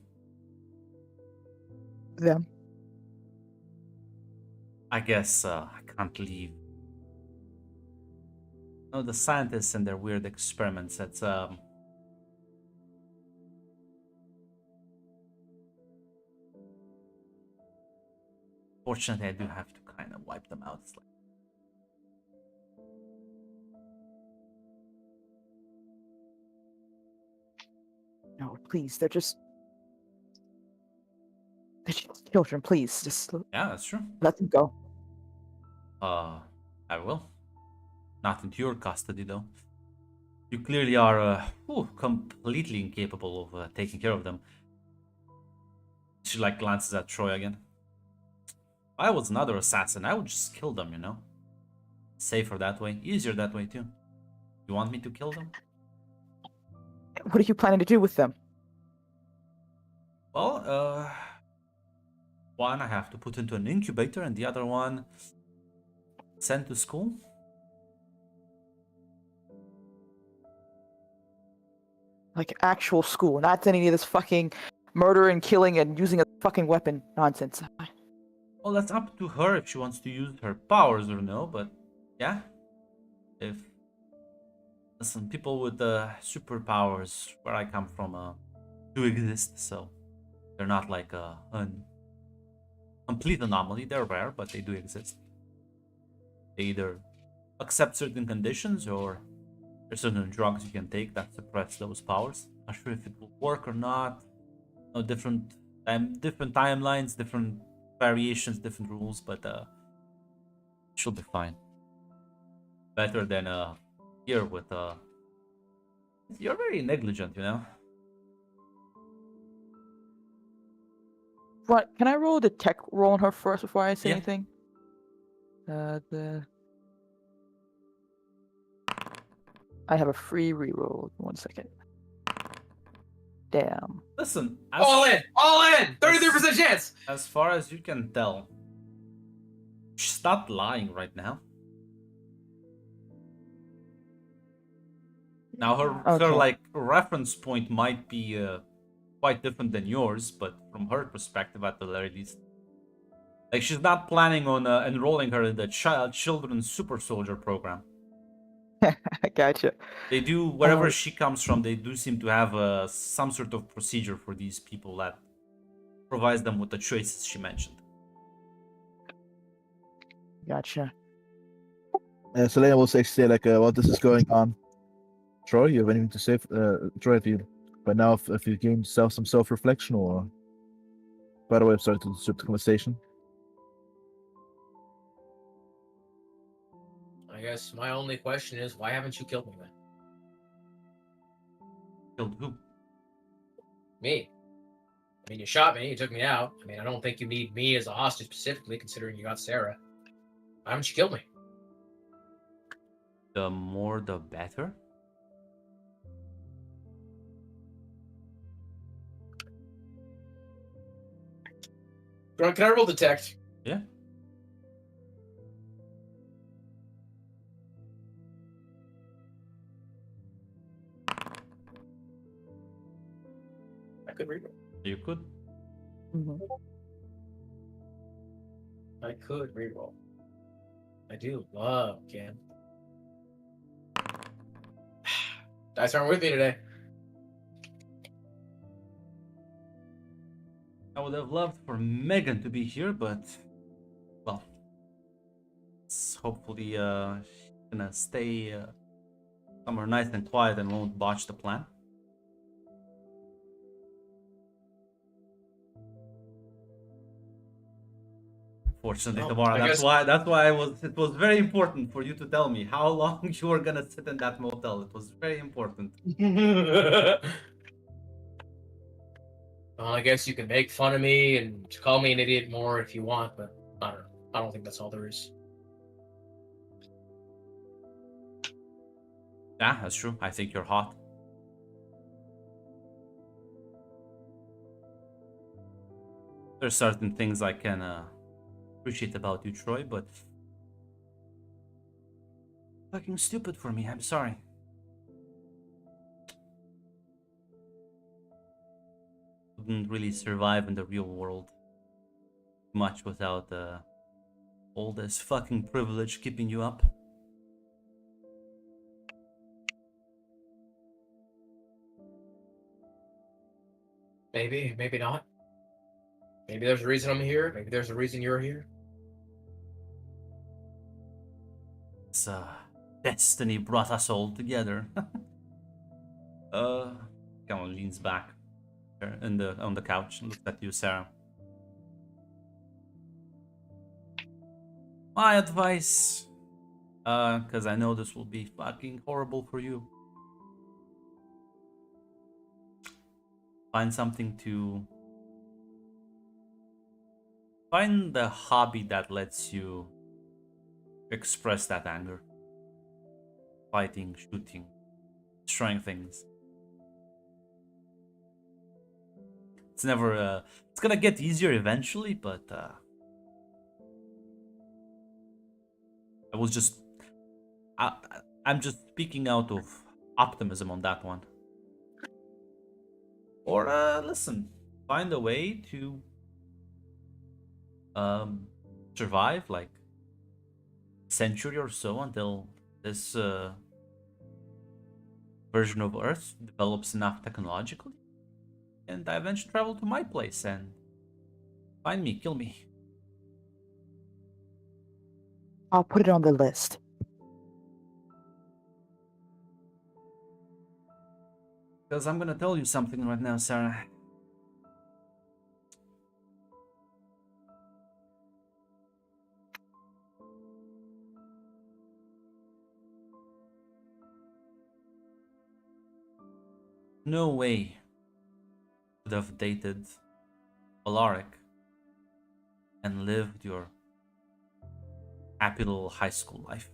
Them. I guess I can't leave. No, the scientists and their weird experiments. That's Fortunately, I do have to kind of wipe them out. It's like, No, please. They're just children. Please, just yeah, that's true. let them go. I will. Not into your custody, though. You clearly are completely incapable of taking care of them. She like glances at Troy again. If I was another assassin, I would just kill them, you know? Safer that way, easier that way too. You want me to kill them? What are you planning to do with them? Well, one I have to put into an incubator and the other one send to school. Like actual school, not any of this fucking murder and killing and using a fucking weapon nonsense. Well, that's up to her if she wants to use her powers or no, but yeah. If listen, people with superpowers where I come from do exist, so they're not like a complete anomaly. They're rare, but they do exist. They either accept certain conditions or there's certain drugs you can take that suppress those powers. Not sure if it will work or not. No, different timelines, different variations, different rules, but she'll be fine. Better than here with you're very negligent, you know. What? Can I roll the tech roll on her first before I say Yeah. anything? I have a free reroll. 1 second. Damn. Listen, All in! 33% chance! As far as you can tell, she's not lying right now. Now her Okay. like reference point might be quite different than yours, but from her perspective, at the very least, like she's not planning on enrolling her in the children's super soldier program. I gotcha. They do wherever Uh, she comes from. They do seem to have some sort of procedure for these people that provides them with the choices she mentioned. Gotcha. Selena will say like, while this is going on, Troy, you have anything to say? Troy, if you by now if you gained some self-reflection, or by the way, I'm sorry to disrupt the conversation. I guess my only question is, why haven't you killed me then? Killed who? Me. I mean, you shot me, you took me out. I mean, I don't think you need me as a hostage specifically, considering you got Sarah. Why haven't you killed me? The more the better. Can I roll detect? Yeah. I could reroll. You could. Mhm. I could reroll. I do love Ken. Dice aren't with me today. I would have loved for Megan to be here, but well, hopefully she's gonna stay somewhere nice and quiet and won't botch the plan. Fortunately, Oh, tomorrow. I That's guess- why it was very important for you to tell me how long you were gonna sit in that motel. It was very important. Well, I guess you can make fun of me and call me an idiot more if you want, but I don't know. I don't think that's all there is. Yeah, that's true. I think you're hot. There's certain things I can appreciate about you, Troy, but fucking stupid for me. I'm sorry. couldn't really survive in the real world much without all this fucking privilege keeping you up. Maybe, maybe not. Maybe there's a reason I'm here. Maybe there's a reason you're here. It's destiny brought us all together. Kind of leans back on the couch and looks at you, Sarah. My advice, because I know this will be fucking horrible for you. Find something to... Find the hobby that lets you express that anger. Fighting, shooting, destroying things. It's never, it's gonna get easier eventually, but, I'm just speaking out of optimism on that one. Or, listen, find a way to, survive, like, century or so until this, version of Earth develops enough technologically. And I eventually travel to my place and find me, kill me. I'll put it on the list. Because I'm gonna tell you something right now, Sarah. No way could have dated Alaric and lived your happy little high school life.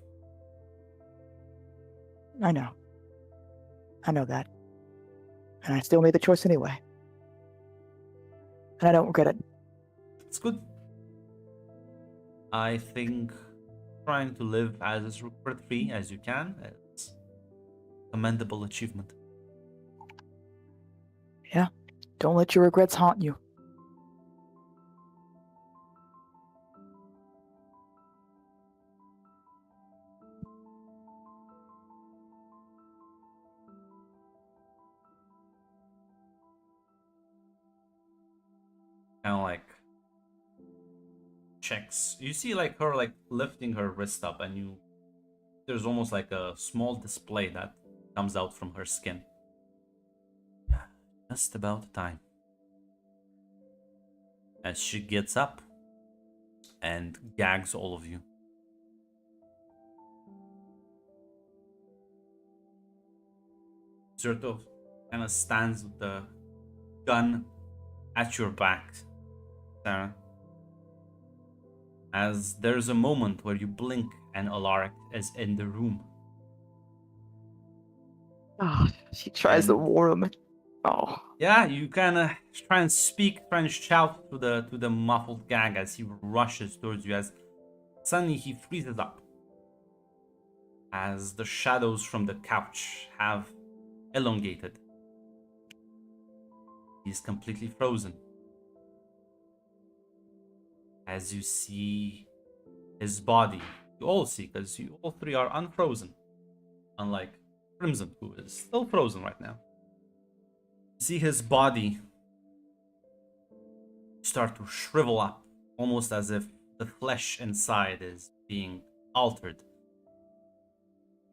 I know. I know that. And I still made the choice anyway. And I don't regret it. It's good. I think trying to live as regret-free as you can is a commendable achievement. Yeah. Don't let your regrets haunt you. Kind of like checks. You see like her like lifting her wrist up, and there's almost like a small display that comes out from her skin. Just about time. As she gets up and gags all of you. Zertov kind of stands with the gun at your back, Sarah. As there's a moment where you blink and Alaric is in the room. Oh, she tries to warn him. Oh. Yeah, you kind of try and speak, try and shout to the muffled gag as he rushes towards you. As suddenly he freezes up, as the shadows from the couch have elongated. He's completely frozen. As you see his body, you all see, because you all three are unfrozen, unlike Crimson, who is still frozen right now. See his body start to shrivel up, almost as if the flesh inside is being altered,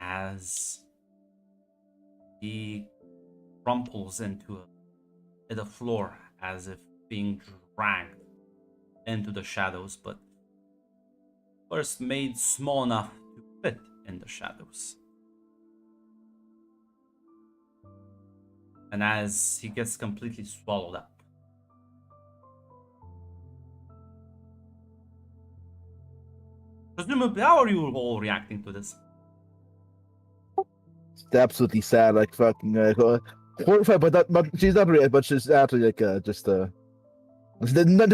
as he crumples into the floor as if being dragged into the shadows, but first made small enough to fit in the shadows. And as he gets completely swallowed up, presumably, how are you all reacting to this? It's absolutely sad, like fucking horrified, but she's not really, but she's actually like there's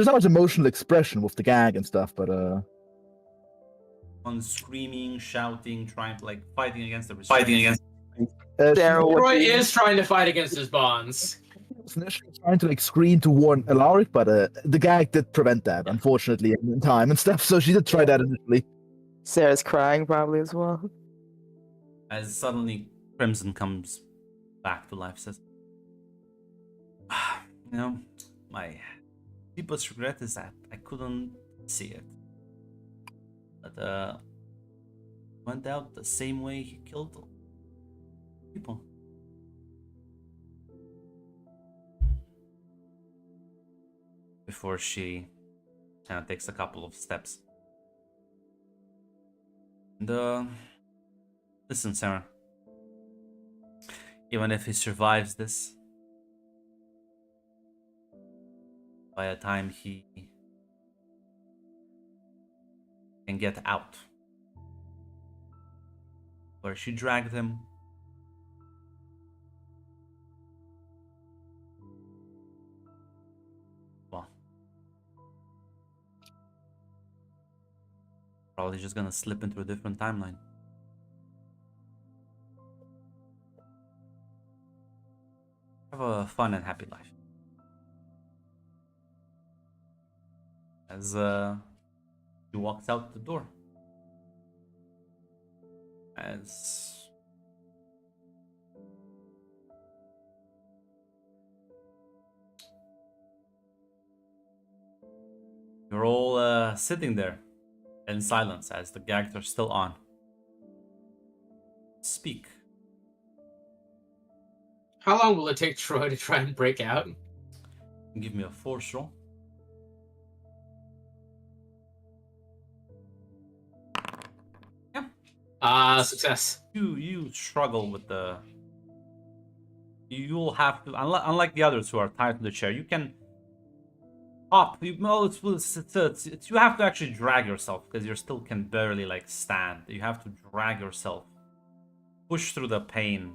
not much emotional expression with the gag and stuff, but On screaming, shouting, trying to like fighting against the restraints. Sarah would Roy be- is trying to fight against his bonds. was initially trying to like scream to warn Alaric, but the gag did prevent that, unfortunately, in time and stuff. So she did try that initially. Sarah's crying probably as well. As suddenly Crimson comes back to life, says, "You know, my deepest regret is that I couldn't see it. But went out the same way he killed people." Before she kind of takes a couple of steps. And listen, Sarah. Even if he survives this, by the time he can get out, where she dragged him, well, probably just gonna slip into a different timeline. Have a fun and happy life. As he walks out the door. As you're all sitting there in silence as the gags are still on. Speak. How long will it take Troy to try and break out? Give me a force roll. Success. You struggle with the. You'll have to, unlike the others who are tied to the chair, you can hop. You have to actually drag yourself because you still can barely like stand. You have to drag yourself, push through the pain,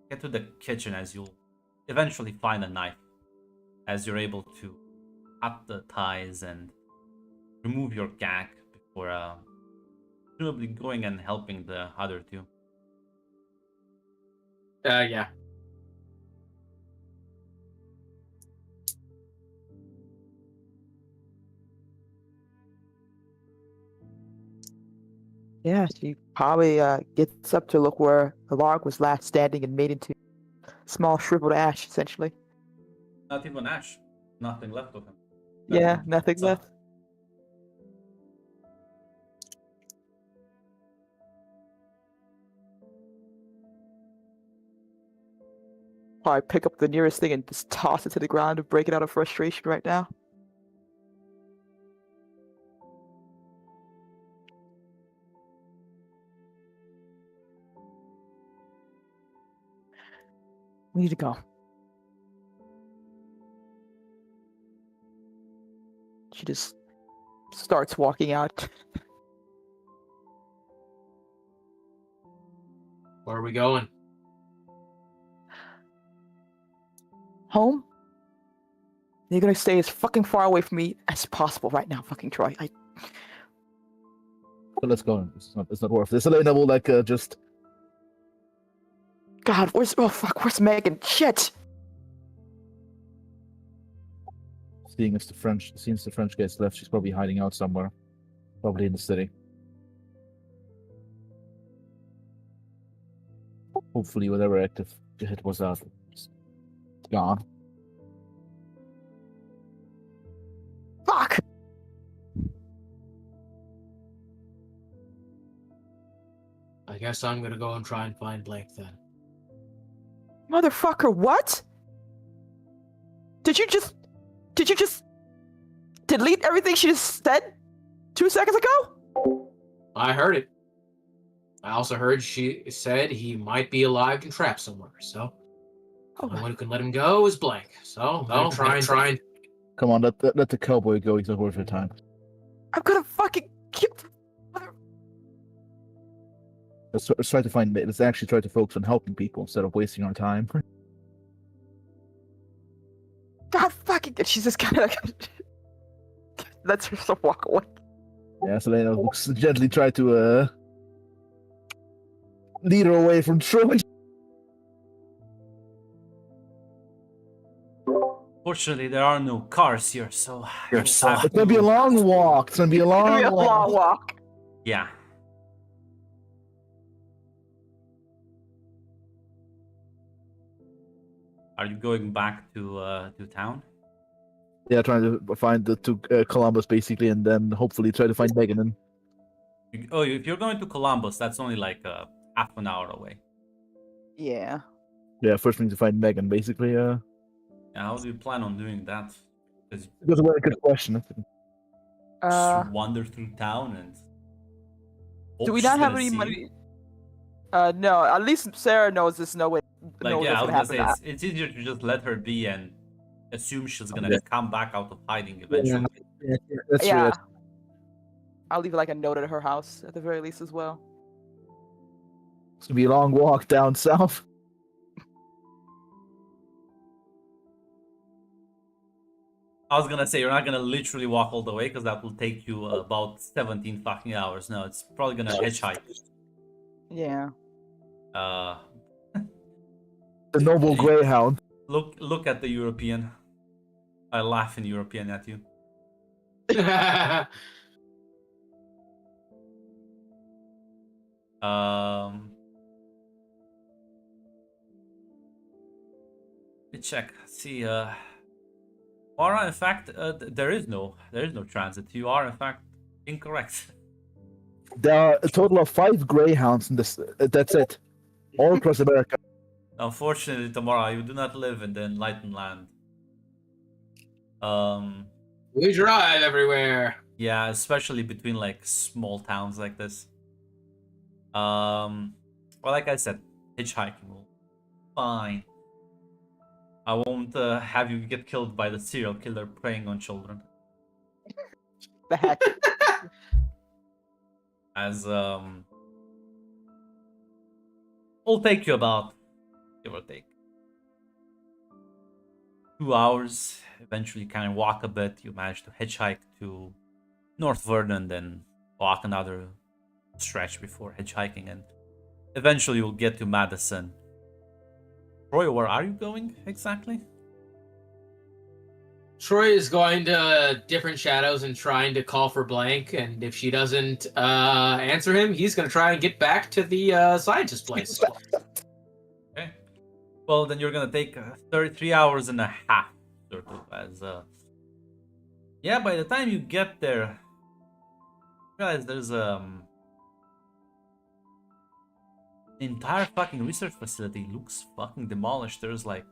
get to the kitchen as you'll eventually find a knife, as you're able to cut the ties and remove your gag before presumably going and helping the other two. Yeah. Yeah, she probably gets up to look where Alaric was last standing and made into small shriveled ash, essentially. Not even ash. Nothing left of him. Yeah, nothing So- left. Probably pick up the nearest thing and just toss it to the ground to break it out of frustration right now. We need to go. She just starts walking out. Where are we going? Home? You're gonna stay as fucking far away from me as possible right now, fucking Troy. So let's go. It's not worth it. Selena will like just. God, where's where's Megan? Shit! Since the French guy's left, she's probably hiding out somewhere, probably in the city. Hopefully, whatever active hit was out, it's gone. Fuck! I guess I'm gonna go and try and find Blake then. Motherfucker, what? Did you just delete everything she just said 2 seconds ago? I heard it. I also heard she said he might be alive and trapped somewhere, so Oh the only my- one who can let him go is Blake. So I'll try and Come on, let the cowboy go. He's not worth your time. I'm gonna fucking kill. Let's try to find. Let's actually try to focus on helping people instead of wasting our time. God fucking. And she's just kind of lets herself walk away. Yeah, Selena will gently try to lead her away from Troy. Fortunately, there are no cars here, so You're you'll so have It's gonna be a to- long walk. It's gonna be a It's gonna long, be a long walk. Yeah. Are you going back to town? Yeah, trying to find the two Columbus basically, and then hopefully try to find Megan. And If you're going to Columbus, that's only like half an hour away. Yeah. yeah, first thing to find Megan basically. Yeah, how do you plan on doing that? Because That's a very good question. just wander through town and. Do hope we she's not have gonna any see money? you? No. At least Sarah knows there's no way. Like, no, yeah, I was what's gonna gonna say it's easier to just let her be and assume she's gonna Yeah. come back out of hiding eventually. That's Yeah. true. I'll leave like a note at her house at the very least as well. It's gonna be a long walk down south. I was gonna say you're not gonna literally walk all the way because that will take you about 17 fucking hours. No, it's probably gonna hitchhike. Yeah. Uh, The noble greyhound. look at the European. I laugh in European at you. Let me check. See, Mara, in fact, there is no transit. You are in fact incorrect. There are a total of 5 greyhounds in this. That's it, all across America. Unfortunately, Tamara, you do not live in the enlightened land. We drive everywhere. Yeah, especially between like small towns like this. Well, like I said, hitchhiking will fine. I won't have you get killed by the serial killer preying on children. The heck. As it'll take you about, give or take, 2 hours. Eventually, kind of walk a bit. You manage to hitchhike to North Vernon, then walk another stretch before hitchhiking, and eventually you'll get to Madison. Troy, where are you going exactly? Troy is going to different shadows and trying to call for Blank, and if she doesn't answer him, he's going to try and get back to the scientist place. Okay. Well, then you're gonna take 33 hours and a half, sort of, as yeah, by the time you get there, realize there's the entire fucking research facility looks fucking demolished. There's like,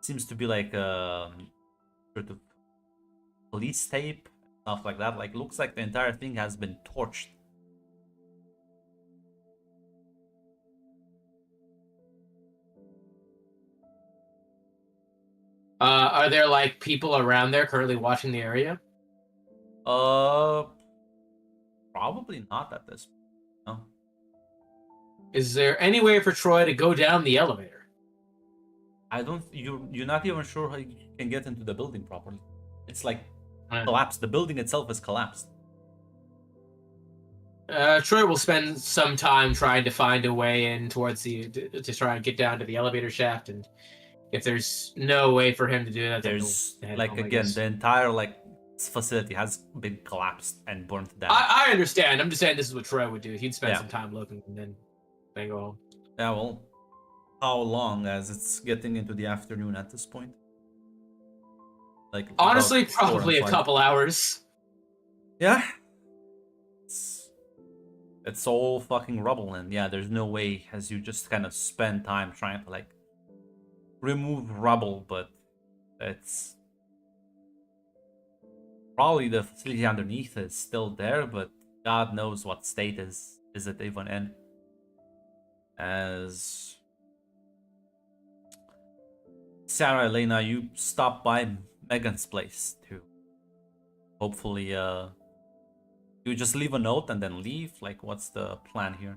seems to be like sort of police tape, stuff like that. Like, looks like the entire thing has been torched. Are there like people around there currently watching the area? Probably not at this point. No. Is there any way for Troy to go down the elevator? I don't. You're not even sure how you can get into the building properly. It's like Uh. collapsed. The building itself is collapsed. Troy will spend some time trying to find a way in towards to try and get down to the elevator shaft, and if there's no way for him to do that, then There's he'll head like home, I again, guess. the entire like facility has been collapsed and burnt down. I understand. I'm just saying this is what Troy would do. He'd spend Yeah. some time looking and then go home. Yeah, well, how long? As it's getting into the afternoon at this point. Like Honestly, about 4 and probably a 5. couple hours. Yeah. It's all fucking rubble, and yeah, there's no way as you just kind of spend time trying to like remove rubble, but it's probably the facility underneath is still there, but God knows what state is it even in. As Sarah, Elena, you stop by Megan's place to hopefully you just leave a note and then leave? Like, what's the plan here?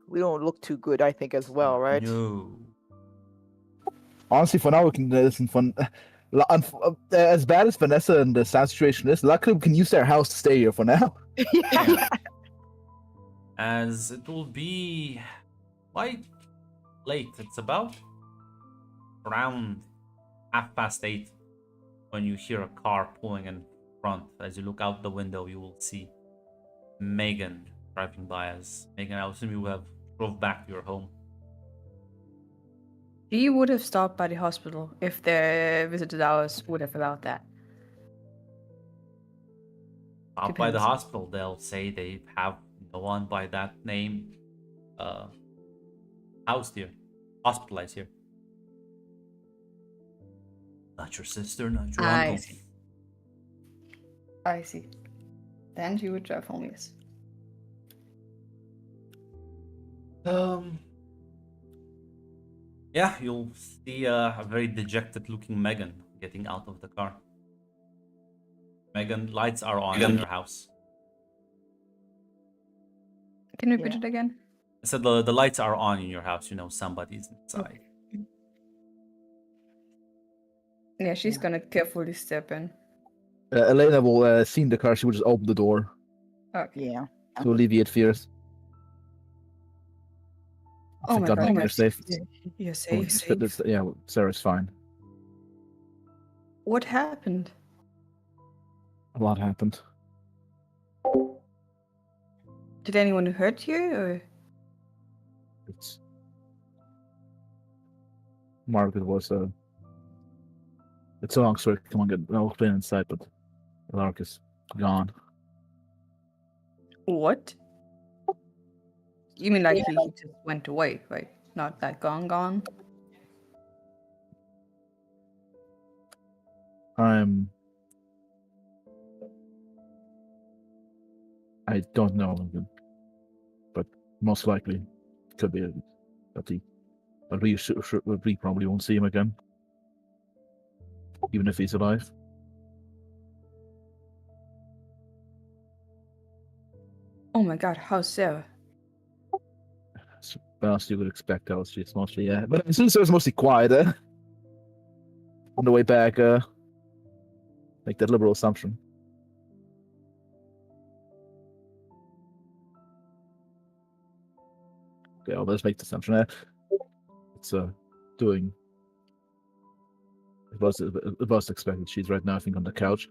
We don't look too good, I think, as well, right? No. Honestly, for now, we can listen. As bad as Vanessa and the sad situation is, luckily we can use their house to stay here for now. Yeah. As it will be quite late. It's about around 8:30 when you hear a car pulling in front. As you look out the window, you will see Megan driving by. As Megan, I assume you have drove back to your home. She would have stopped by the hospital if the visitor hours would have allowed that. Out by the Depends. hospital, they'll say they have no one by that name housed here, hospitalized here. Not your sister, not your I uncle. see. I see. Then she would drive home, yes. Yeah, you'll see a very dejected-looking Megan getting out of the car. Megan, lights are on in your house. Can you repeat Yeah. it again? I said the lights are on in your house. You know somebody's inside. Yeah, she's gonna carefully step in. Elena will see the car. She will just open the door Okay. Yeah. to alleviate fears. Oh Thank my God, god, Megan, you're safe. You're Oh, safe. yeah, Sarah's fine. What happened? A lot happened. Did anyone hurt you? Or It's Margaret was it's a long story. Come on, I'll explain inside, but Lark is gone. what? You mean like he just went away, right? Not that gone? I don't know, but most likely could be but we probably won't see him again, even if he's alive. Oh my god, how's Sarah? What else you would expect else? She's mostly but since it was mostly quiet on the way back. Make that liberal assumption. Okay, well, let's make the assumption. It's doing. It was expected. She's right now, I think, on the couch.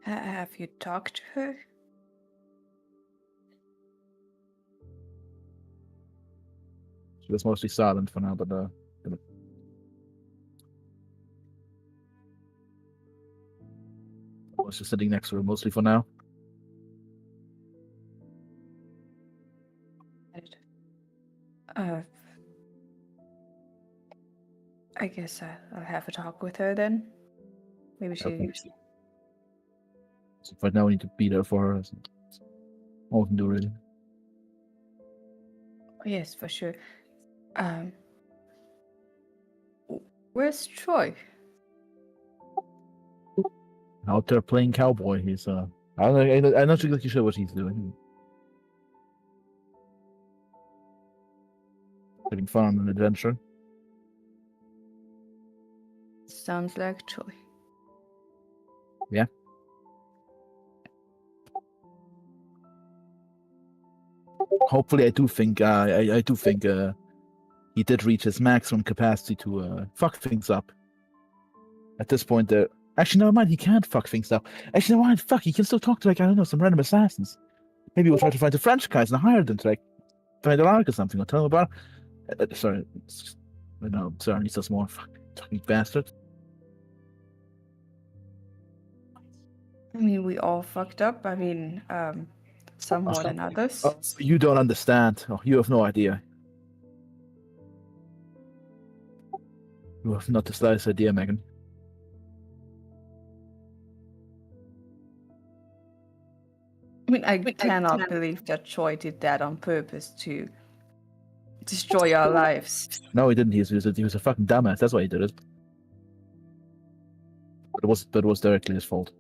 Have you talked to her? She was mostly silent for now, but I was just sitting next to her mostly for now. I guess I'll have a talk with her then. Maybe she. Okay. So right now, we need to be there for her. That's all we can do, really. Yes, for sure. Where's Troy? Out there playing cowboy. He's I'm not exactly sure what he's doing. Having fun on an adventure. Sounds like Troy. Yeah. Hopefully, I do think he did reach his maximum capacity to fuck things up. At this point, actually, never mind. He can't fuck things up. Actually, never mind. Fuck, he can still talk to, like, I don't know, some random assassins. Maybe we'll try to find the French guys and hire them to, like, find a lark or something, or tell them about. Sorry, no, sorry, he's just more fucking bastard. I mean, we all fucked up. I mean, some more than others. Oh, you don't understand. Oh, you have no idea. You have not the slightest idea, Megan. I mean, I cannot believe that Troy did that on purpose to destroy our lives. No, he didn't. He was a fucking dumbass. That's why he did it. But it was directly his fault.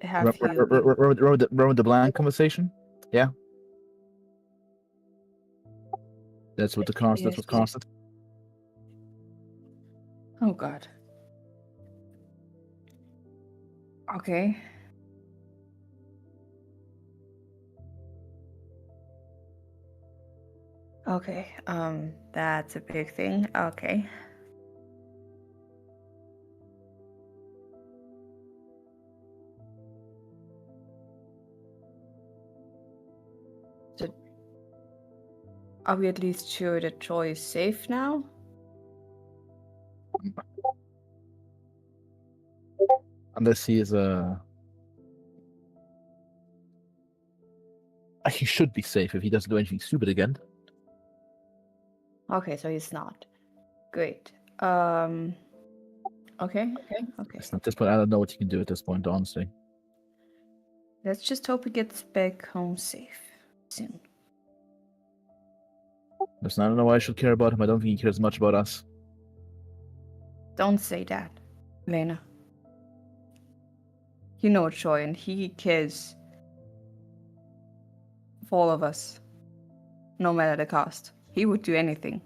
Have you? Remember the blank conversation? Yeah. That's what the cost. That's what cost it. Oh God. Okay. Okay, that's a big thing. Okay. So, are we at least sure that Troy is safe now? Unless he is he should be safe if he doesn't do anything stupid again. Okay, so he's not. Great. Okay. At this point, I don't know what you can do at this point, honestly. Let's just hope he gets back home safe soon. Listen, I don't know why I should care about him. I don't think he cares much about us. Don't say that, Lena. You know Troy, and he cares for all of us, no matter the cost. He would do anything.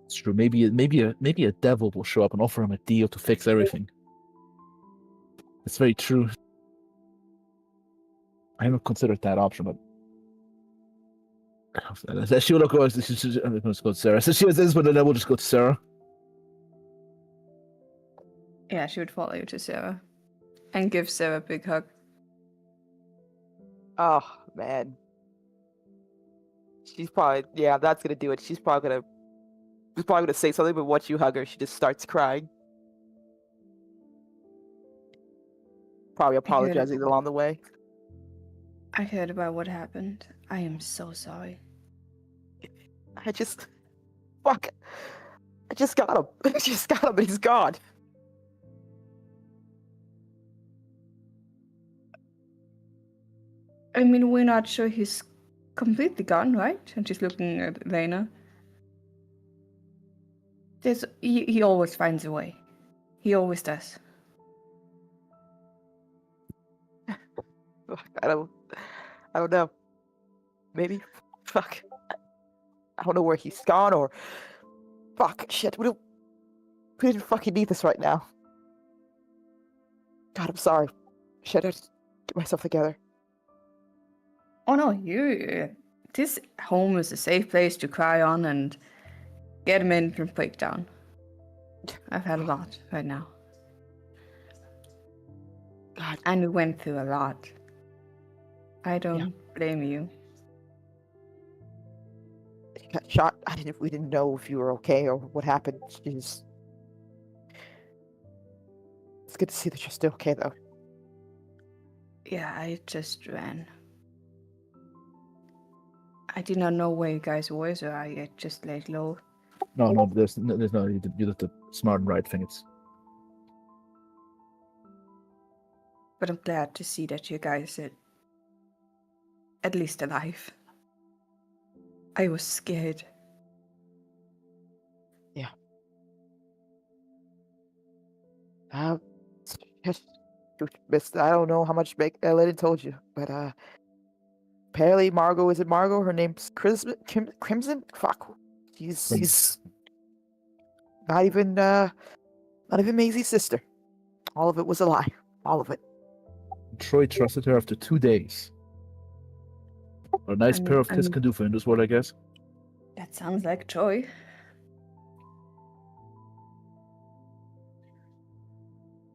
It's true. Maybe a devil will show up and offer him a deal to fix everything. It's very true. I haven't considered that option, but she will look over. I'm going to go to Sarah. So she was this, but then I will just go to Sarah. Yeah, she would follow you to Sarah and give Sarah a big hug. Oh man. She's probably that's gonna do it. She's probably gonna say something, but once you hug her, she just starts crying. Probably apologizing along the way. I heard about what happened. I am so sorry. I just got him. I just got him, but he's gone. I mean, we're not sure he's completely gone, right? And she's looking at Lena. He always finds a way. He always does. I don't know. Maybe. Fuck. I don't know where he's gone or. Fuck. Shit. We didn't fucking need this right now. God, I'm sorry. Shit, I just get myself together. Oh no, this home is a safe place to cry on and get a mental breakdown. I've had a lot right now. God. And we went through a lot. I don't blame you. He got shot. We didn't know if you were okay or what happened. Jeez. It's good to see that you're still okay though. Yeah, I just ran. I did not know where you guys were, so I just laid low. No, there's no. You did the smart and right thing. It's But I'm glad to see that you guys are at least alive. I was scared. Yeah. Missed. I don't know how much Ellen told you, but apparently Margot. Is it Margot? Her name's Crimson. Fuck. She's not even Maisie's sister. All of it was a lie. All of it. Troy trusted her after 2 days. What a nice pair of tits can do for him, this world, I guess. That sounds like Troy.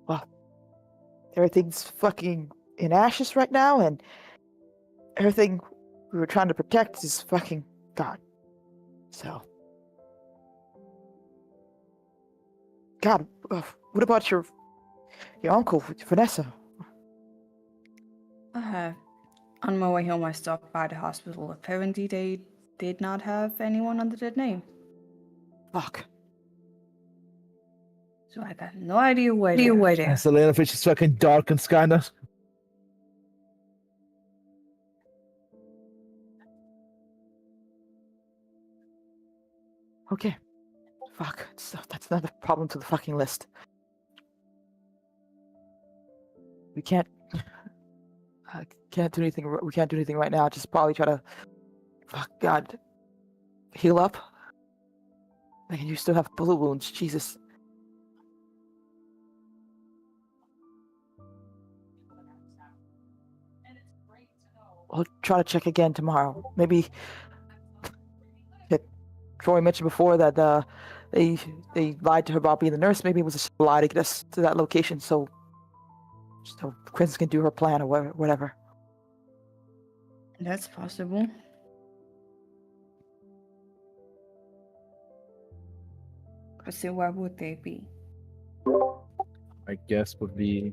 Well, everything's fucking in ashes right now, and everything we were trying to protect is fucking gone. So, God, what about your uncle, Vanessa? On my way home, I stopped by the hospital. Apparently, they did not have anyone under that name. Fuck. So I got no idea where they are. Selena Fish is fucking dark and Skynet. Okay. Fuck. That's another problem to the fucking list. We can't do anything. We can't do anything right now. Just probably try to. Fuck God. Heal up. Man, you still have bullet wounds. Jesus. I'll try to check again tomorrow. Maybe Troy mentioned before that they lied to her about being the nurse. Maybe it was just a lie to get us to that location so Quince can do her plan or whatever. That's possible. But still, why would they be? I guess would be.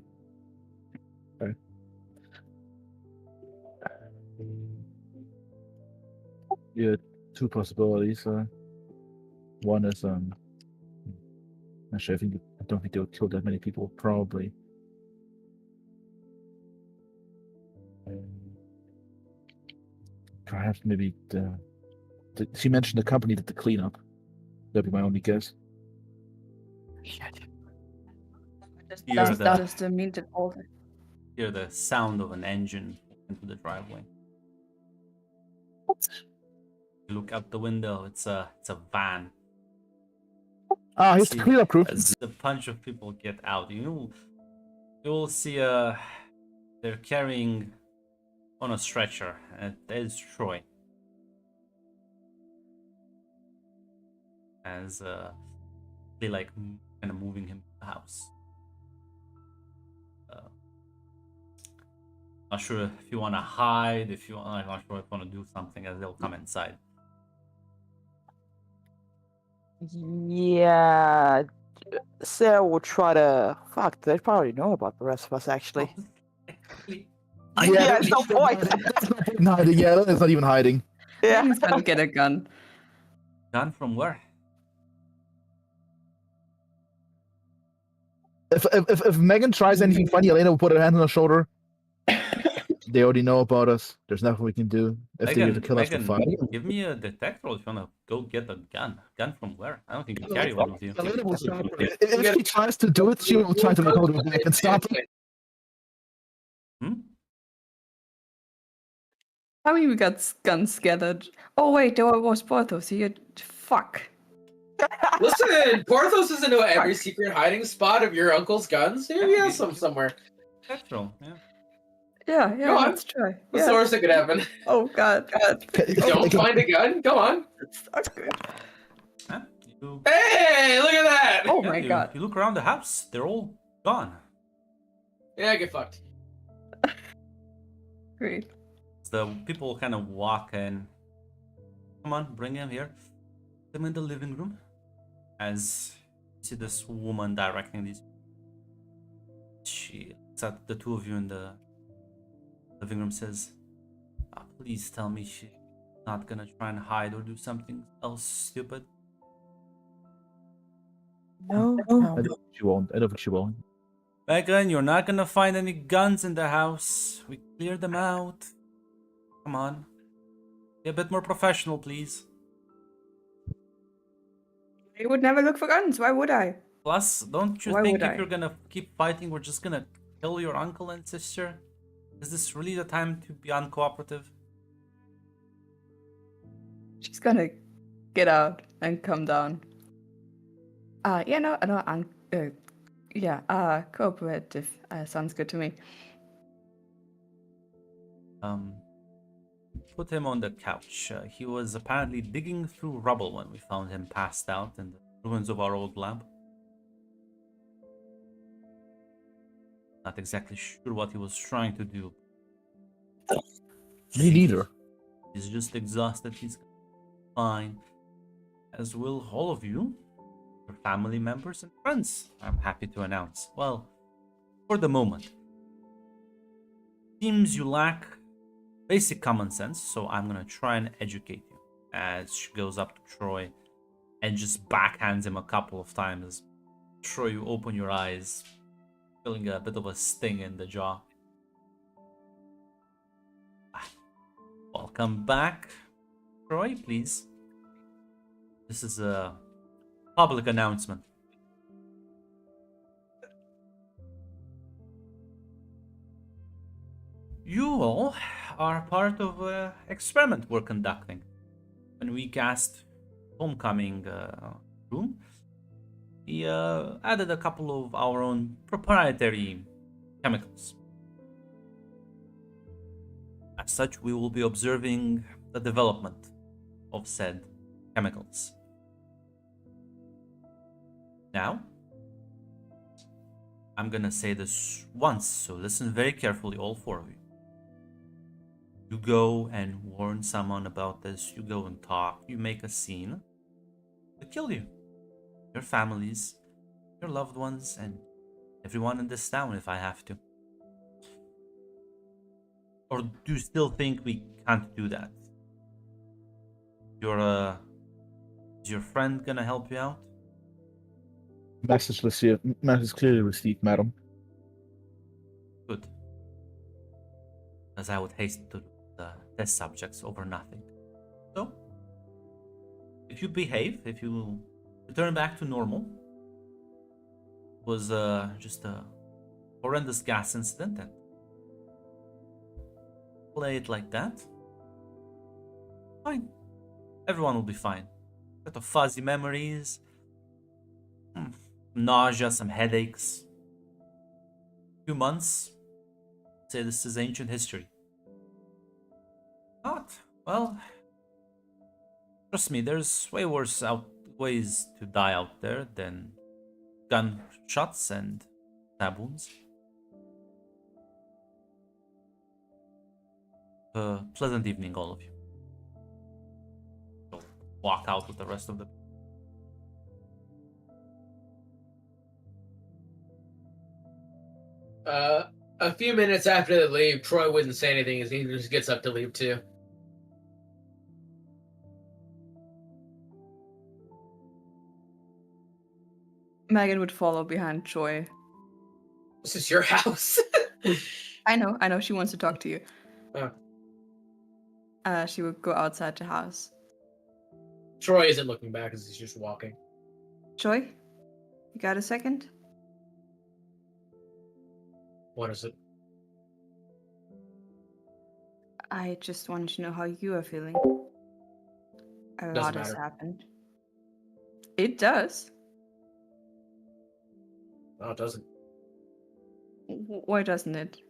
Yeah, two possibilities. One is actually, I don't think they'll kill that many people. Probably. Perhaps maybe she mentioned the company did the cleanup. That'd be my only guess. Hear Does the, that mean that all the... hear the sound of an engine into the driveway. You look out the window. It's a van. Ah, here's the See, cleanup crew. as a bunch of people get out, you'll see they're carrying on a stretcher, and there's Troy. As they like kind of moving him to the house. Not sure if you want to hide, I'm not sure if you want to do something, as they'll come inside. Yeah, Sarah will try to. Fuck, they probably know about the rest of us actually. Yeah, it's no point. No, yeah, that's not even hiding. Yeah. Megan's gonna get a gun. Gun from where? If Megan tries anything funny, Elena will put her hand on her shoulder. They already know about us. There's nothing we can do. If they were to kill us for fun. Give me a detector if you want to go get a gun. Gun from where? I don't think you carry one with you. Elena will stop her. If she tries to do it, she will try to make hold of her back and stop it. Hmm? How we got guns gathered? Oh wait, there was Porthos here. Fuck. Listen, Porthos doesn't know every secret hiding spot of your uncle's guns. Maybe he has some somewhere. Petrol, yeah. Yeah, Go on. let's try. What's the worst that could happen? Oh god. Don't find a gun? Go on. That's not good. Huh? You, Hey, look at that! Oh yeah, my god. You look around the house, they're all gone. Yeah, get fucked. Great. The people kind of walk in. Come on, bring him here. Put him in the living room. As you see this woman directing these. She looks at the two of you in the living room, says, please tell me she's not gonna try and hide or do something else stupid. No. I don't think she won't. I don't think she won't. Megan, you're not gonna find any guns in the house. We cleared them out. Come on. Be a bit more professional, please. I would never look for guns. Why would I? Plus, don't you Why think would if I? you're gonna keep fighting, we're just gonna kill your uncle and sister? Is this really the time to be uncooperative? She's gonna get out and come down. Cooperative. Sounds good to me. Put him on the couch. He was apparently digging through rubble when we found him passed out in the ruins of our old lab. Not exactly sure what he was trying to do. Me neither. He's just exhausted. He's fine. As will all of you, your family members and friends, I'm happy to announce. Well, for the moment. Seems you lack basic common sense, so I'm gonna try and educate you. As she goes up to Troy and just backhands him a couple of times. Troy, you open your eyes, feeling a bit of a sting in the jaw. Welcome back. Troy, please. This is a public announcement. You all are part of an experiment we're conducting. When we cast Homecoming room, we added a couple of our own proprietary chemicals. As such, we will be observing the development of said chemicals. Now, I'm gonna say this once, so listen very carefully, all four of you. You go and warn someone about this, you go and talk, you make a scene. They'll kill you. Your families, your loved ones, and everyone in this town if I have to. Or do you still think we can't do that? Is your friend gonna help you out? Message clearly received, madam. Good. As I would hasten to the test subjects over nothing. So, if you behave, if you return back to normal, it was just a horrendous gas incident, and play it like that, fine. Everyone will be fine. Got the fuzzy memories, nausea, some headaches. Few months. Say this is ancient history. Not well. Trust me, there's way worse ways to die out there than gunshots and stab wounds. Pleasant evening, all of you. So walk out with the rest of the. A few minutes after they leave, Troy wouldn't say anything as he just gets up to leave too. Megan would follow behind Troy. This is your house. I know, she wants to talk to you. Oh. She would go outside the house. Troy isn't looking back as he's just walking. Troy, you got a second? What is it? I just wanted to know how you are feeling. A Doesn't lot has matter. happened. It does. No, it doesn't. Why doesn't it?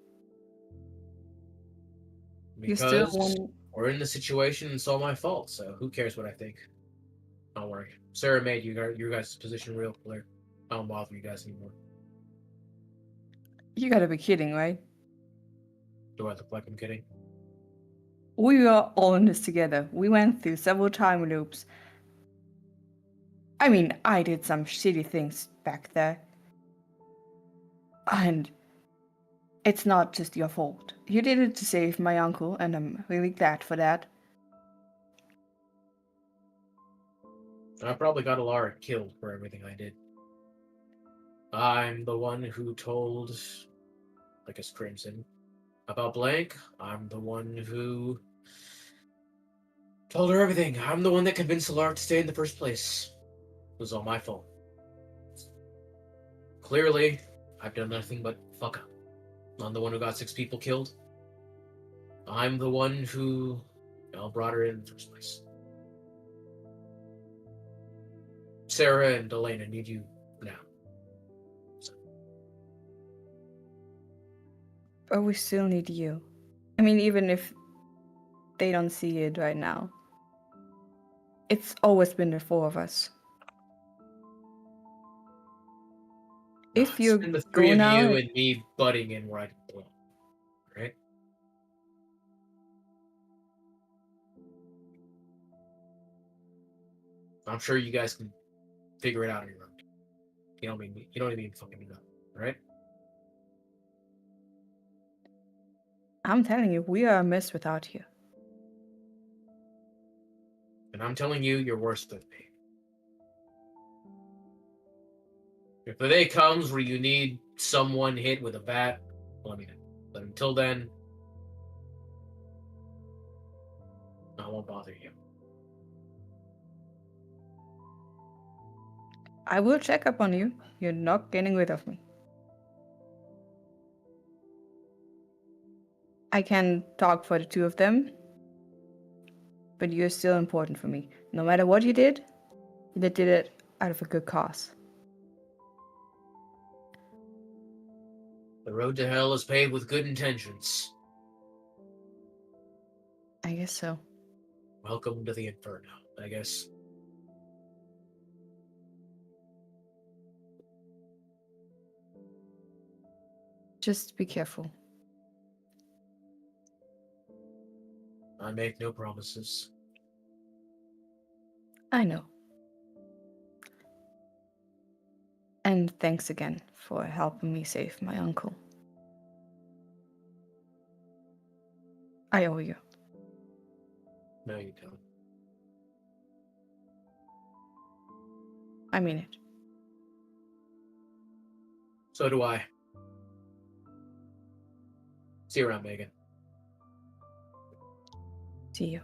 Because You're still one. we're in the situation and it's all my fault, so who cares what I think? Don't worry. Sarah made your guys' position real clear. I don't bother you guys anymore. You gotta be kidding, right? Do I look like I'm kidding? We are all in this together. We went through several time loops. I mean, I did some shitty things back there. And it's not just your fault. You did it to save my uncle, and I'm really glad for that. I probably got Alara killed for everything I did. I'm the one who told, I guess, Crimson about Blank. I'm the one who told her everything. I'm the one that convinced Alara to stay in the first place. It was all my fault. Clearly, I've done nothing but fuck up. I'm the one who got 6 people killed. I'm the one who brought her in the first place. Sarah and Elena need you now. But we still need you. I mean, even if they don't see it right now. It's always been the 4 of us. If you It's been the go 3 of now, you and me butting in where I belong, right? I'm sure you guys can figure it out on your own. You don't even fucking know, right? I'm telling you, we are a mess without you. And I'm telling you, you're worse than me. If the day comes where you need someone hit with a bat, let me know. But until then, I won't bother you. I will check up on you. You're not getting rid of me. I can talk for the 2 of them, but you're still important for me. No matter what you did it out of a good cause. The road to hell is paved with good intentions. I guess so. Welcome to the Inferno, I guess. Just be careful. I make no promises. I know. And thanks again for helping me save my uncle. I owe you. No, you don't. I mean it. So do I. See you around, Megan. See you.